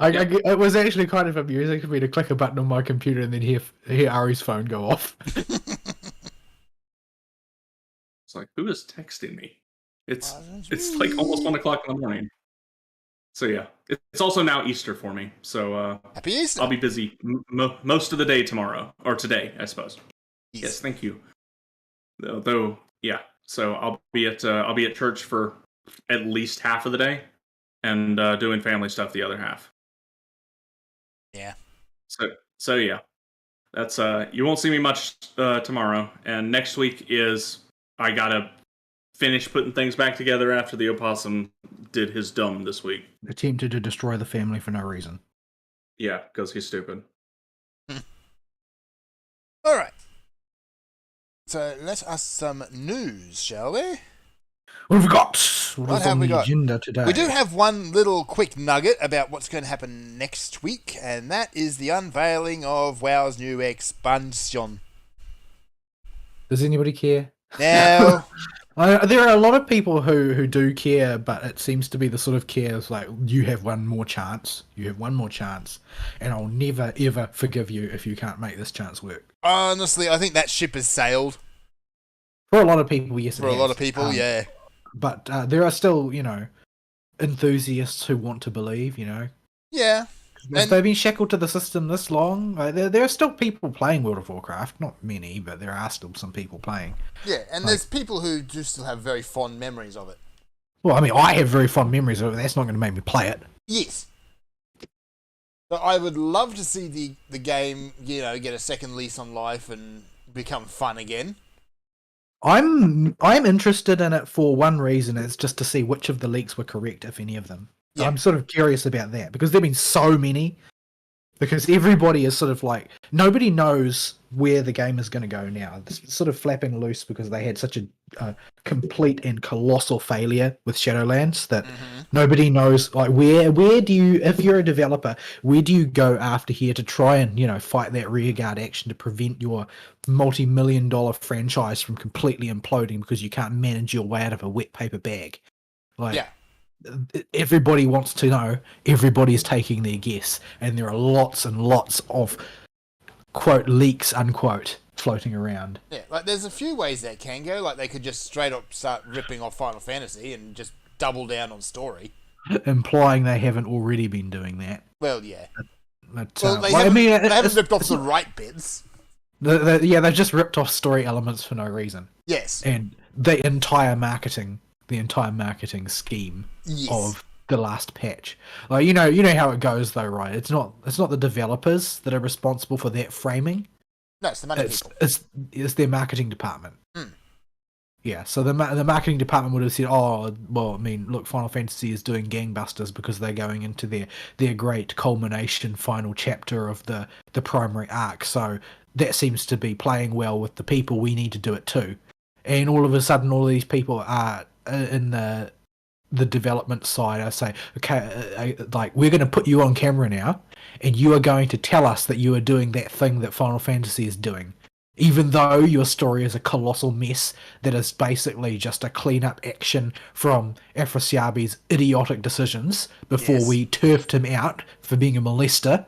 It was actually kind of amusing for me to click a button on my computer and then hear Ari's phone go off. It's like, who is texting me? It's like almost 1 o'clock in the morning. So yeah, it's also now Easter for me. So Happy Easter! I'll be busy most of the day tomorrow, or today, I suppose. Yes, thank you. Though, yeah. So I'll be at church for at least half of the day, and doing family stuff the other half. Yeah. So yeah, that's you won't see me much tomorrow, and next week is I gotta finish putting things back together after the opossum did his dumb this week. Attempted to destroy the family for no reason. Yeah, because he's stupid. All right. So let us some news, shall we? What have we got? What is have on we the got? agenda today? We do have one little quick nugget about what's going to happen next week, and that is the unveiling of WoW's new expansion. Does anybody care? Now, There are a lot of people who do care, but it seems to be the sort of care is like, you have one more chance. You have one more chance, and I'll never ever forgive you if you can't make this chance work. honestly, I think that ship has sailed For a lot of people, yes. for a lot of people. Yeah, But there are still, enthusiasts who want to believe. yeah. If And- they've been shackled to the system this long, there are still people playing World of Warcraft. Not many, but there are still some people playing. Yeah, and there's people who do still have very fond memories of it. Well, I mean, I have very fond memories of it. That's not going to make me play it. Yes. But I would love to see the game, get a second lease on life and become fun again. I'm interested in it for one reason. It's just to see which of the leaks were correct, if any of them. Yeah. I'm sort of curious about that because there've been so many. Because everybody is sort of like, nobody knows where the game is going to go now. It's sort of flapping loose because they had such a complete and colossal failure with Shadowlands that nobody knows, like, where do you, if you're a developer, where do you go after here to try and, fight that rearguard action to prevent your multi-million-dollar franchise from completely imploding because you can't manage your way out of a wet paper bag? Like, Yeah. everybody wants to know, everybody's taking their guess, and there are lots and lots of quote leaks unquote floating around. Yeah, like there's a few ways that can go. Like they could just straight up start ripping off Final Fantasy and just double down on story. Implying they haven't already been doing that. Well, yeah. But, They well, haven't, I mean, they haven't it's- ripped off the right bits. yeah, they've just ripped off story elements for no reason, Yes. and the entire marketing scheme Yes. of the last patch. Like you know how it goes though, right? It's not the developers that are responsible for that framing. No, it's the money people. It's their marketing department. Mm. Yeah, so the marketing department would have said, "Oh, well, I mean, look, Final Fantasy is doing gangbusters because they're going into their great culmination final chapter of the primary arc. So that seems to be playing well with the people. We need to do it too." And all of a sudden, all these people are in the development side. I say, okay, like we're going to put you on camera now, and you are going to tell us that you are doing that thing that Final Fantasy is doing, even though your story is a colossal mess that is basically just a clean-up action from Afrasiabi's idiotic decisions before Yes. we turfed him out for being a molester.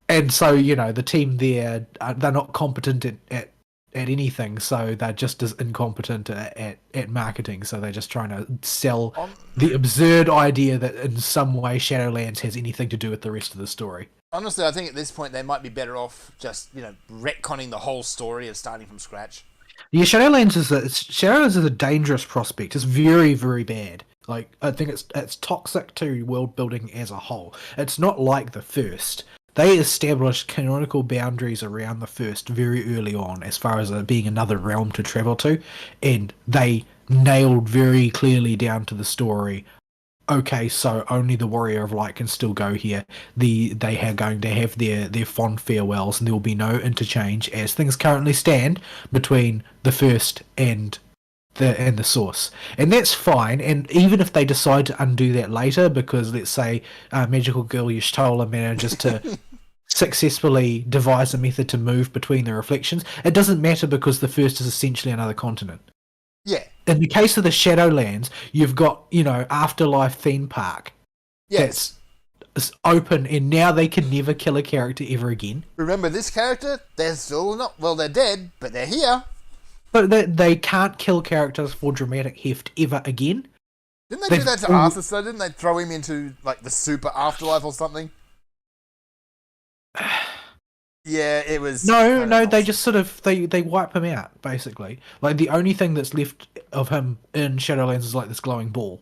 And so, the team there, they're not competent at anything, so they're just as incompetent at marketing, so they're just trying to sell the absurd idea that in some way Shadowlands has anything to do with the rest of the story. Honestly, I think at this point they might be better off just, retconning the whole story and starting from scratch. Yeah, Shadowlands is a dangerous prospect. It's very, very bad. Like, I think it's toxic to world building as a whole. It's not like the first. They established canonical boundaries around the first very early on as far as it being another realm to travel to, and they nailed very clearly down to the story. Okay, so only the Warrior of Light can still go here. They are going to have their fond farewells, and there will be no interchange as things currently stand between the first and the source, and that's fine. And even if they decide to undo that later, because let's say Magical Girl Y'shtola manages to successfully devise a method to move between the reflections, it doesn't matter because the first is essentially another continent. Yeah. In the case of the Shadowlands, you've got Afterlife theme park Yes. that's open, and now they can never kill a character ever again. Remember this character? They're still not... Well, they're dead, but they're here. But they can't kill characters for dramatic heft ever again. Didn't they do They've that to all- Arthur, so didn't they throw him into, the super afterlife or something? Yeah, it was. No, no, they nice. just sort of they wipe him out basically. Like the only thing that's left of him in Shadowlands is like this glowing ball,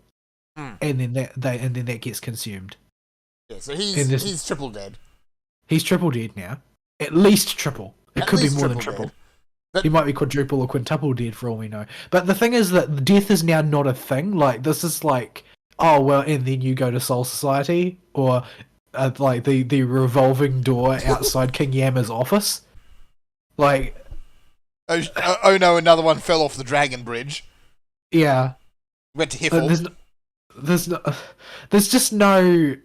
Hmm. and then that gets consumed. Yeah, so And he's triple dead. He's triple dead now, at least triple. It At could be least more than triple triple. dead. But- He might be quadruple or quintuple dead for all we know. But the thing is that death is now not a thing. Like this is like, oh well, and then you go to Soul Society or like the revolving door outside King Yama's office. Like, Oh no, another one fell off the Dragon Bridge. yeah, Went to but Hiffle. there's just no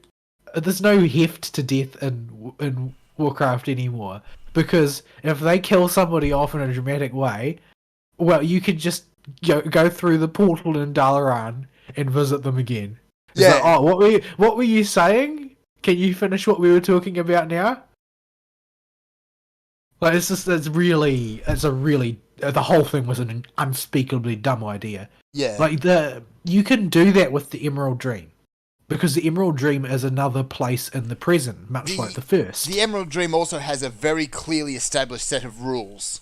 heft to death in Warcraft anymore. Because if they kill somebody off in a dramatic way, well, you could just go through the portal in Dalaran and visit them again. It's Yeah. like, oh, what were you saying? Can you finish what we were talking about now? Like the whole thing was an unspeakably dumb idea. Yeah. Like you can do that with the Emerald Dream, because the Emerald Dream is another place in the present, much like the first. The Emerald Dream also has a very clearly established set of rules.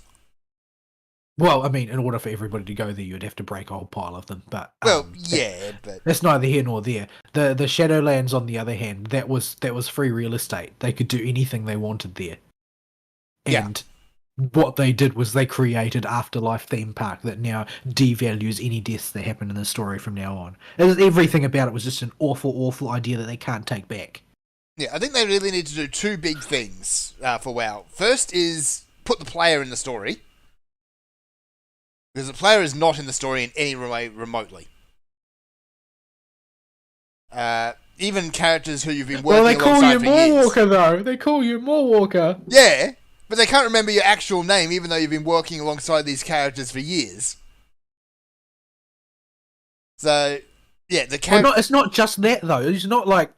Well, I mean, in order for everybody to go there, you'd have to break a whole pile of them. But Well, yeah, but that's neither here nor there. The Shadowlands, on the other hand, that was free real estate. They could do anything they wanted there. Yeah. And what they did was they created Afterlife theme park that now devalues any deaths that happen in the story from now on. Everything about it was just an awful, awful idea that they can't take back. yeah, I think they really need to do two big things for WoW. First is put the player in the story. Because the player is not in the story in any way remotely. Even characters who you've been working Well, they call alongside you for years. Moorwalker, though. They call you Moorwalker. Yeah, but they can't remember your actual name, even though you've been working alongside these characters for years. So, yeah, the Well, character. it's not just that though. It's not like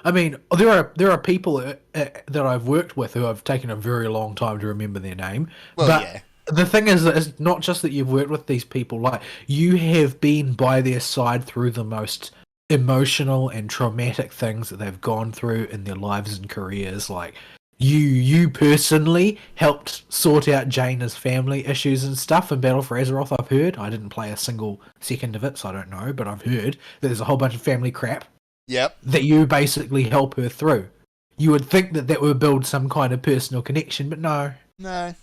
I mean, there are people that I've worked with who have taken a very long time to remember their name. Well, but yeah. the thing is that it's not just that you've worked with these people. Like you have been by their side through the most emotional and traumatic things that they've gone through in their lives and careers. Like you personally helped sort out Jaina's family issues and stuff in Battle for Azeroth. I've heard. I didn't play a single second of it, so I don't know. But I've heard that there's a whole bunch of family crap Yep. that you basically help her through. You would think that would build some kind of personal connection, but no. No.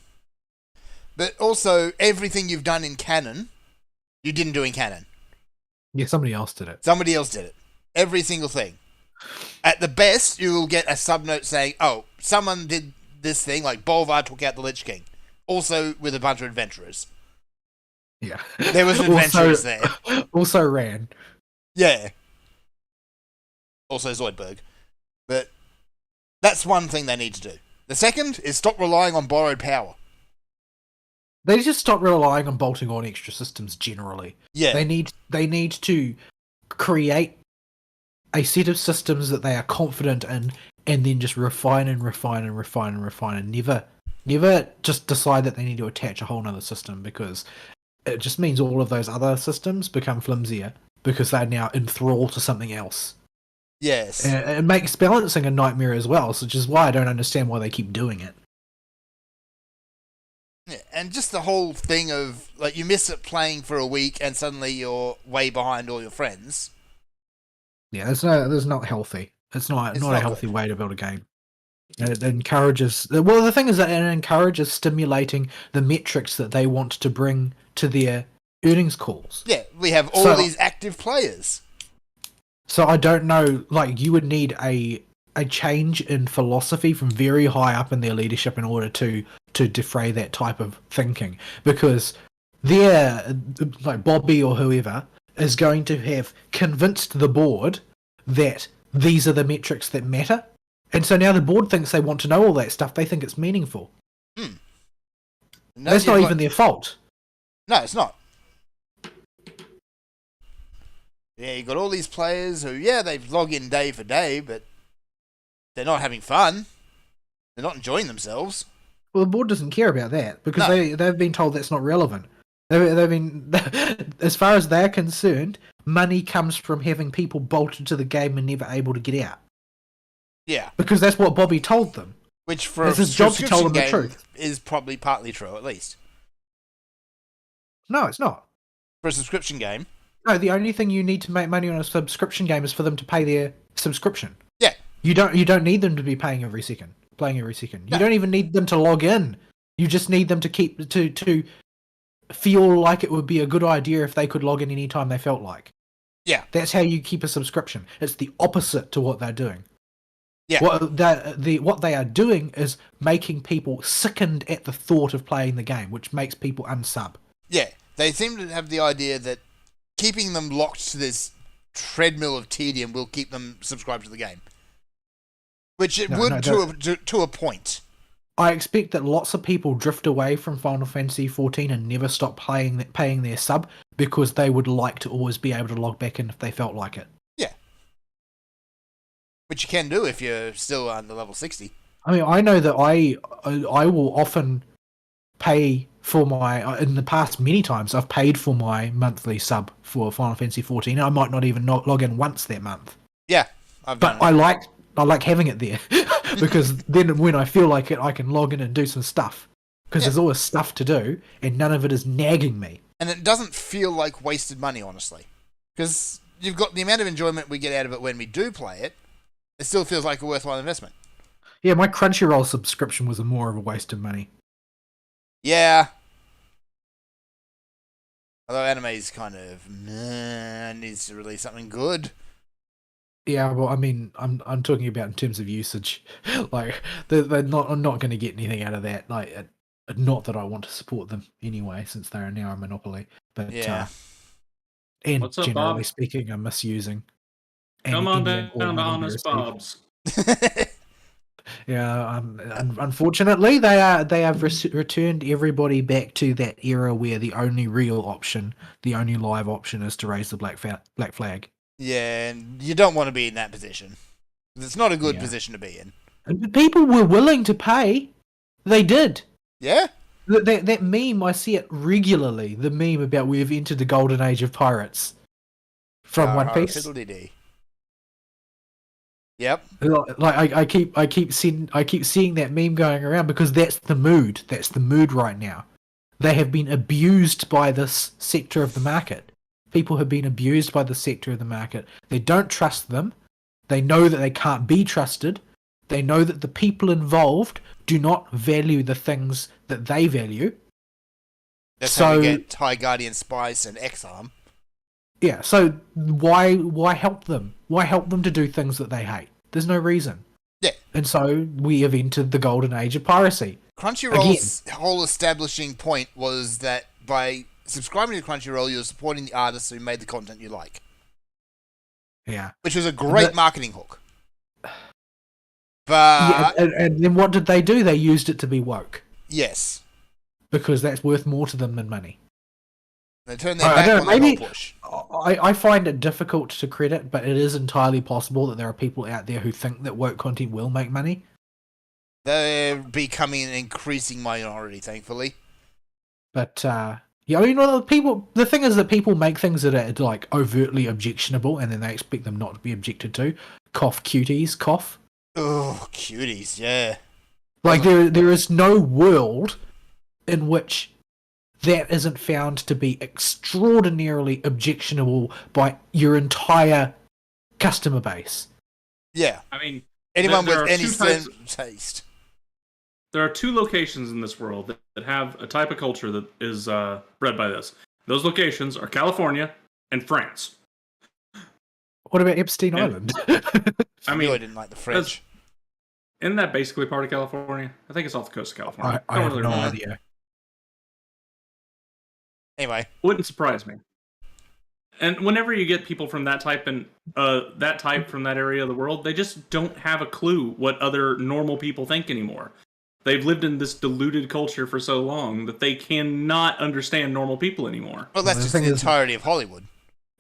But also, everything you've done in canon, you didn't do in canon. Yeah, somebody else did it. Somebody else did it. Every single thing. At the best, you will get a subnote saying, oh, someone did this thing, like Bolvar took out the Lich King. Also with a bunch of adventurers. Yeah. There was adventurers there. Also ran. Yeah. Also Zoidberg. But that's one thing they need to do. The second is stop relying on borrowed power. They just stop relying on bolting on extra systems generally. Yeah. They need to create a set of systems that they are confident in, and then just refine and refine and refine and refine, and never just decide that they need to attach a whole nother system, because it just means all of those other systems become flimsier because they're now enthralled to something else. Yes. And it makes balancing a nightmare as well, which is why I don't understand why they keep doing it. Yeah, and just the whole thing of, like, you miss it playing for a week and suddenly you're way behind all your friends. Yeah, there's not healthy. It's not It's not a healthy good. way to build a game. It encourages. Well, the thing is that it encourages stimulating the metrics that they want to bring to their earnings calls. Yeah, we have all So- these active players. So I don't know. Like, you would need a change in philosophy from very high up in their leadership in order to defray that type of thinking, because they're like Bobby or whoever is going to have convinced the board that these are the metrics that matter. And so now the board thinks they want to know all that stuff. They think it's meaningful. No, That's not even their fault. No, it's not. Yeah, you got all these players who, yeah, they log in day for day, but they're not having fun. They're not enjoying themselves. Well, the board doesn't care about that because No. they've been told that's not relevant. They've been, as far as they're concerned, money comes from having people bolted to the game and never able to get out. Yeah. Because that's what Bobby told them. Which for It's a his job to tell subscription them the game truth. is probably partly true, at least. No, it's not. For a subscription game. No, the only thing you need to make money on a subscription game is for them to pay their subscription. Yeah. You don't need them to be playing every second. You No. don't even need them to log in. You just need them to keep to feel like it would be a good idea if they could log in anytime they felt like. Yeah. That's how you keep a subscription. It's the opposite to what they're doing. Yeah. What they are doing is making people sickened at the thought of playing the game, which makes people unsub. Yeah. They seem to have the idea that keeping them locked to this treadmill of tedium will keep them subscribed to the game. Which it would to a point. I expect that lots of people drift away from Final Fantasy XIV and never stop paying their sub because they would like to always be able to log back in if they felt like it. Yeah. Which you can do if you're still under level 60. I mean, I know that I will often pay for my... In the past, many times, I've paid for my monthly sub for Final Fantasy XIV. I might not even log in once that month. Yeah, I've done But it. I like having it there because then when I feel like it, I can log in and do some stuff because there's always stuff to do and none of it is nagging me. And it doesn't feel like wasted money, honestly. Because you've got the amount of enjoyment we get out of it when we do play it, it still feels like a worthwhile investment. Yeah, my Crunchyroll subscription was more of a waste of money. Yeah. Although anime's kind of needs to release something good. Yeah, well, I mean, I'm talking about in terms of usage. Like, I'm not going to get anything out of that. Like, not that I want to support them anyway, since they are now a monopoly. But Yeah. and What's up, generally Bob? speaking, I'm misusing. Come on any and all down to money we Honest receive. Bob's. Yeah, unfortunately, they have returned everybody back to that era where the only real option, the only live option, is to raise the black flag. Yeah, and you don't want to be in that position. It's not a good Yeah. position to be in. And people were willing to pay. They did. Yeah? That meme, I see it regularly. The meme about we've entered the golden age of pirates from One Piece. Fiddle-dee-dee. Yep. Like I keep seeing that meme going around because that's the mood. That's the mood right now. They have been abused by this sector of the market. People have been abused by the sector of the market. They don't trust them. They know that they can't be trusted. They know that the people involved do not value the things that they value. That's how we So- get High Guardian Spice and X-Arm. Yeah, so why help them? Why help them to do things that they hate? There's no reason. Yeah. And so we have entered the golden age of piracy. Crunchyroll's whole establishing point was that by subscribing to Crunchyroll, you're supporting the artists who made the content you like. Yeah. Which was a great But- marketing hook. Yeah, But, and then what did they do? They used it to be woke. yes. Because that's worth more to them than money. They turned their I back don't on know, the maybe- whole push. I find it difficult to credit, but it is entirely possible that there are people out there who think that woke content will make money. They're becoming an increasing minority, thankfully. But yeah, I mean, the thing is that people make things that are like overtly objectionable, and then they expect them not to be objected to. Cough cuties, cough. Oh, cuties, yeah. Like there is no world in which that isn't found to be extraordinarily objectionable by your entire customer base. Yeah. I mean, Anyone There with are any two types- taste. there are two locations in this world that have a type of culture that is bred by this. Those locations are California and France. What about Epstein Yeah. Island? I knew I mean, didn't like the French. isn't that basically part of California? I think it's off the coast of California. I have no remember. idea. Anyway, Wouldn't surprise me. And whenever you get people from that type and from that area of the world, they just don't have a clue what other normal people think anymore. They've lived in this diluted culture for so long that they cannot understand normal people anymore. well, that's The just thing the is- entirety of Hollywood.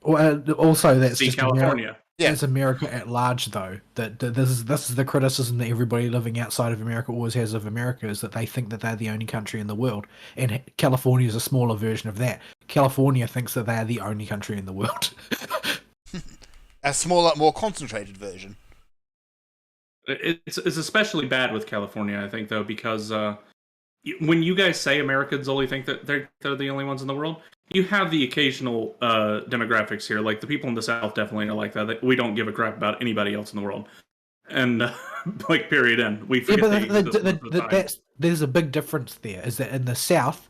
Also, that's See just California. Yeah. That's America at large, though. That this is the criticism that everybody living outside of America always has of America, is that they think that they're the only country in the world, and California is a smaller version of that. California thinks that they are the only country in the world. A smaller, more concentrated version. It's especially bad with California, I think, though, because when you guys say Americans only think that they're the only ones in the world, you have the occasional demographics here. Like the people in the South definitely are like that. We don't give a crap about anybody else in the world, and like period end. We Yeah, forget but they exist most of the time. there's a big difference there. Is that in the South,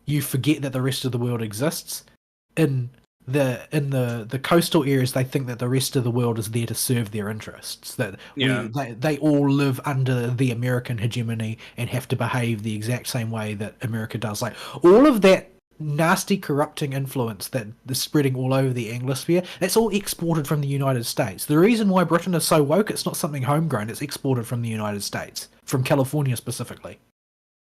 you forget that the rest of the world exists. In the coastal areas, they think that the rest of the world is there to serve their interests. That Yeah. they all live under the American hegemony and have to behave the exact same way that America does. Like all of that nasty, corrupting influence that is spreading all over the Anglosphere, that's all exported from the United States. The reason why Britain is so woke, it's not something homegrown. It's exported from the United States, from California specifically.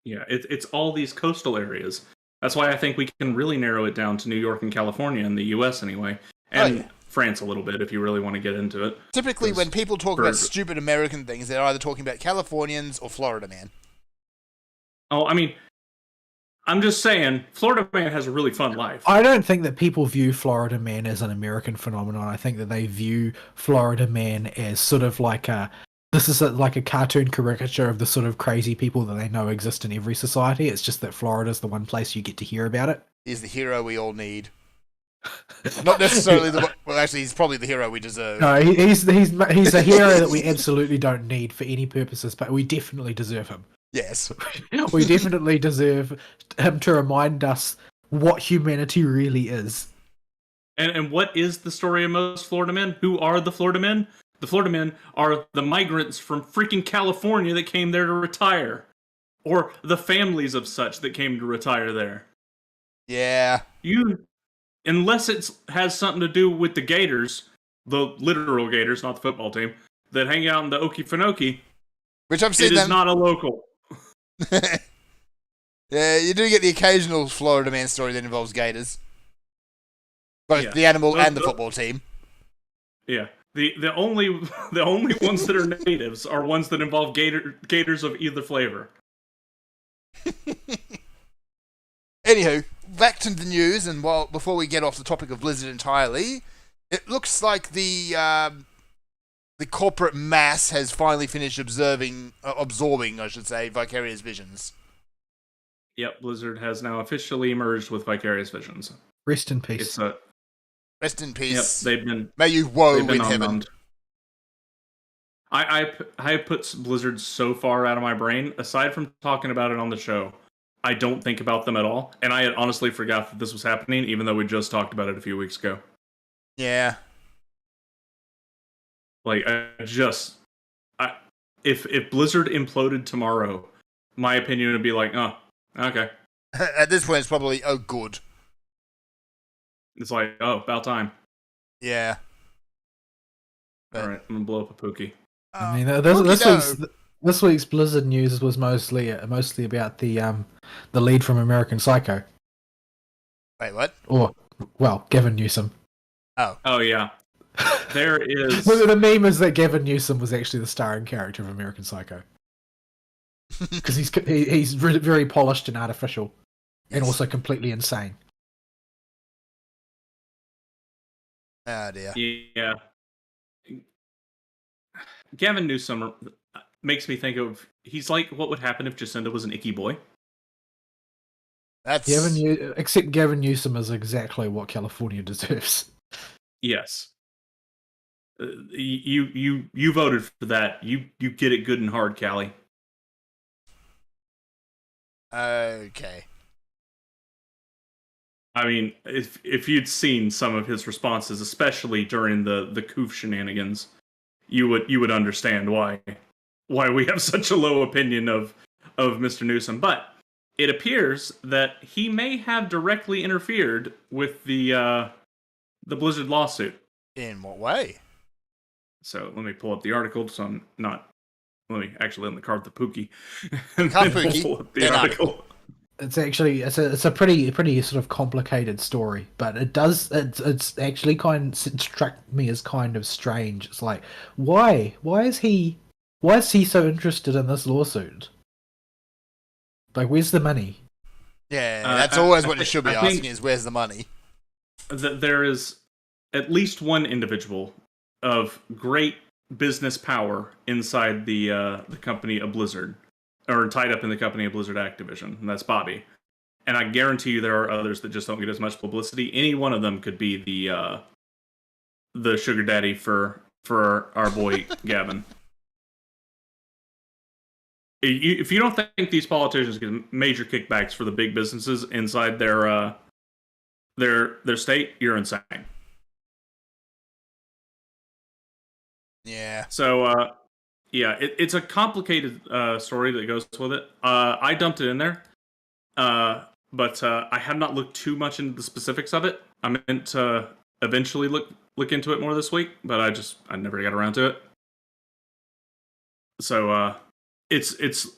Yeah, it's all these coastal areas. That's why I think we can really narrow it down to New York and California in the U.S. anyway, and France a little bit if you really want to get into it. Typically, when people talk about stupid American things, they're either talking about Californians or Florida Man. Oh, I mean, I'm just saying, Florida Man has a really fun life. I don't think that people view Florida Man as an American phenomenon. I think that they view Florida Man as sort of like like a cartoon caricature of the sort of crazy people that they know exist in every society. It's just that Florida's the one place you get to hear about it. He's the hero we all need. Not necessarily well, actually, he's probably the hero we deserve. No, he's a hero that we absolutely don't need for any purposes, but we definitely deserve him. Yes. We definitely deserve him to remind us what humanity really is. And what is the story of most Florida men? Who are the Florida men? The Florida men are the migrants from freaking California that came there to retire. Or the families of such that came to retire there. Yeah. Unless it has something to do with the Gators, the literal Gators, not the football team, that hang out in the Okefenokee, which I've seen it is not a local. Yeah, you do get the occasional Florida Man story that involves Gators. Both the animal and the football team. Yeah. The only ones that are natives are ones that involve gators of either flavor. Anywho, back to the news, and before we get off the topic of Blizzard entirely, it looks like the corporate mass has finally finished absorbing, I should say, Vicarious Visions. Yep, Blizzard has now officially merged with Vicarious Visions. Rest in peace. Rest in peace. Yep, may you woe in heaven. I put Blizzard so far out of my brain. Aside from talking about it on the show, I don't think about them at all. And I had honestly forgot that this was happening, even though we just talked about it a few weeks ago. Yeah. Like, if Blizzard imploded tomorrow, my opinion would be like, oh, okay. At this point, it's probably, oh, good. It's like, oh, about time. Yeah. All right, I'm gonna blow up a Pookie. I mean, this week's Blizzard news was mostly about the lead from American Psycho. Wait, what? Or, well, Gavin Newsom. Oh yeah. There is. The meme is that Gavin Newsom was actually the starring character of American Psycho. Because he's very polished and artificial, and also completely insane. Oh dear. Yeah. Gavin Newsom makes me think of, he's like what would happen if Jacinda was an icky boy. Except Gavin Newsom is exactly what California deserves. Yes. You voted for that. You get it good and hard, Callie. Okay. I mean, if you'd seen some of his responses, especially during the Coof shenanigans, you would understand why we have such a low opinion of Mr. Newsom. But it appears that he may have directly interfered with the Blizzard lawsuit. In what way? So let me pull up the article. So I'm not. Let me actually let me card the Pookie. Pull up the article. It's actually it's a pretty sort of complicated story, but it's actually it struck me as kind of strange. It's like why is he so interested in this lawsuit? Like, where's the money? Yeah, that's always what you should be asking: is where's the money? There is at least one individual of great business power inside the company of Blizzard, or tied up in the company of Blizzard Activision, and that's Bobby. And I guarantee you there are others that just don't get as much publicity. Any one of them could be the sugar daddy for our boy Gavin. If you don't think these politicians get major kickbacks for the big businesses inside their state, you're insane. Yeah. So, yeah, it's a complicated story that goes with it. I dumped it in there, but I have not looked too much into the specifics of it. I meant to eventually look into it more this week, but I never got around to it. So, it's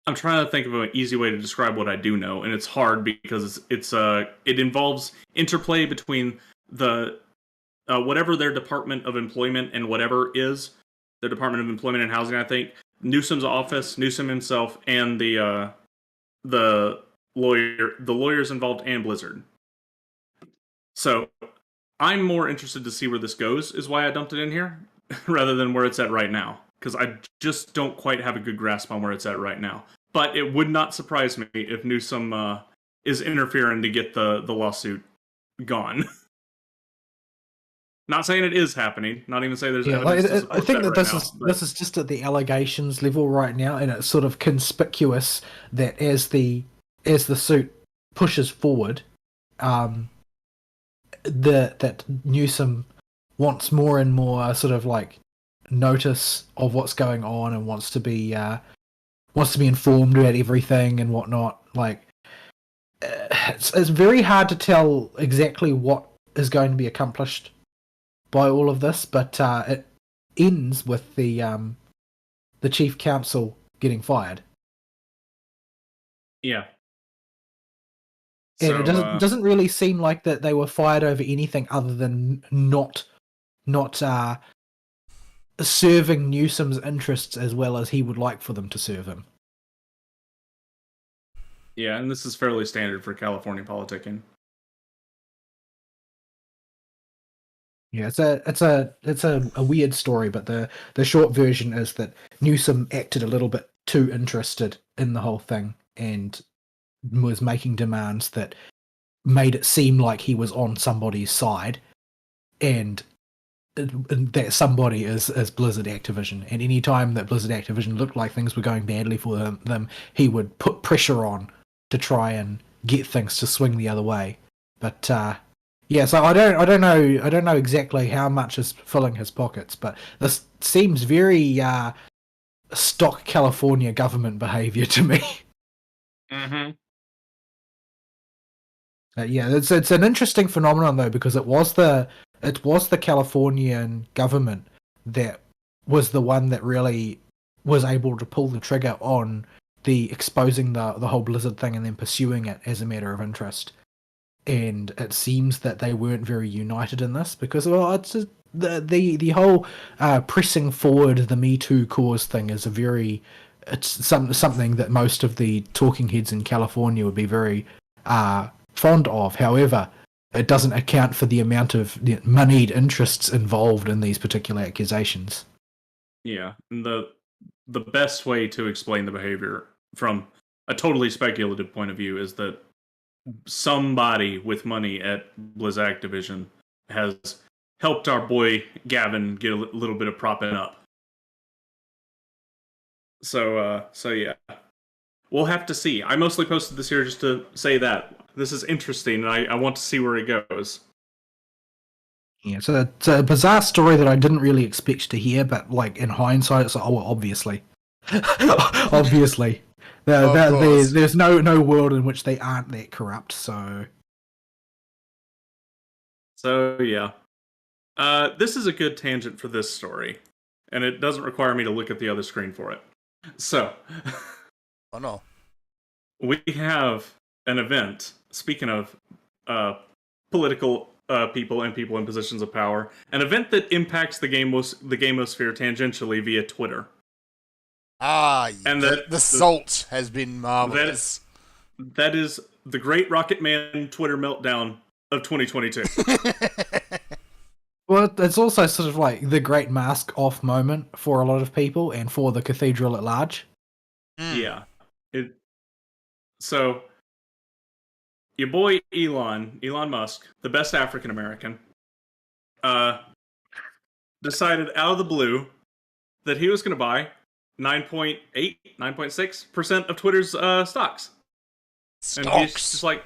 I'm trying to think of an easy way to describe what I do know, and it's hard because it involves interplay between the whatever their Department of Employment and whatever is their Department of Employment and Housing. I think Newsom's office, Newsom himself, and the lawyers involved, and Blizzard. So I'm more interested to see where this goes, is why I dumped it in here, rather than where it's at right now. Because I just don't quite have a good grasp on where it's at right now. But it would not surprise me if Newsom is interfering to get the lawsuit gone. Not saying it is happening. Not even saying there's evidence to support I think that right this is just at the allegations level right now, and it's sort of conspicuous that as the suit pushes forward, that Newsom wants more and more sort of like notice of what's going on and wants to be informed about everything and whatnot. Like, it's very hard to tell exactly what is going to be accomplished by all of this, but it ends with the chief counsel getting fired. Yeah. And it doesn't really seem like that they were fired over anything other than not serving Newsom's interests as well as he would like for them to serve him. Yeah, and this is fairly standard for California politicking. Yeah, it's a weird story, but the short version is that Newsom acted a little bit too interested in the whole thing and was making demands that made it seem like he was on somebody's side, and that somebody is Blizzard Activision. And any time that Blizzard Activision looked like things were going badly for them, he would put pressure on to try and get things to swing the other way. But yeah, so I don't know exactly how much is filling his pockets, but this seems very stock California government behavior to me. Mm-hmm. Yeah, it's an interesting phenomenon though, because it was the Californian government that was the one that really was able to pull the trigger on the exposing the whole Blizzard thing and then pursuing it as a matter of interest. And it seems that they weren't very united in this because, well, it's just the whole pressing forward the Me Too cause thing is something that most of the talking heads in California would be very fond of. However, it doesn't account for the amount of moneyed interests involved in these particular accusations. Yeah, and the best way to explain the behavior from a totally speculative point of view is that somebody with money at Blizz Activision has helped our boy Gavin get a little bit of propping up. So yeah, we'll have to see. I mostly posted this here just to say that this is interesting, and I want to see where it goes. Yeah, so it's a bizarre story that I didn't really expect to hear, but like in hindsight, it's like, oh, well, obviously, obviously, there's no world in which they aren't that corrupt. So yeah, this is a good tangent for this story, and it doesn't require me to look at the other screen for it. So, oh no, we have an event. Speaking of political people and people in positions of power, an event that impacts the gamosphere tangentially via Twitter. And the salt has been marvelous. That is the Great Rocket Man Twitter meltdown of 2022. Well, it's also sort of like the great mask off moment for a lot of people and for the cathedral at large. Yeah. So your boy Elon Musk, the best African American, decided out of the blue that he was going to buy 9.6% of Twitter's stocks. And he's just like,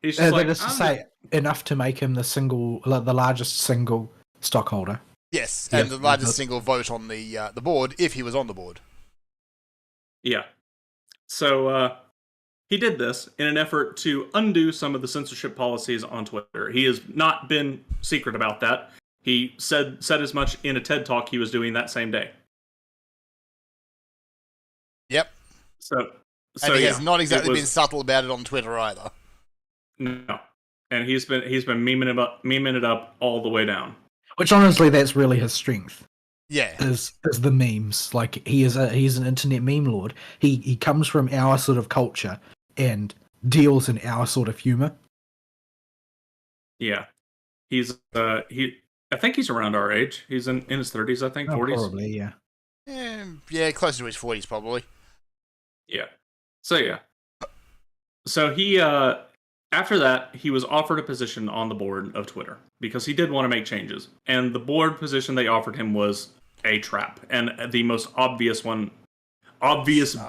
That is to say, enough to make him the largest single stockholder. Yes, and the largest single vote on the board if he was on the board. Yeah. So he did this in an effort to undo some of the censorship policies on Twitter. He has not been secret about that. He said as much in a TED Talk he was doing that same day. Yep. So and he has not exactly been subtle about it on Twitter either. No. And he's been memeing it up all the way down. Which honestly, that's really his strength. Yeah. Is the memes. Like he's an internet meme lord. He comes from our sort of culture and deals in our sort of humor. Yeah. I think he's around our age. He's in his 30s, I think, 40s. Probably, yeah. Yeah, closer to his 40s probably. Yeah. So he after that, he was offered a position on the board of Twitter because he did want to make changes. And the board position they offered him was a trap. And the most obvious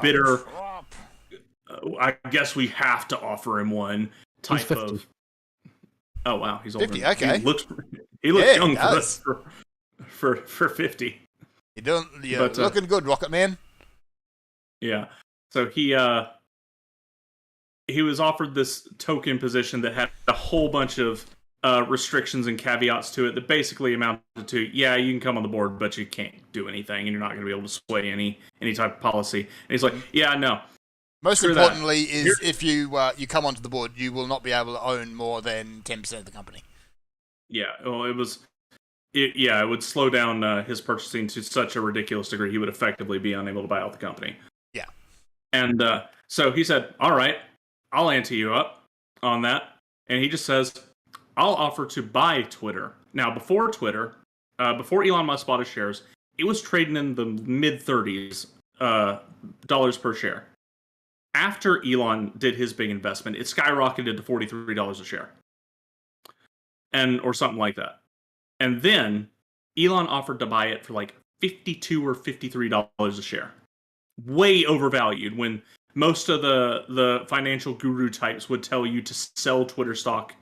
bitter, I guess we have to offer him one type of. Oh, wow. He's older. 50, okay. He looks young for 50. You're looking good, Rocket Man. Yeah. So he was offered this token position that had a whole bunch of restrictions and caveats to it that basically amounted to, yeah, you can come on the board, but you can't do anything, and you're not going to be able to sway any type of policy. And he's like, yeah, no. Most importantly is if you come onto the board, you will not be able to own more than 10% of the company. Yeah, well, it would slow down his purchasing to such a ridiculous degree, he would effectively be unable to buy out the company. Yeah. And so he said, all right, I'll ante you up on that. And he just says, I'll offer to buy Twitter. Now, before Elon Musk bought his shares, it was trading in the mid-30s dollars per share. After Elon did his big investment, it skyrocketed to $43 a share. Or something like that. And then Elon offered to buy it for like $52 or $53 a share. Way overvalued when most of the financial guru types would tell you to sell Twitter stock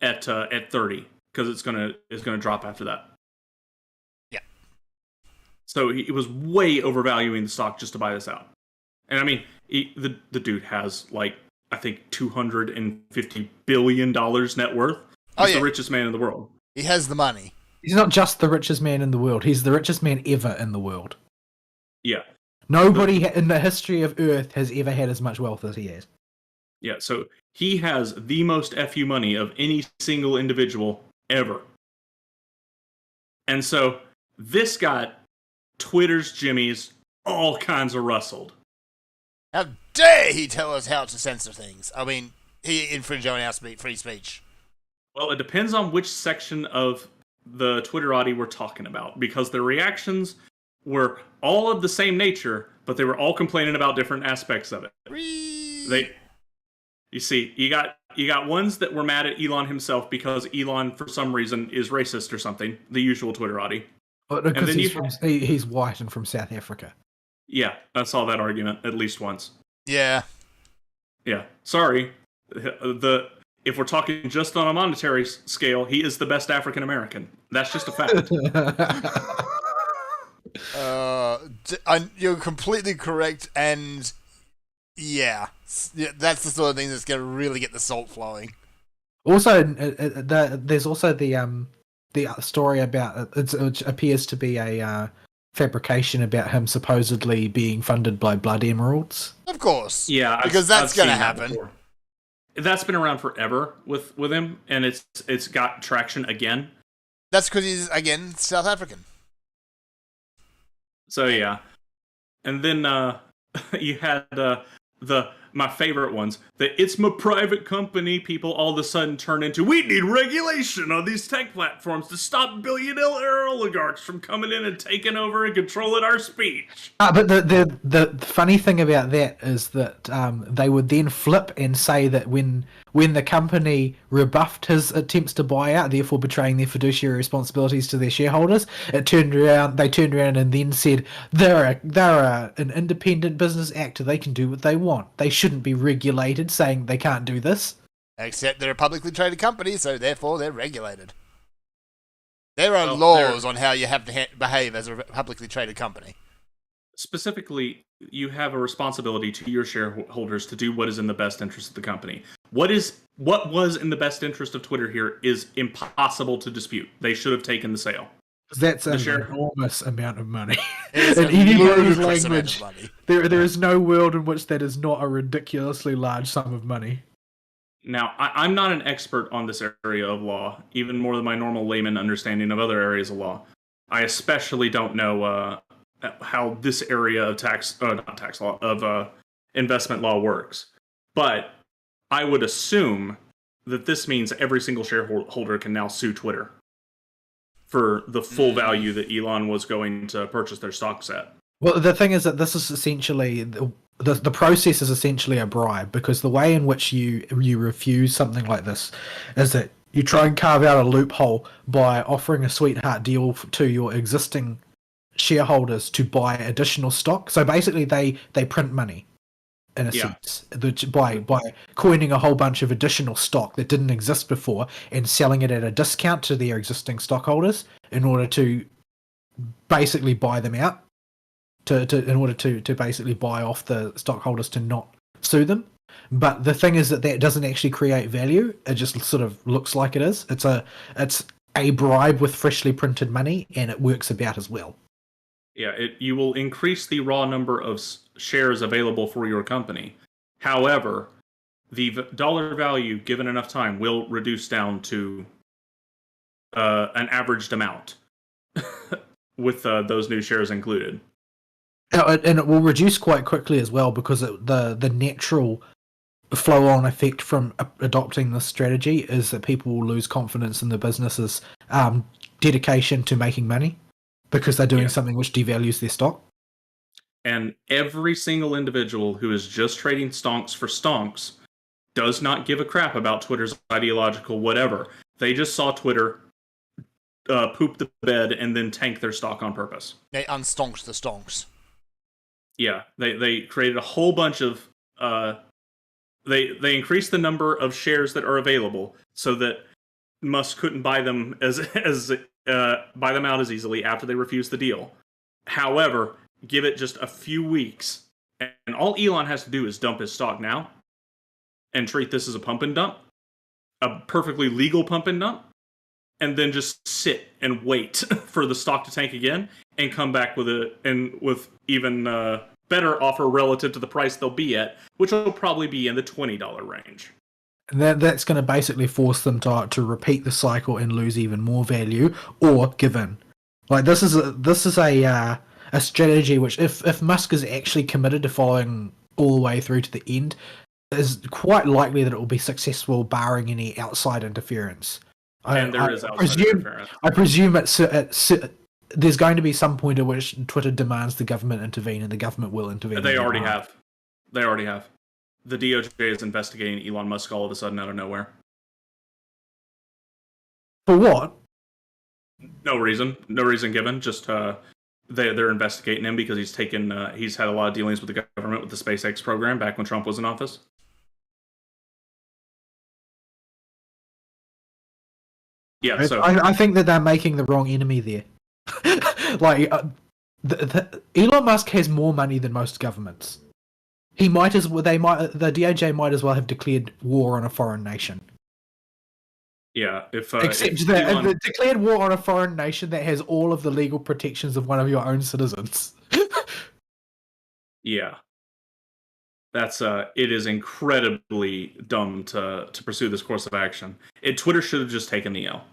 at 30 because it's gonna drop after that. Yeah. So he was way overvaluing the stock just to buy this out. And I mean, the dude has like I think $250 billion net worth. He's the richest man in the world. He has the money. He's not just the richest man in the world. He's the richest man ever in the world. Yeah. Nobody in the history of Earth has ever had as much wealth as he has. Yeah, so he has the most FU money of any single individual ever. And so this got Twitter's jimmies all kinds of rustled. How dare he tell us how to censor things? I mean, he infringed on our free speech. Well, it depends on which section of the Twitterati we're talking about, because the reactions were all of the same nature, but they were all complaining about different aspects of it. You got ones that were mad at Elon himself because Elon, for some reason, is racist or something. The usual Twitterati. Well, because he's white and from South Africa. Yeah, I saw that argument at least once. Yeah. Yeah. Sorry. If we're talking just on a monetary scale, he is the best African American. That's just a fact. You're completely correct, and yeah, that's the sort of thing that's going to really get the salt flowing. Also, there's also the story about which appears to be a fabrication about him supposedly being funded by blood emeralds. Of course, yeah, because that's going to happen. That's been around forever with him, and it's got traction again. That's because he's again South African. So yeah, and then you had the my favorite ones, that it's my private company people all of a sudden turn into, we need regulation on these tech platforms to stop billionaire oligarchs from coming in and taking over and controlling our speech. But the funny thing about that is that they would then flip and say that when the company rebuffed his attempts to buy out, therefore betraying their fiduciary responsibilities to their shareholders, they turned around and then said they're an independent business actor. They can do what they want. They shouldn't be regulated, saying they can't do this. Except they're a publicly traded company, so therefore they're regulated. There are laws on how you have to behave as a publicly traded company. Specifically, you have a responsibility to your shareholders to do what is in the best interest of the company. What was in the best interest of Twitter here is impossible to dispute. They should have taken the sale. That's an enormous amount of money. It is in anybody's ludicrous amount language, of money. there is no world in which that is not a ridiculously large sum of money. Now, I'm not an expert on this area of law, even more than my normal layman understanding of other areas of law. I especially don't know how this area of investment law works. But I would assume that this means every single shareholder can now sue Twitter for the full value that Elon was going to purchase their stocks at. Well, the thing is that this is essentially the process is essentially a bribe, because the way in which you refuse something like this is that you try and carve out a loophole by offering a sweetheart deal to your existing shareholders to buy additional stock. So basically, they print money in a sense by coining a whole bunch of additional stock that didn't exist before and selling it at a discount to their existing stockholders in order to basically buy them out. In order to basically buy off the stockholders to not sue them. But the thing is that doesn't actually create value. It just sort of looks like it is. It's a bribe with freshly printed money, and it works about as well. Yeah, you will increase the raw number of shares available for your company. However, the dollar value, given enough time, will reduce down to an averaged amount with those new shares included. And it will reduce quite quickly as well, because the natural flow-on effect from adopting this strategy is that people will lose confidence in the business's dedication to making money, because they're doing something which devalues their stock. And every single individual who is just trading stonks for stonks does not give a crap about Twitter's ideological whatever. They just saw Twitter poop the bed and then tank their stock on purpose. They unstonked the stonks. Yeah, they created a whole bunch of they increased the number of shares that are available so that Musk couldn't buy them buy them out as easily after they refused the deal. However, give it just a few weeks, and all Elon has to do is dump his stock now and treat this as a pump and dump, a perfectly legal pump and dump, and then just sit and wait for the stock to tank again and come back with even better offer relative to the price they'll be at, which will probably be in the $20 range. And that's going to basically force them to repeat the cycle and lose even more value or give in. Like this is a strategy which, if Musk is actually committed to following all the way through to the end, is quite likely that it will be successful, barring any outside interference. And there is outside interference. I presume there's going to be some point at which Twitter demands the government intervene, and the government will intervene. They already have. The DOJ is investigating Elon Musk all of a sudden out of nowhere. For what? No reason given. Just they're investigating him because he's had a lot of dealings with the government with the SpaceX program back when Trump was in office. Yeah, so I think that they're making the wrong enemy there. Like, Elon Musk has more money than most governments. The DOJ might as well have declared war on a foreign nation. Yeah, except that they declared war on a foreign nation that has all of the legal protections of one of your own citizens. Yeah, that's it is incredibly dumb to pursue this course of action. Twitter should have just taken the L.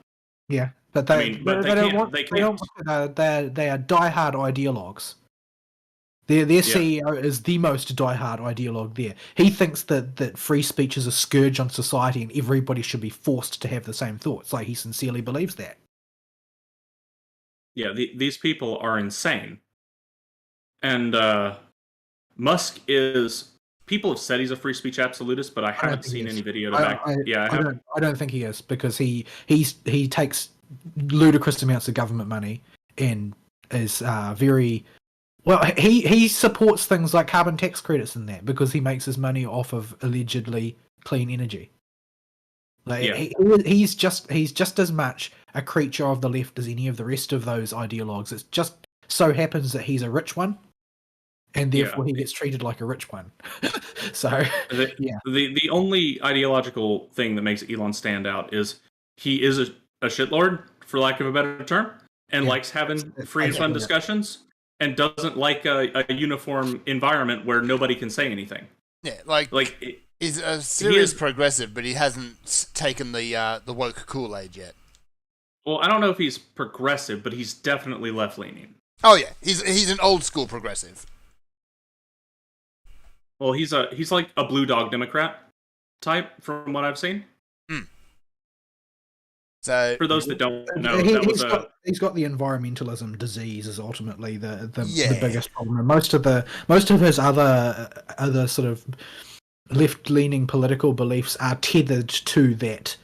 Yeah, but they don't want. They are diehard ideologues. Their CEO is the most diehard ideologue there. He thinks that free speech is a scourge on society and everybody should be forced to have the same thoughts. Like, he sincerely believes that. Yeah, these people are insane. And Musk is. People have said he's a free speech absolutist, but I haven't seen any video to back. I don't think he is, because he takes ludicrous amounts of government money and is very well. He supports things like carbon tax credits and that because he makes his money off of allegedly clean energy. Like he's just as much a creature of the left as any of the rest of those ideologues. It just so happens that he's a rich one, and therefore he gets treated like a rich one. So the only ideological thing that makes Elon stand out is he is a shitlord, for lack of a better term, and likes having free and fun discussions, and doesn't like a uniform environment where nobody can say anything. Yeah, he's a serious progressive, but he hasn't taken the woke Kool-Aid yet. Well, I don't know if he's progressive, but he's definitely left-leaning. Oh yeah, he's an old school progressive. Well, he's like a blue dog Democrat type, from what I've seen. So, for those that don't know, he's got the environmentalism disease is ultimately the biggest problem. And most of his other sort of left-leaning political beliefs are tethered to that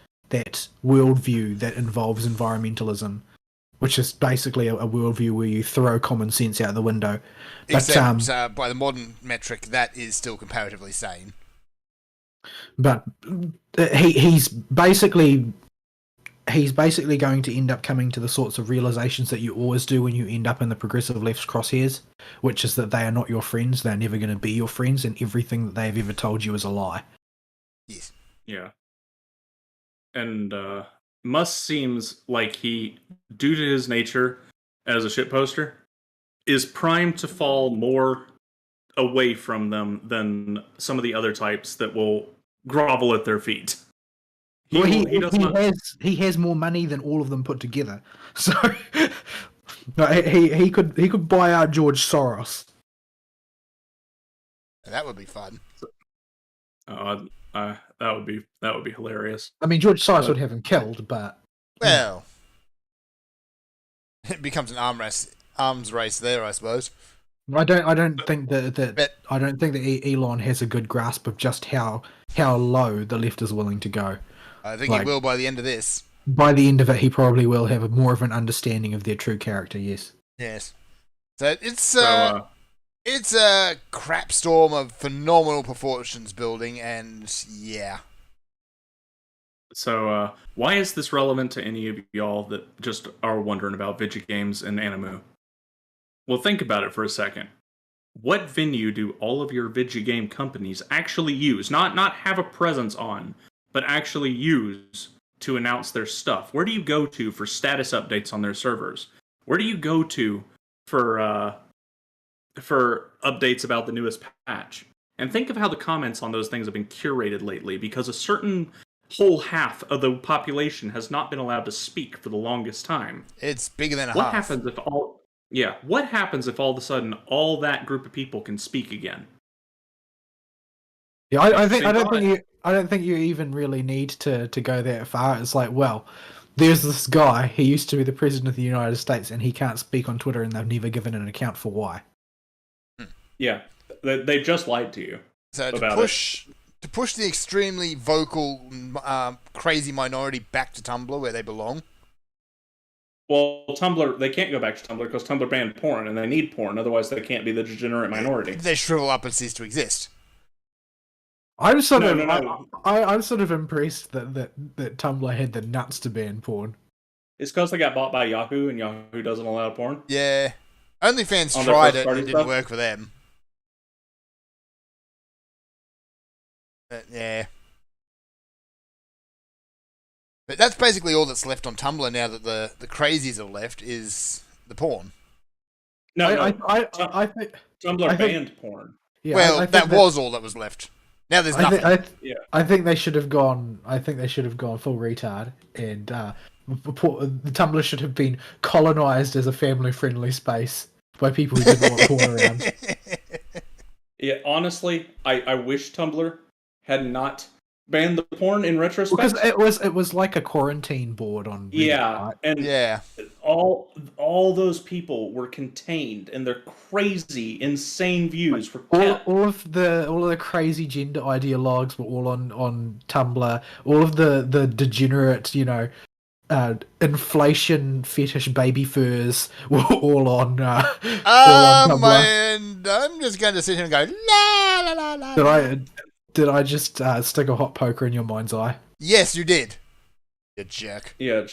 worldview that involves environmentalism, which is basically a worldview where you throw common sense out the window. But, except by the modern metric, that is still comparatively sane. But he's basically going to end up coming to the sorts of realizations that you always do when you end up in the progressive left's crosshairs, which is that they are not your friends, they're never going to be your friends, and everything that they have ever told you is a lie. Yes. Yeah. And Musk seems like he, due to his nature as a shitposter, is primed to fall more away from them than some of the other types that will grovel at their feet. He has more money than all of them put together, so he could buy out George Soros. That would be fun. That would be hilarious. I mean, George Soros would have him killed, but well, it becomes an arms race there, I suppose. I don't think that Elon has a good grasp of just how low the left is willing to go. I think he will by the end of this. By the end of it, he probably will have more of an understanding of their true character. Yes. Yes. So it's a crap storm of phenomenal proportions building, and yeah. So why is this relevant to any of y'all that just are wondering about video games and anime? Well, think about it for a second. What venue do all of your video game companies actually use? Not have a presence on, but actually use to announce their stuff? Where do you go to for status updates on their servers? Where do you go to for updates about the newest patch? And think of how the comments on those things have been curated lately, because a certain whole half of the population has not been allowed to speak for the longest time. It's bigger than a What half. happens if what happens if all of a sudden all that group of people can speak again? Yeah, I don't think you even really need to go that far. It's like, well, there's this guy, he used to be the president of the United States, and he can't speak on Twitter, and they've never given an account for why. Yeah, they just lied to you. So to push the extremely vocal, crazy minority back to Tumblr where they belong. Well, Tumblr, they can't go back to Tumblr because Tumblr banned porn, and they need porn, otherwise they can't be the degenerate minority. They shrivel up and cease to exist. I'm sort of impressed that Tumblr had the nuts to ban porn. It's because they got bought by Yahoo, and Yahoo doesn't allow porn. Yeah. OnlyFans tried it and it didn't work for them. But, yeah. But that's basically all that's left on Tumblr now that the crazies are left is the porn. I think Tumblr banned porn. Yeah, well, that was all that was left. Now there's nothing. I think they should have gone. I think they should have gone full retard, and the Tumblr should have been colonized as a family-friendly space by people who didn't want porn around. Yeah, honestly, I wish Tumblr had not banned the porn in retrospect. Because it was like a quarantine board on Reddit, Yeah, right? and Yeah. all those people were contained, and their crazy, insane views were kept. All of the crazy gender ideologues were all on Tumblr. All of the degenerate, inflation fetish baby furs were all on Tumblr. Man, I'm just going to sit here and go, la, la, la, la. Did I just stick a hot poker in your mind's eye? Yes, you did. You jerk. Yeah,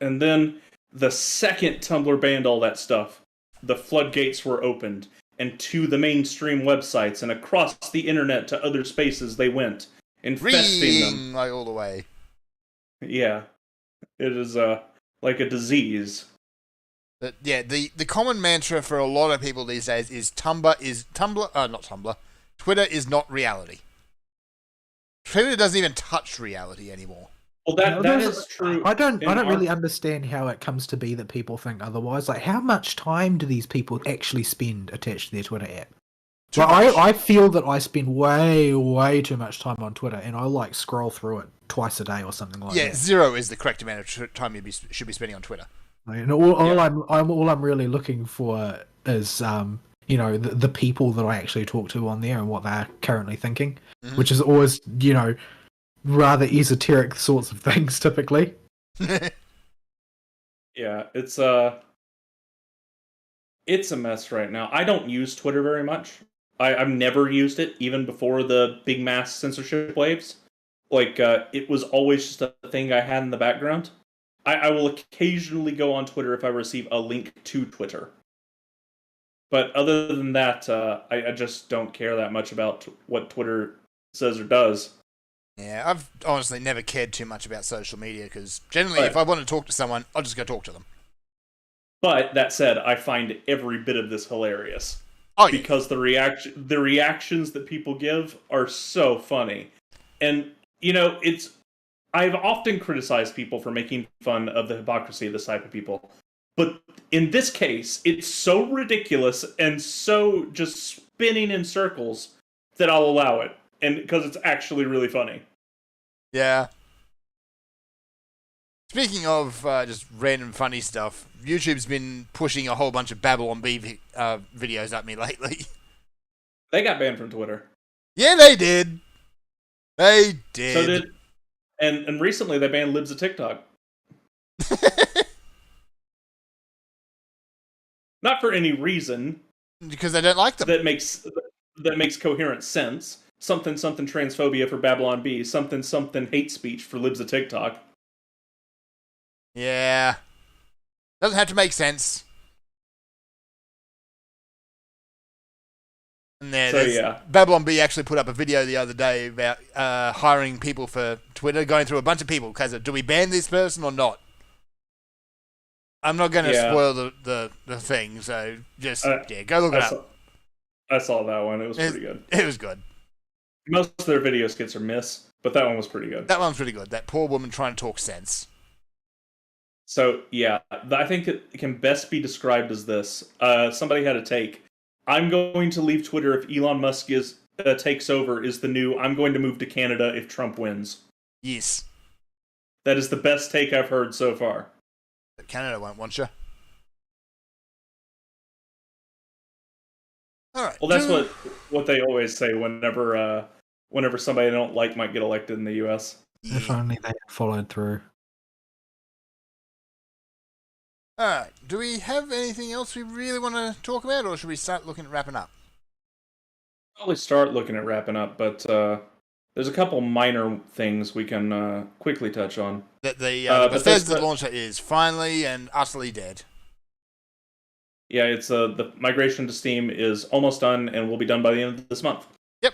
and then the second Tumblr banned all that stuff, the floodgates were opened, and to the mainstream websites and across the internet to other spaces they went, infesting them. Ring, like all the way. Yeah, it is like a disease. But yeah, the common mantra for a lot of people these days is Twitter is not reality. Twitter doesn't even touch reality anymore. Well, that is true. I don't really understand how it comes to be that people think otherwise. Like, how much time do these people actually spend attached to their Twitter app? I feel that I spend way too much time on Twitter, and I scroll through it twice a day or something like that. Yeah, 0 is the correct amount of time you should be spending on Twitter. And all I'm really looking for is the people that I actually talk to on there and what they're currently thinking, which is always rather esoteric sorts of things typically. Yeah, it's a mess right now. I don't use Twitter very much. I've never used it, even before the big mass censorship waves. It was always just a thing I had in the background. I will occasionally go on Twitter if I receive a link to Twitter. But other than that, I just don't care that much about what Twitter says or does. Yeah, I've honestly never cared too much about social media because generally, if I want to talk to someone, I'll just go talk to them. But that said, I find every bit of this hilarious. Oh, yeah. Because the reactions that people give are so funny. And, I've often criticized people for making fun of the hypocrisy of this type of people. But in this case, it's so ridiculous and so just spinning in circles that I'll allow it. And because it's actually really funny. Yeah. Speaking of just random funny stuff, YouTube's been pushing a whole bunch of Babylon Bee videos at me lately. They got banned from Twitter. Yeah, they did. They did. So did, and recently they banned Libs of TikTok. Not for any reason. Because they don't like them. That makes coherent sense. Something transphobia for Babylon Bee. Something hate speech for Libs of TikTok. Yeah. Doesn't have to make sense. And Babylon Bee actually put up a video the other day about hiring people for Twitter, going through a bunch of people. Because do we ban this person or not? I'm not going to spoil the thing, so just go look it up. I saw that one. It was pretty good. It was good. Most of their video skits are miss, but that one was pretty good. That one's pretty good. That poor woman trying to talk sense. So, yeah, I think it can best be described as this. Somebody had a take. I'm going to leave Twitter if Elon Musk takes over is the new I'm going to move to Canada if Trump wins. Yes. That is the best take I've heard so far. But Canada won't want you. All right. Well, that's what they always say whenever somebody they don't like might get elected in the U.S. If only they had followed through. All right. Do we have anything else we really want to talk about, or should we start looking at wrapping up? Probably start looking at wrapping up, but there's a couple minor things we can quickly touch on. That the Bethesda launcher is finally and utterly dead. Yeah, it's the migration to Steam is almost done and will be done by the end of this month. Yep.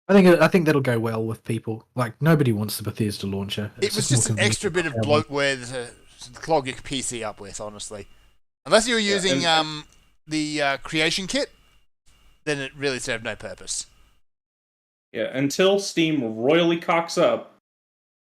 I think that'll go well with people. Nobody wants the Bethesda launcher. It was just an extra bit of bloatware to clog your PC up with, honestly. Unless you were using the creation kit, then it really served no purpose. Yeah, until Steam royally cocks up,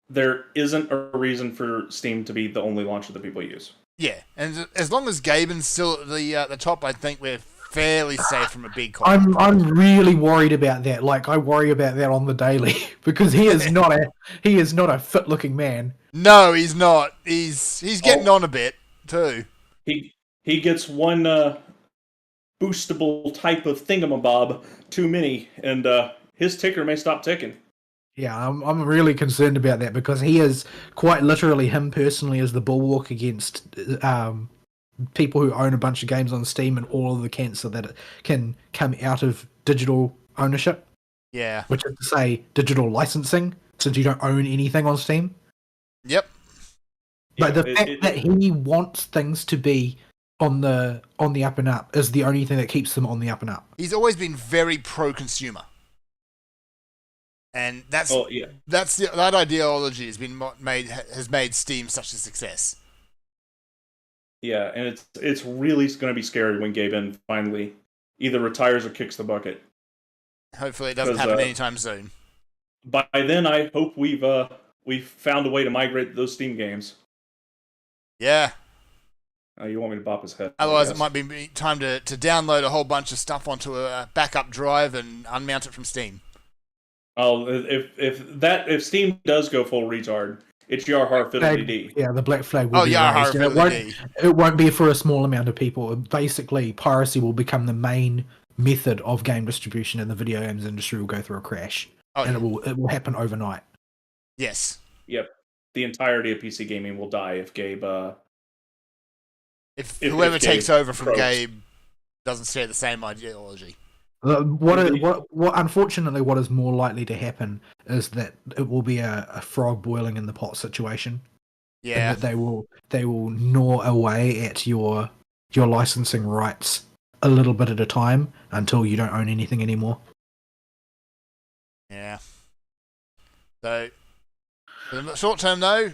there isn't a reason for Steam to be the only launcher that people use. Yeah, and as long as Gaben's still at the top, I think we're fairly safe from a big content. I'm really worried about that. Like I worry about that on the daily because he is not a fit looking man. No, he's not. He's getting on a bit too. He gets one boostable type of thingamabob too many, and his ticker may stop ticking. Yeah, I'm really concerned about that because he is quite literally him personally as the bulwark against people who own a bunch of games on Steam and all of the cancer that it can come out of digital ownership. Yeah. Which is to say digital licensing, since you don't own anything on Steam. Yep. But the fact that he wants things to be on the up and up is the only thing that keeps them on the up and up. He's always been very pro-consumer. And that ideology has made Steam such a success. Yeah, and it's really going to be scary when Gaben finally either retires or kicks the bucket. Hopefully, it doesn't happen anytime soon. By then, I hope we've found a way to migrate those Steam games. Yeah. You want me to bop his head? Otherwise, it might be time to download a whole bunch of stuff onto a backup drive and unmount it from Steam. Oh, if Steam does go full retard, it's Yarhar Fiddly D. Yeah, the black flag will be Yarhar raised. Fiddly D. It won't be for a small amount of people. Basically, piracy will become the main method of game distribution, and the video games industry will go through a crash. It will happen overnight. Yes. Yep. The entirety of PC gaming will die if Gabe. If whoever takes over from Gabe doesn't share the same ideology. Unfortunately, what is more likely to happen is that it will be a frog boiling in the pot situation. Yeah. And that they will gnaw away at your licensing rights a little bit at a time until you don't own anything anymore. Yeah. So, for the short term though,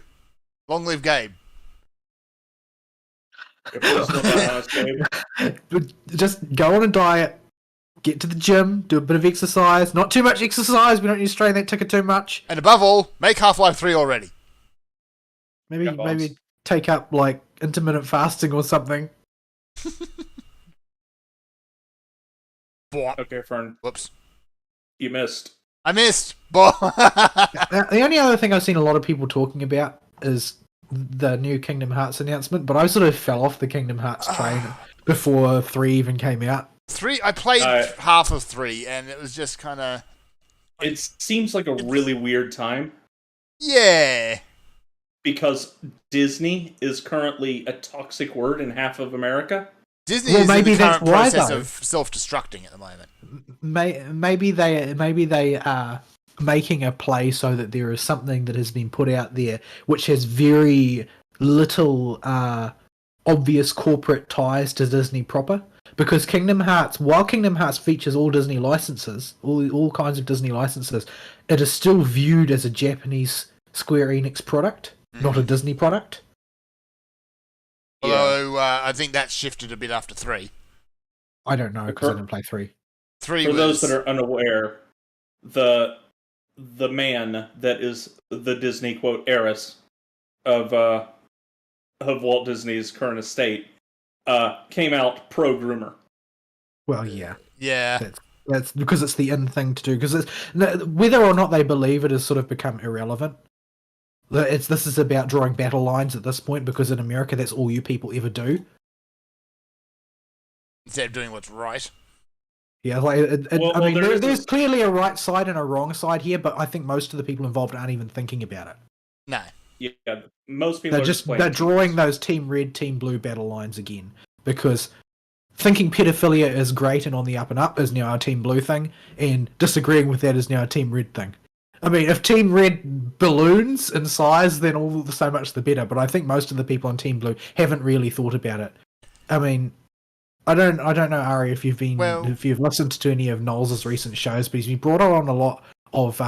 long live Gabe. Just go on a diet, get to the gym, do a bit of exercise. Not too much exercise. We don't need to strain that ticker too much. And above all, make Half-Life 3 already. Maybe take up like intermittent fasting or something. Okay, Fern. Whoops. You missed. I missed. The only other thing I've seen a lot of people talking about is the new Kingdom Hearts announcement, but I sort of fell off the Kingdom Hearts train before 3 even came out. 3, I played half of 3, and it was just kind of... It seems like a really weird time. Yeah. Because Disney is currently a toxic word in half of America. Disney is in the current process of self-destructing at the moment. Maybe they are making a play so that there is something that has been put out there which has very little obvious corporate ties to Disney proper. Because while Kingdom Hearts features all Disney licenses, all kinds of Disney licenses, it is still viewed as a Japanese Square Enix product, not a Disney product. Although, I think that shifted a bit after 3. I don't know, because I didn't play 3. For those that are unaware, the man that is the Disney, quote, heiress of Walt Disney's current estate, came out pro-groomer. Well, yeah. Yeah. That's because it's the in thing to do. Because whether or not they believe it has sort of become irrelevant. This is about drawing battle lines at this point, because in America, that's all you people ever do. Instead of doing what's right. Yeah, there's clearly a right side and a wrong side here, but I think most of the people involved aren't even thinking about it. No. Yeah, most people they're drawing those Team Red, Team Blue battle lines again, because thinking pedophilia is great and on the up and up is now a Team Blue thing, and disagreeing with that is now a Team Red thing. I mean, if Team Red balloons in size, then all so much the better. But I think most of the people on Team Blue haven't really thought about it. I mean, I don't know, Ari, if you've listened to any of Knowles' recent shows, but he's brought on a lot of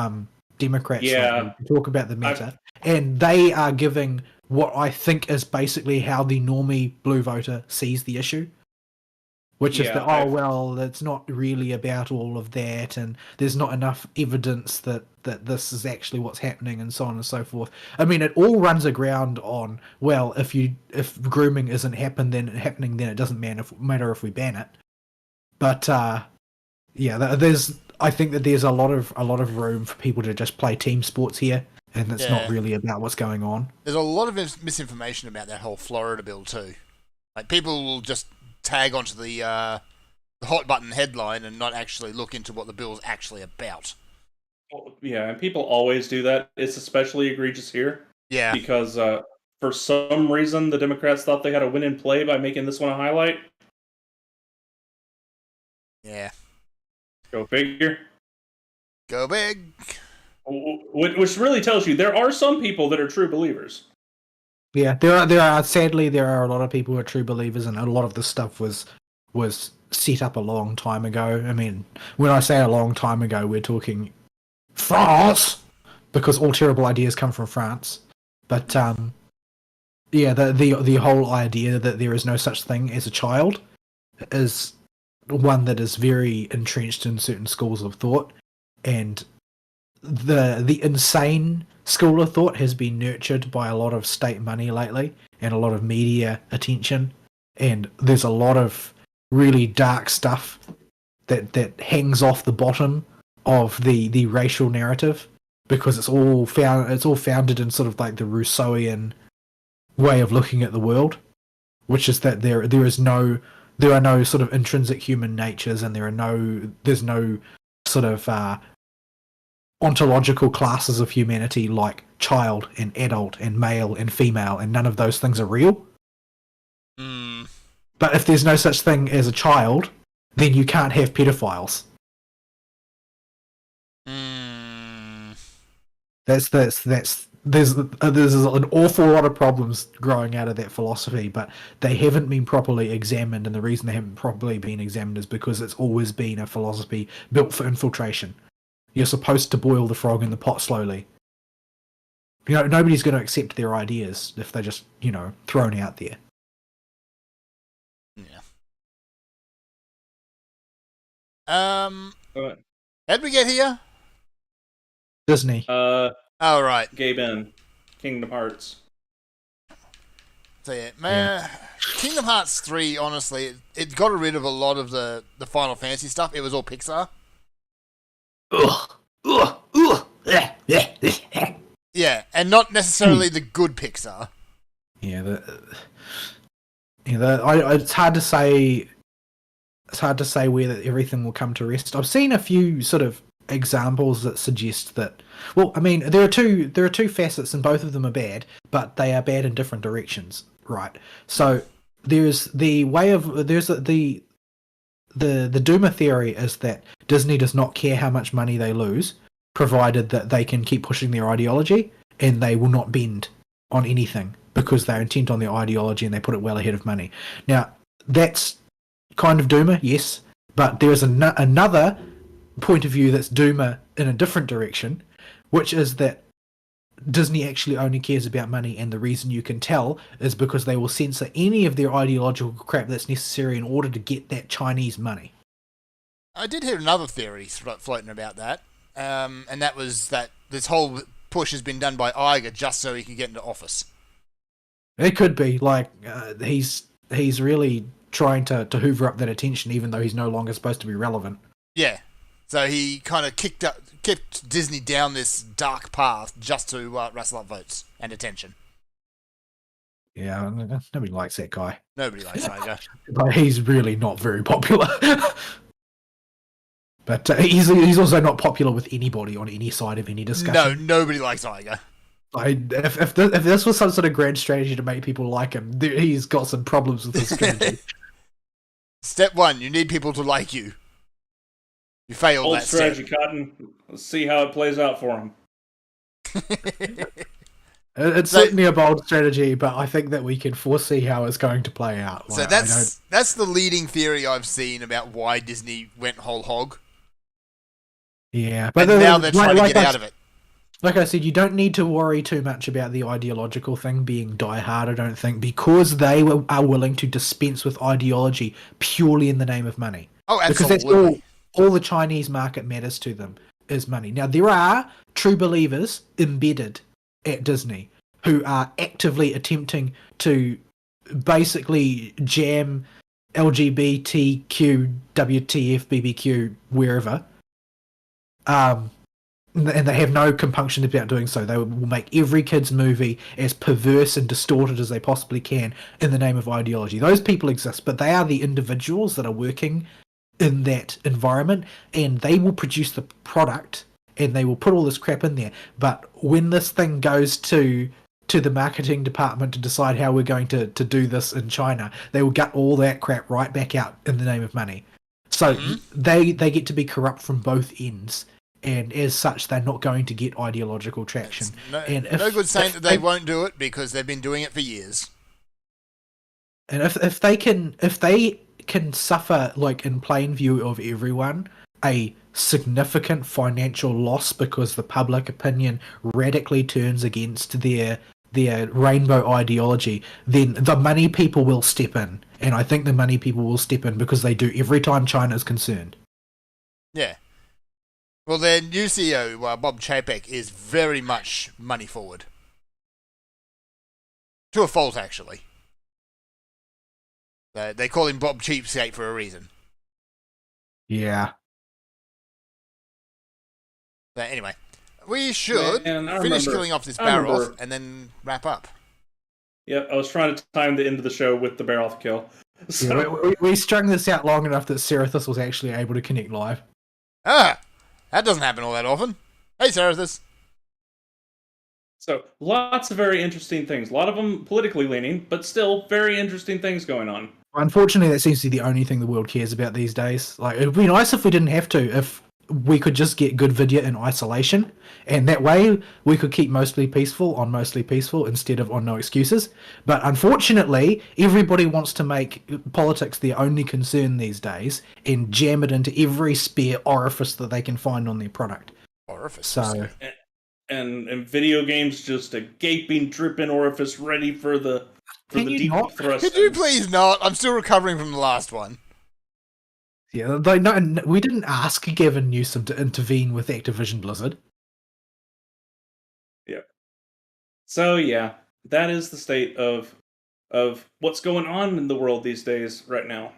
Democrats to talk about the meta, and they are giving what I think is basically how the normie blue voter sees the issue. Which is it's not really about all of that, and there's not enough evidence that this is actually what's happening, and so on and so forth. I mean, it all runs aground on, well, if grooming isn't happening, then it doesn't matter if we ban it. But there's I think that there's a lot of room for people to just play team sports here, and it's not Yeah. really about what's going on. There's a lot of misinformation about that whole Florida bill too. Like people will just tag onto the hot button headline and not actually look into what the bill's actually about. Well, yeah, and people always do that. It's especially egregious here Yeah. because for some reason the Democrats thought they had a win and play by making this one a highlight. Yeah. Go figure. Go big. Which really tells you there are some people that are true believers. Yeah, there are sadly there are a lot of people who are true believers, and a lot of this stuff was set up a long time ago. I mean, when I say a long time ago, we're talking France, because all terrible ideas come from France. But yeah, the whole idea that there is no such thing as a child is one that is very entrenched in certain schools of thought, and the insane school of thought has been nurtured by a lot of state money lately and a lot of media attention, and there's a lot of really dark stuff that hangs off the bottom of the racial narrative, because it's all founded in sort of like the Rousseauian way of looking at the world, which is that there are no sort of intrinsic human natures, and there's no sort of ontological classes of humanity like child and adult and male and female, and none of those things are real. Mm. But if there's no such thing as a child, then you can't have pedophiles. Mm. There's an awful lot of problems growing out of that philosophy, but they haven't been properly examined, and the reason they haven't properly been examined is because it's always been a philosophy built for infiltration. You're supposed to boil the frog in the pot slowly. You know, nobody's going to accept their ideas if they're just, thrown out there. Yeah. Uh, How'd we get here? Disney. Oh, right. Gabe in Kingdom Hearts. So yeah, man, Kingdom Hearts 3, honestly, it got rid of a lot of the Final Fantasy stuff. It was all Pixar. Yeah, and not necessarily the good Pixar. Yeah, it's hard to say. It's hard to say where everything will come to rest. I've seen a few sort of examples that suggest that. Well, I mean, there are two facets, and both of them are bad, but they are bad in different directions, right? So there's the Duma theory is that Disney does not care how much money they lose, provided that they can keep pushing their ideology, and they will not bend on anything because they're intent on their ideology and they put it well ahead of money. Now, that's kind of Duma, yes, but there is another point of view that's Duma in a different direction, which is that Disney actually only cares about money, and the reason you can tell is because they will censor any of their ideological crap that's necessary in order to get that Chinese money. I did hear another theory floating about that, and that was that this whole push has been done by Iger just so he can get into office. It could be like he's really trying to hoover up that attention, even though he's no longer supposed to be relevant. Yeah, so he kind of kept Disney down this dark path just to rustle up votes and attention. Yeah, nobody likes that guy. Nobody likes Iger. But he's really not very popular. But he's also not popular with anybody on any side of any discussion. No, nobody likes Iger. If this was some sort of grand strategy to make people like him, he's got some problems with his strategy. Step 1, you need people to like you. You failed Old that strategy, Cotton. Let's see how it plays out for him. step. It's certainly a bold strategy, but I think that we can foresee how it's going to play out. So that's the leading theory I've seen about why Disney went whole hog. Yeah, But now they're trying to get out of it. Like I said, you don't need to worry too much about the ideological thing being diehard, I don't think, because they are willing to dispense with ideology purely in the name of money. Oh, absolutely. Because that's all the Chinese market matters to them is money. Now, there are true believers embedded at Disney who are actively attempting to basically jam LGBTQ, WTF, BBQ, wherever. And they have no compunction about doing so. They will make every kid's movie as perverse and distorted as they possibly can in the name of ideology. Those people exist, but they are the individuals that are working in that environment, and they will produce the product and they will put all this crap in there. But when this thing goes to the marketing department to decide how we're going to do this in China, they will gut all that crap right back out in the name of money. So they get to be corrupt from both ends. And as such, they're not going to get ideological traction. No good saying that they won't do it, because they've been doing it for years. And if they can suffer, like in plain view of everyone, a significant financial loss because the public opinion radically turns against their rainbow ideology, then the money people will step in. And I think the money people will step in because they do every time China is concerned. Yeah. Well, their new CEO, Bob Chapek, is very much money forward. To a fault, actually. They call him Bob Cheapskate for a reason. Yeah. But anyway, we should finish killing off this Barroth and then wrap up. Yep, I was trying to time the end of the show with the Barroth kill. So... Yeah, we strung this out long enough that Serathis was actually able to connect live. Ah! That doesn't happen all that often. Hey, Serathis. So, lots of very interesting things. A lot of them politically leaning, but still very interesting things going on. Unfortunately, that seems to be the only thing the world cares about these days. Like, it'd be nice if we didn't have to, if we could just get good video in isolation, and that way we could keep mostly peaceful on mostly peaceful instead of on no excuses. But unfortunately, everybody wants to make politics their only concern these days and jam it into every spare orifice that they can find on their product. Orifice? So, and video games just a gaping, dripping orifice ready for the deep thrust. Could you please not? I'm still recovering from the last one. Yeah, we didn't ask Gavin Newsom to intervene with Activision Blizzard. Yeah. So yeah, that is the state of what's going on in the world these days right now.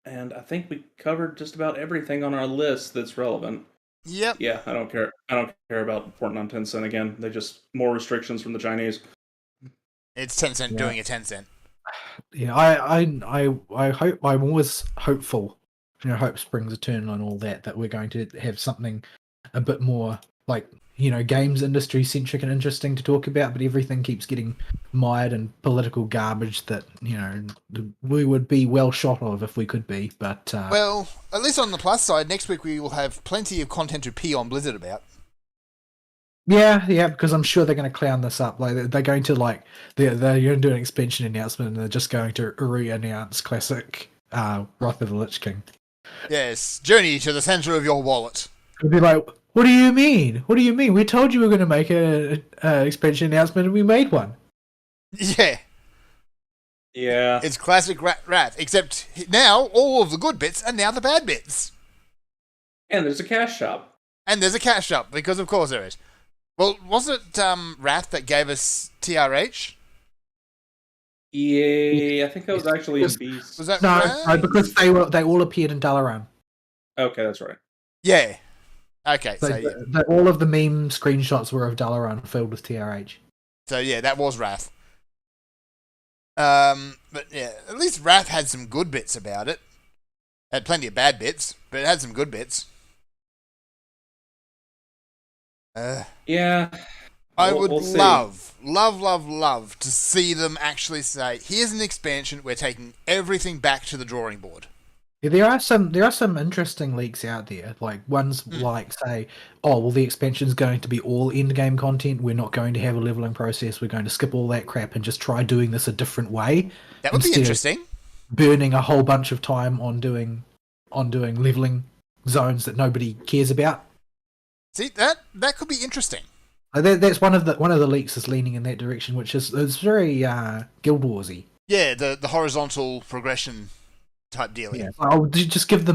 And I think we covered just about everything on our list that's relevant. Yep. Yeah, I don't care about Fortnite on Tencent again. They just more restrictions from the Chinese. It's Tencent doing a Tencent. Yeah, I hope, I'm always hopeful. Hope springs eternal and all that we're going to have something a bit more like, games industry centric and interesting to talk about, but everything keeps getting mired in political garbage that, we would be well shot of if we could be, but... Well, at least on the plus side, next week we will have plenty of content to pee on Blizzard about. Yeah, because I'm sure they're going to clown this up. Like, they're going to, they're going to do an expansion announcement and they're just going to re-announce classic Wrath of the Lich King. Yes, journey to the center of your wallet. It'll be like, what do you mean? What do you mean? We told you we were going to make an expansion announcement and we made one. Yeah. Yeah. It's classic Wrath, except now all of the good bits are now the bad bits. And there's a cash shop. And there's a cash shop, because of course there is. Well, was it Wrath that gave us TRH? Yeah, I think that was actually in Beast. Was that no, because they all appeared in Dalaran. Okay, that's right. Yeah. Okay, so all of the meme screenshots were of Dalaran filled with TRH. So yeah, that was Wrath. But yeah, at least Wrath had some good bits about it. Had plenty of bad bits, but it had some good bits. Yeah. I would love to see them actually say, here's an expansion, we're taking everything back to the drawing board. Yeah, there are some interesting leaks out there. Like ones like say, oh well, the expansion's going to be all end game content. We're not going to have a leveling process. We're going to skip all that crap and just try doing this a different way. That would be interesting. Burning a whole bunch of time on doing leveling zones that nobody cares about. See, that could be interesting. That's one of the leaks is leaning in that direction, which is very Guild Warsy. Yeah, the horizontal progression type deal. Yeah, I'll just give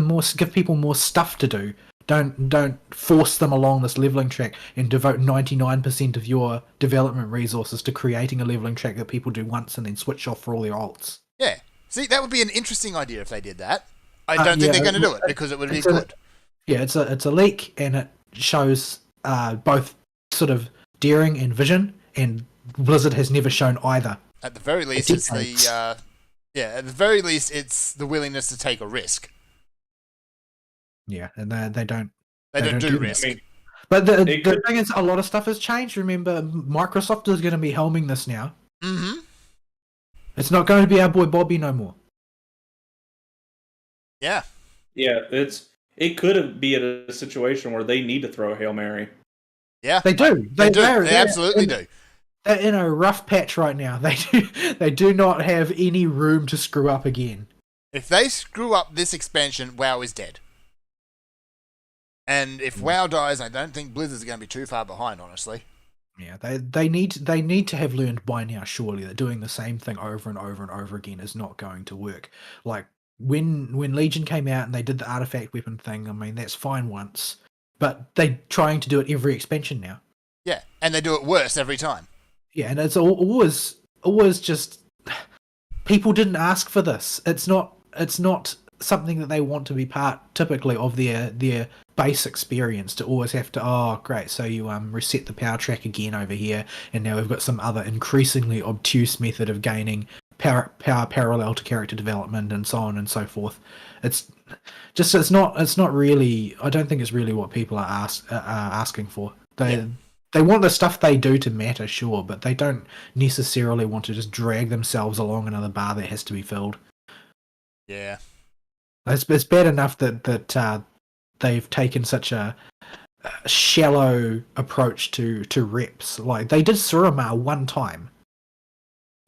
people more stuff to do. Don't force them along this leveling track and devote 99% of your development resources to creating a leveling track that people do once and then switch off for all their alts. Yeah, See, that would be an interesting idea if they did that. I don't think they're going to do it because it would be good. Yeah, it's a leak, and it shows both sort of daring and vision, and Blizzard has never shown either. At the very least, it's the at the very least, it's the willingness to take a risk. Yeah, and they don't. They don't do that. risk. But the thing is, a lot of stuff has changed. Remember, Microsoft is going to be helming this now. Mm-hmm. It's not going to be our boy Bobby no more. Yeah. Yeah, it could be at a situation where they need to throw a Hail Mary. Yeah. They do. They absolutely do. They're in a rough patch right now. They do not have any room to screw up again. If they screw up this expansion, WoW is dead. And if WoW dies, I don't think Blizzard's going to be too far behind, honestly. Yeah, they need to have learned by now, surely, that doing the same thing over and over and over again is not going to work. Like when Legion came out and they did the artifact weapon thing, I mean that's fine once, but they're trying to do it every expansion now. Yeah, and they do it worse every time. Yeah, and it's always just people didn't ask for this. It's not something that they want to be part typically of their base experience, to always have to, oh great, so you reset the power track again over here, and now we've got some other increasingly obtuse method of gaining power parallel to character development and so on and so forth. It's not really, I don't think it's really what people are asking for. They want the stuff they do to matter, sure, but they don't necessarily want to just drag themselves along another bar that has to be filled. Yeah. It's bad enough that they've taken such a shallow approach to reps. Like they did Suramar one time.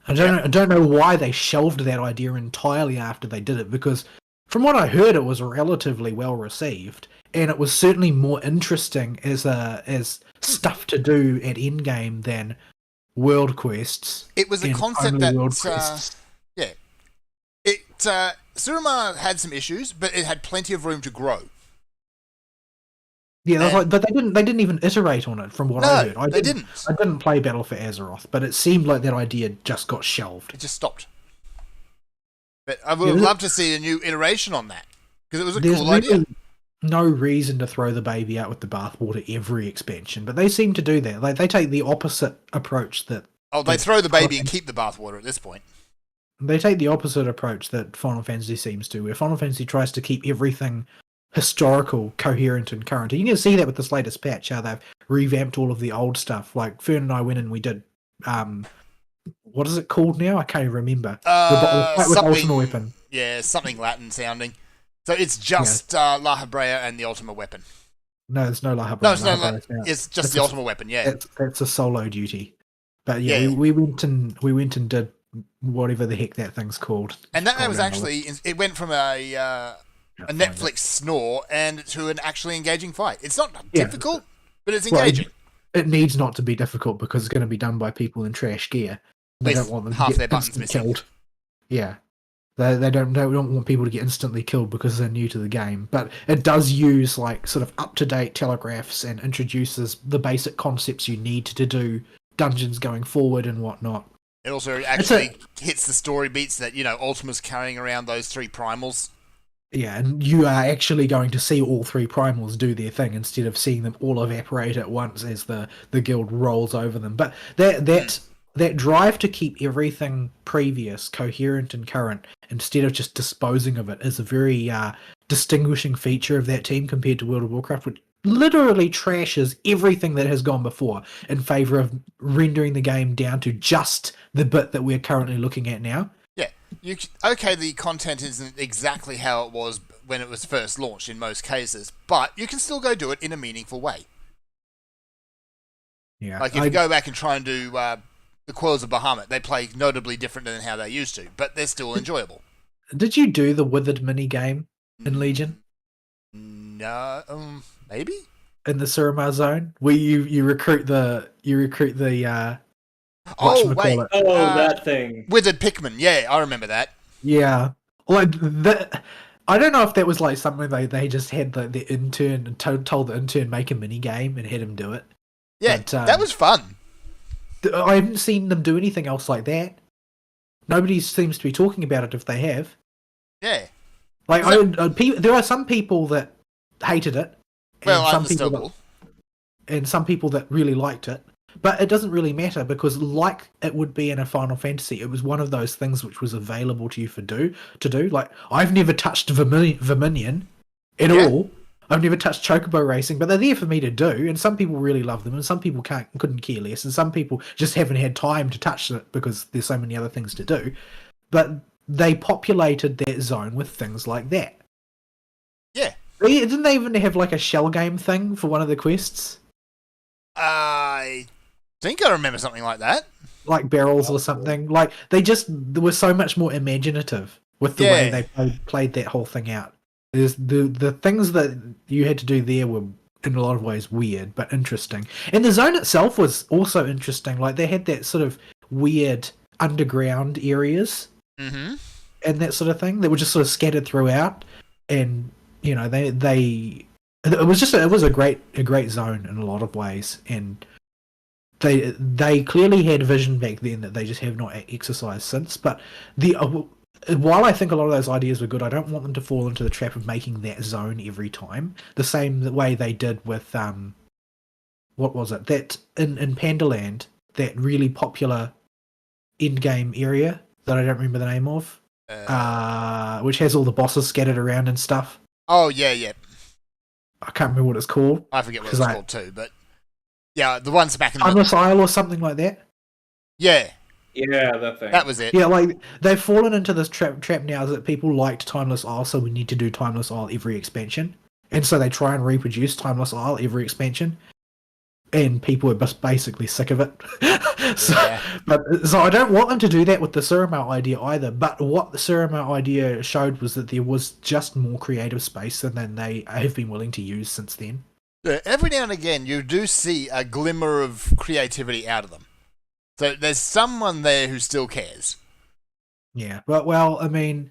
I don't know why they shelved that idea entirely after they did it, because from what I heard, it was relatively well received, and it was certainly more interesting as stuff to do at endgame than world quests. It was a concept that Suramar had some issues, but it had plenty of room to grow. Yeah, but they didn't even iterate on it. From what I heard, they didn't. I didn't play Battle for Azeroth, but it seemed like that idea just got shelved. It just stopped. But I would have loved to see a new iteration on that, because it was a cool idea. No reason to throw the baby out with the bathwater every expansion, but they seem to do that. Like they take the opposite approach that. Oh, they throw the baby and keep the bathwater at this point. They take the opposite approach that Final Fantasy seems to, where Final Fantasy tries to keep everything historical, coherent, and current. And you can see that with this latest patch, how they've revamped all of the old stuff. Like Fern and I went and we did, what is it called now? I can't even remember. With Ultimate Weapon. Yeah, something Latin sounding. So it's just La Habrea and the Ultimate Weapon. No, there's no La Habrea. No, it's just the Ultimate Weapon. Yeah, that's a solo duty. But yeah, we went and did whatever the heck that thing's called. And that was actually, it went from a Netflix snore and to an actually engaging fight. It's not difficult, but it's engaging. It needs not to be difficult because it's going to be done by people in trash gear. They don't want them half to get their buttons missing. Killed. Yeah. They don't want people to get instantly killed because they're new to the game. But it does use like sort of up-to-date telegraphs and introduces the basic concepts you need to do dungeons going forward and whatnot. It also actually hits the story beats that, Ultima's carrying around those 3 primals. Yeah, and you are actually going to see all 3 primals do their thing instead of seeing them all evaporate at once as the guild rolls over them. But that drive to keep everything previous, coherent and current, instead of just disposing of it, is a very distinguishing feature of that team compared to World of Warcraft, which literally trashes everything that has gone before in favour of rendering the game down to just the bit that we're currently looking at now. Yeah, the content isn't exactly how it was when it was first launched in most cases, but you can still go do it in a meaningful way. Yeah, like if you go back and try and do the Coils of Bahamut, they play notably different than how they used to, but they're still enjoyable. Did you do the Withered mini game in Legion? No, maybe in the Suramar zone where you recruit the that thing. Withered Pikmin. Yeah, I remember that. Yeah, like that. I don't know if that was like something they just had the intern and told the intern make a mini game and had him do it. Yeah, but, that was fun. I haven't seen them do anything else like that. nobody seems to be talking about it if they have. Yeah. Like, there are some people that hated it, Well, and understandable. some people that really liked it. But it doesn't really matter because, like it would be in a Final Fantasy, it was one of those things which was available to you to do. Like, I've never touched Verminion at all. I've never touched Chocobo Racing, but they're there for me to do. And some people really love them, and some people couldn't care less, and some people just haven't had time to touch it because there's so many other things to do. But they populated that zone with things like that. Yeah. Didn't they even have like a shell game thing for one of the quests? I think I remember something like that. Like barrels or something. Like, they were so much more imaginative with the way they played that whole thing out. There's the things that you had to do there were in a lot of ways weird but interesting. And the zone itself was also interesting. Like, they had that sort of weird underground areas and that sort of thing that were just sort of scattered throughout. And you know, it was a great zone in a lot of ways, and they clearly had vision back then that they just have not exercised since. But while I think a lot of those ideas were good, I don't want them to fall into the trap of making that zone every time the same way they did with what was it, that in Pandaland, that really popular end game area that I don't remember the name of, which has all the bosses scattered around and stuff. Oh yeah. I can't remember what it's called. I forget what it's called too, but yeah, the ones back in the Timeless Isle or something like that. Yeah, that thing. that was it. Yeah, like, they've fallen into this trap now that people liked Timeless Isle, so we need to do Timeless Isle every expansion, and so they try and reproduce Timeless Isle every expansion, and people are just basically sick of it. So I don't want them to do that with the Suramau idea either. But what the Suramau idea showed was that there was just more creative space than they have been willing to use since then. Every now and again, you do see a glimmer of creativity out of them. So there's someone there who still cares. Yeah, but well, I mean,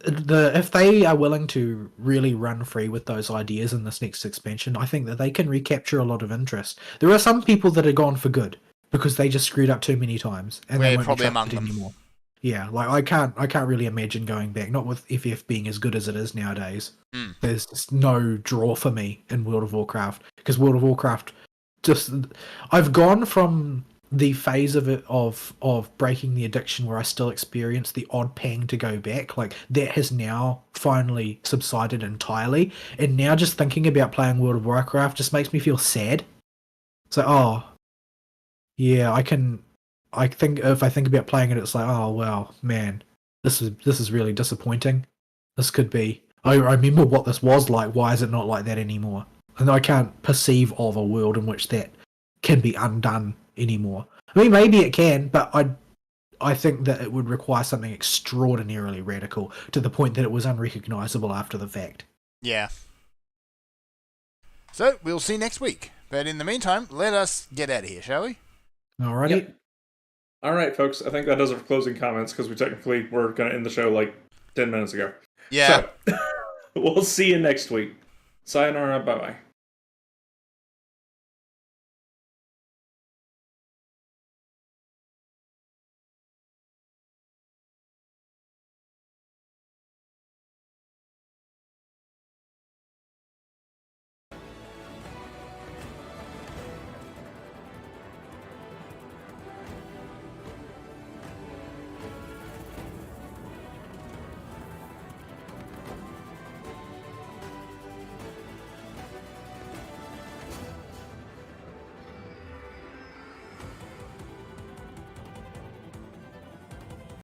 if they are willing to really run free with those ideas in this next expansion, I think that they can recapture a lot of interest. There are some people that are gone for good because they just screwed up too many times, and they won't probably be among trusted them anymore. Yeah, like, I can't really imagine going back. Not with FF being as good as it is nowadays. There's just no draw for me in World of Warcraft, because World of Warcraft I've gone from the phase of it of breaking the addiction where I still experience the odd pang to go back. Like, that has now finally subsided entirely, and now just thinking about playing World of Warcraft just makes me feel sad. So, yeah, I think if I think about playing it, it's like, oh wow, man, this is really disappointing. This could be. I remember what this was like. Why is it not like that anymore? And I can't perceive of a world in which that can be undone anymore. I mean, maybe it can, but I think that it would require something extraordinarily radical to the point that it was unrecognizable after the fact. Yeah. So we'll see next week. But in the meantime, let us get out of here, shall we? Alrighty. Yep. All right, folks. I think that does it for closing comments, because we technically were going to end the show like 10 minutes ago. Yeah. So, we'll see you next week. Sayonara. Bye-bye.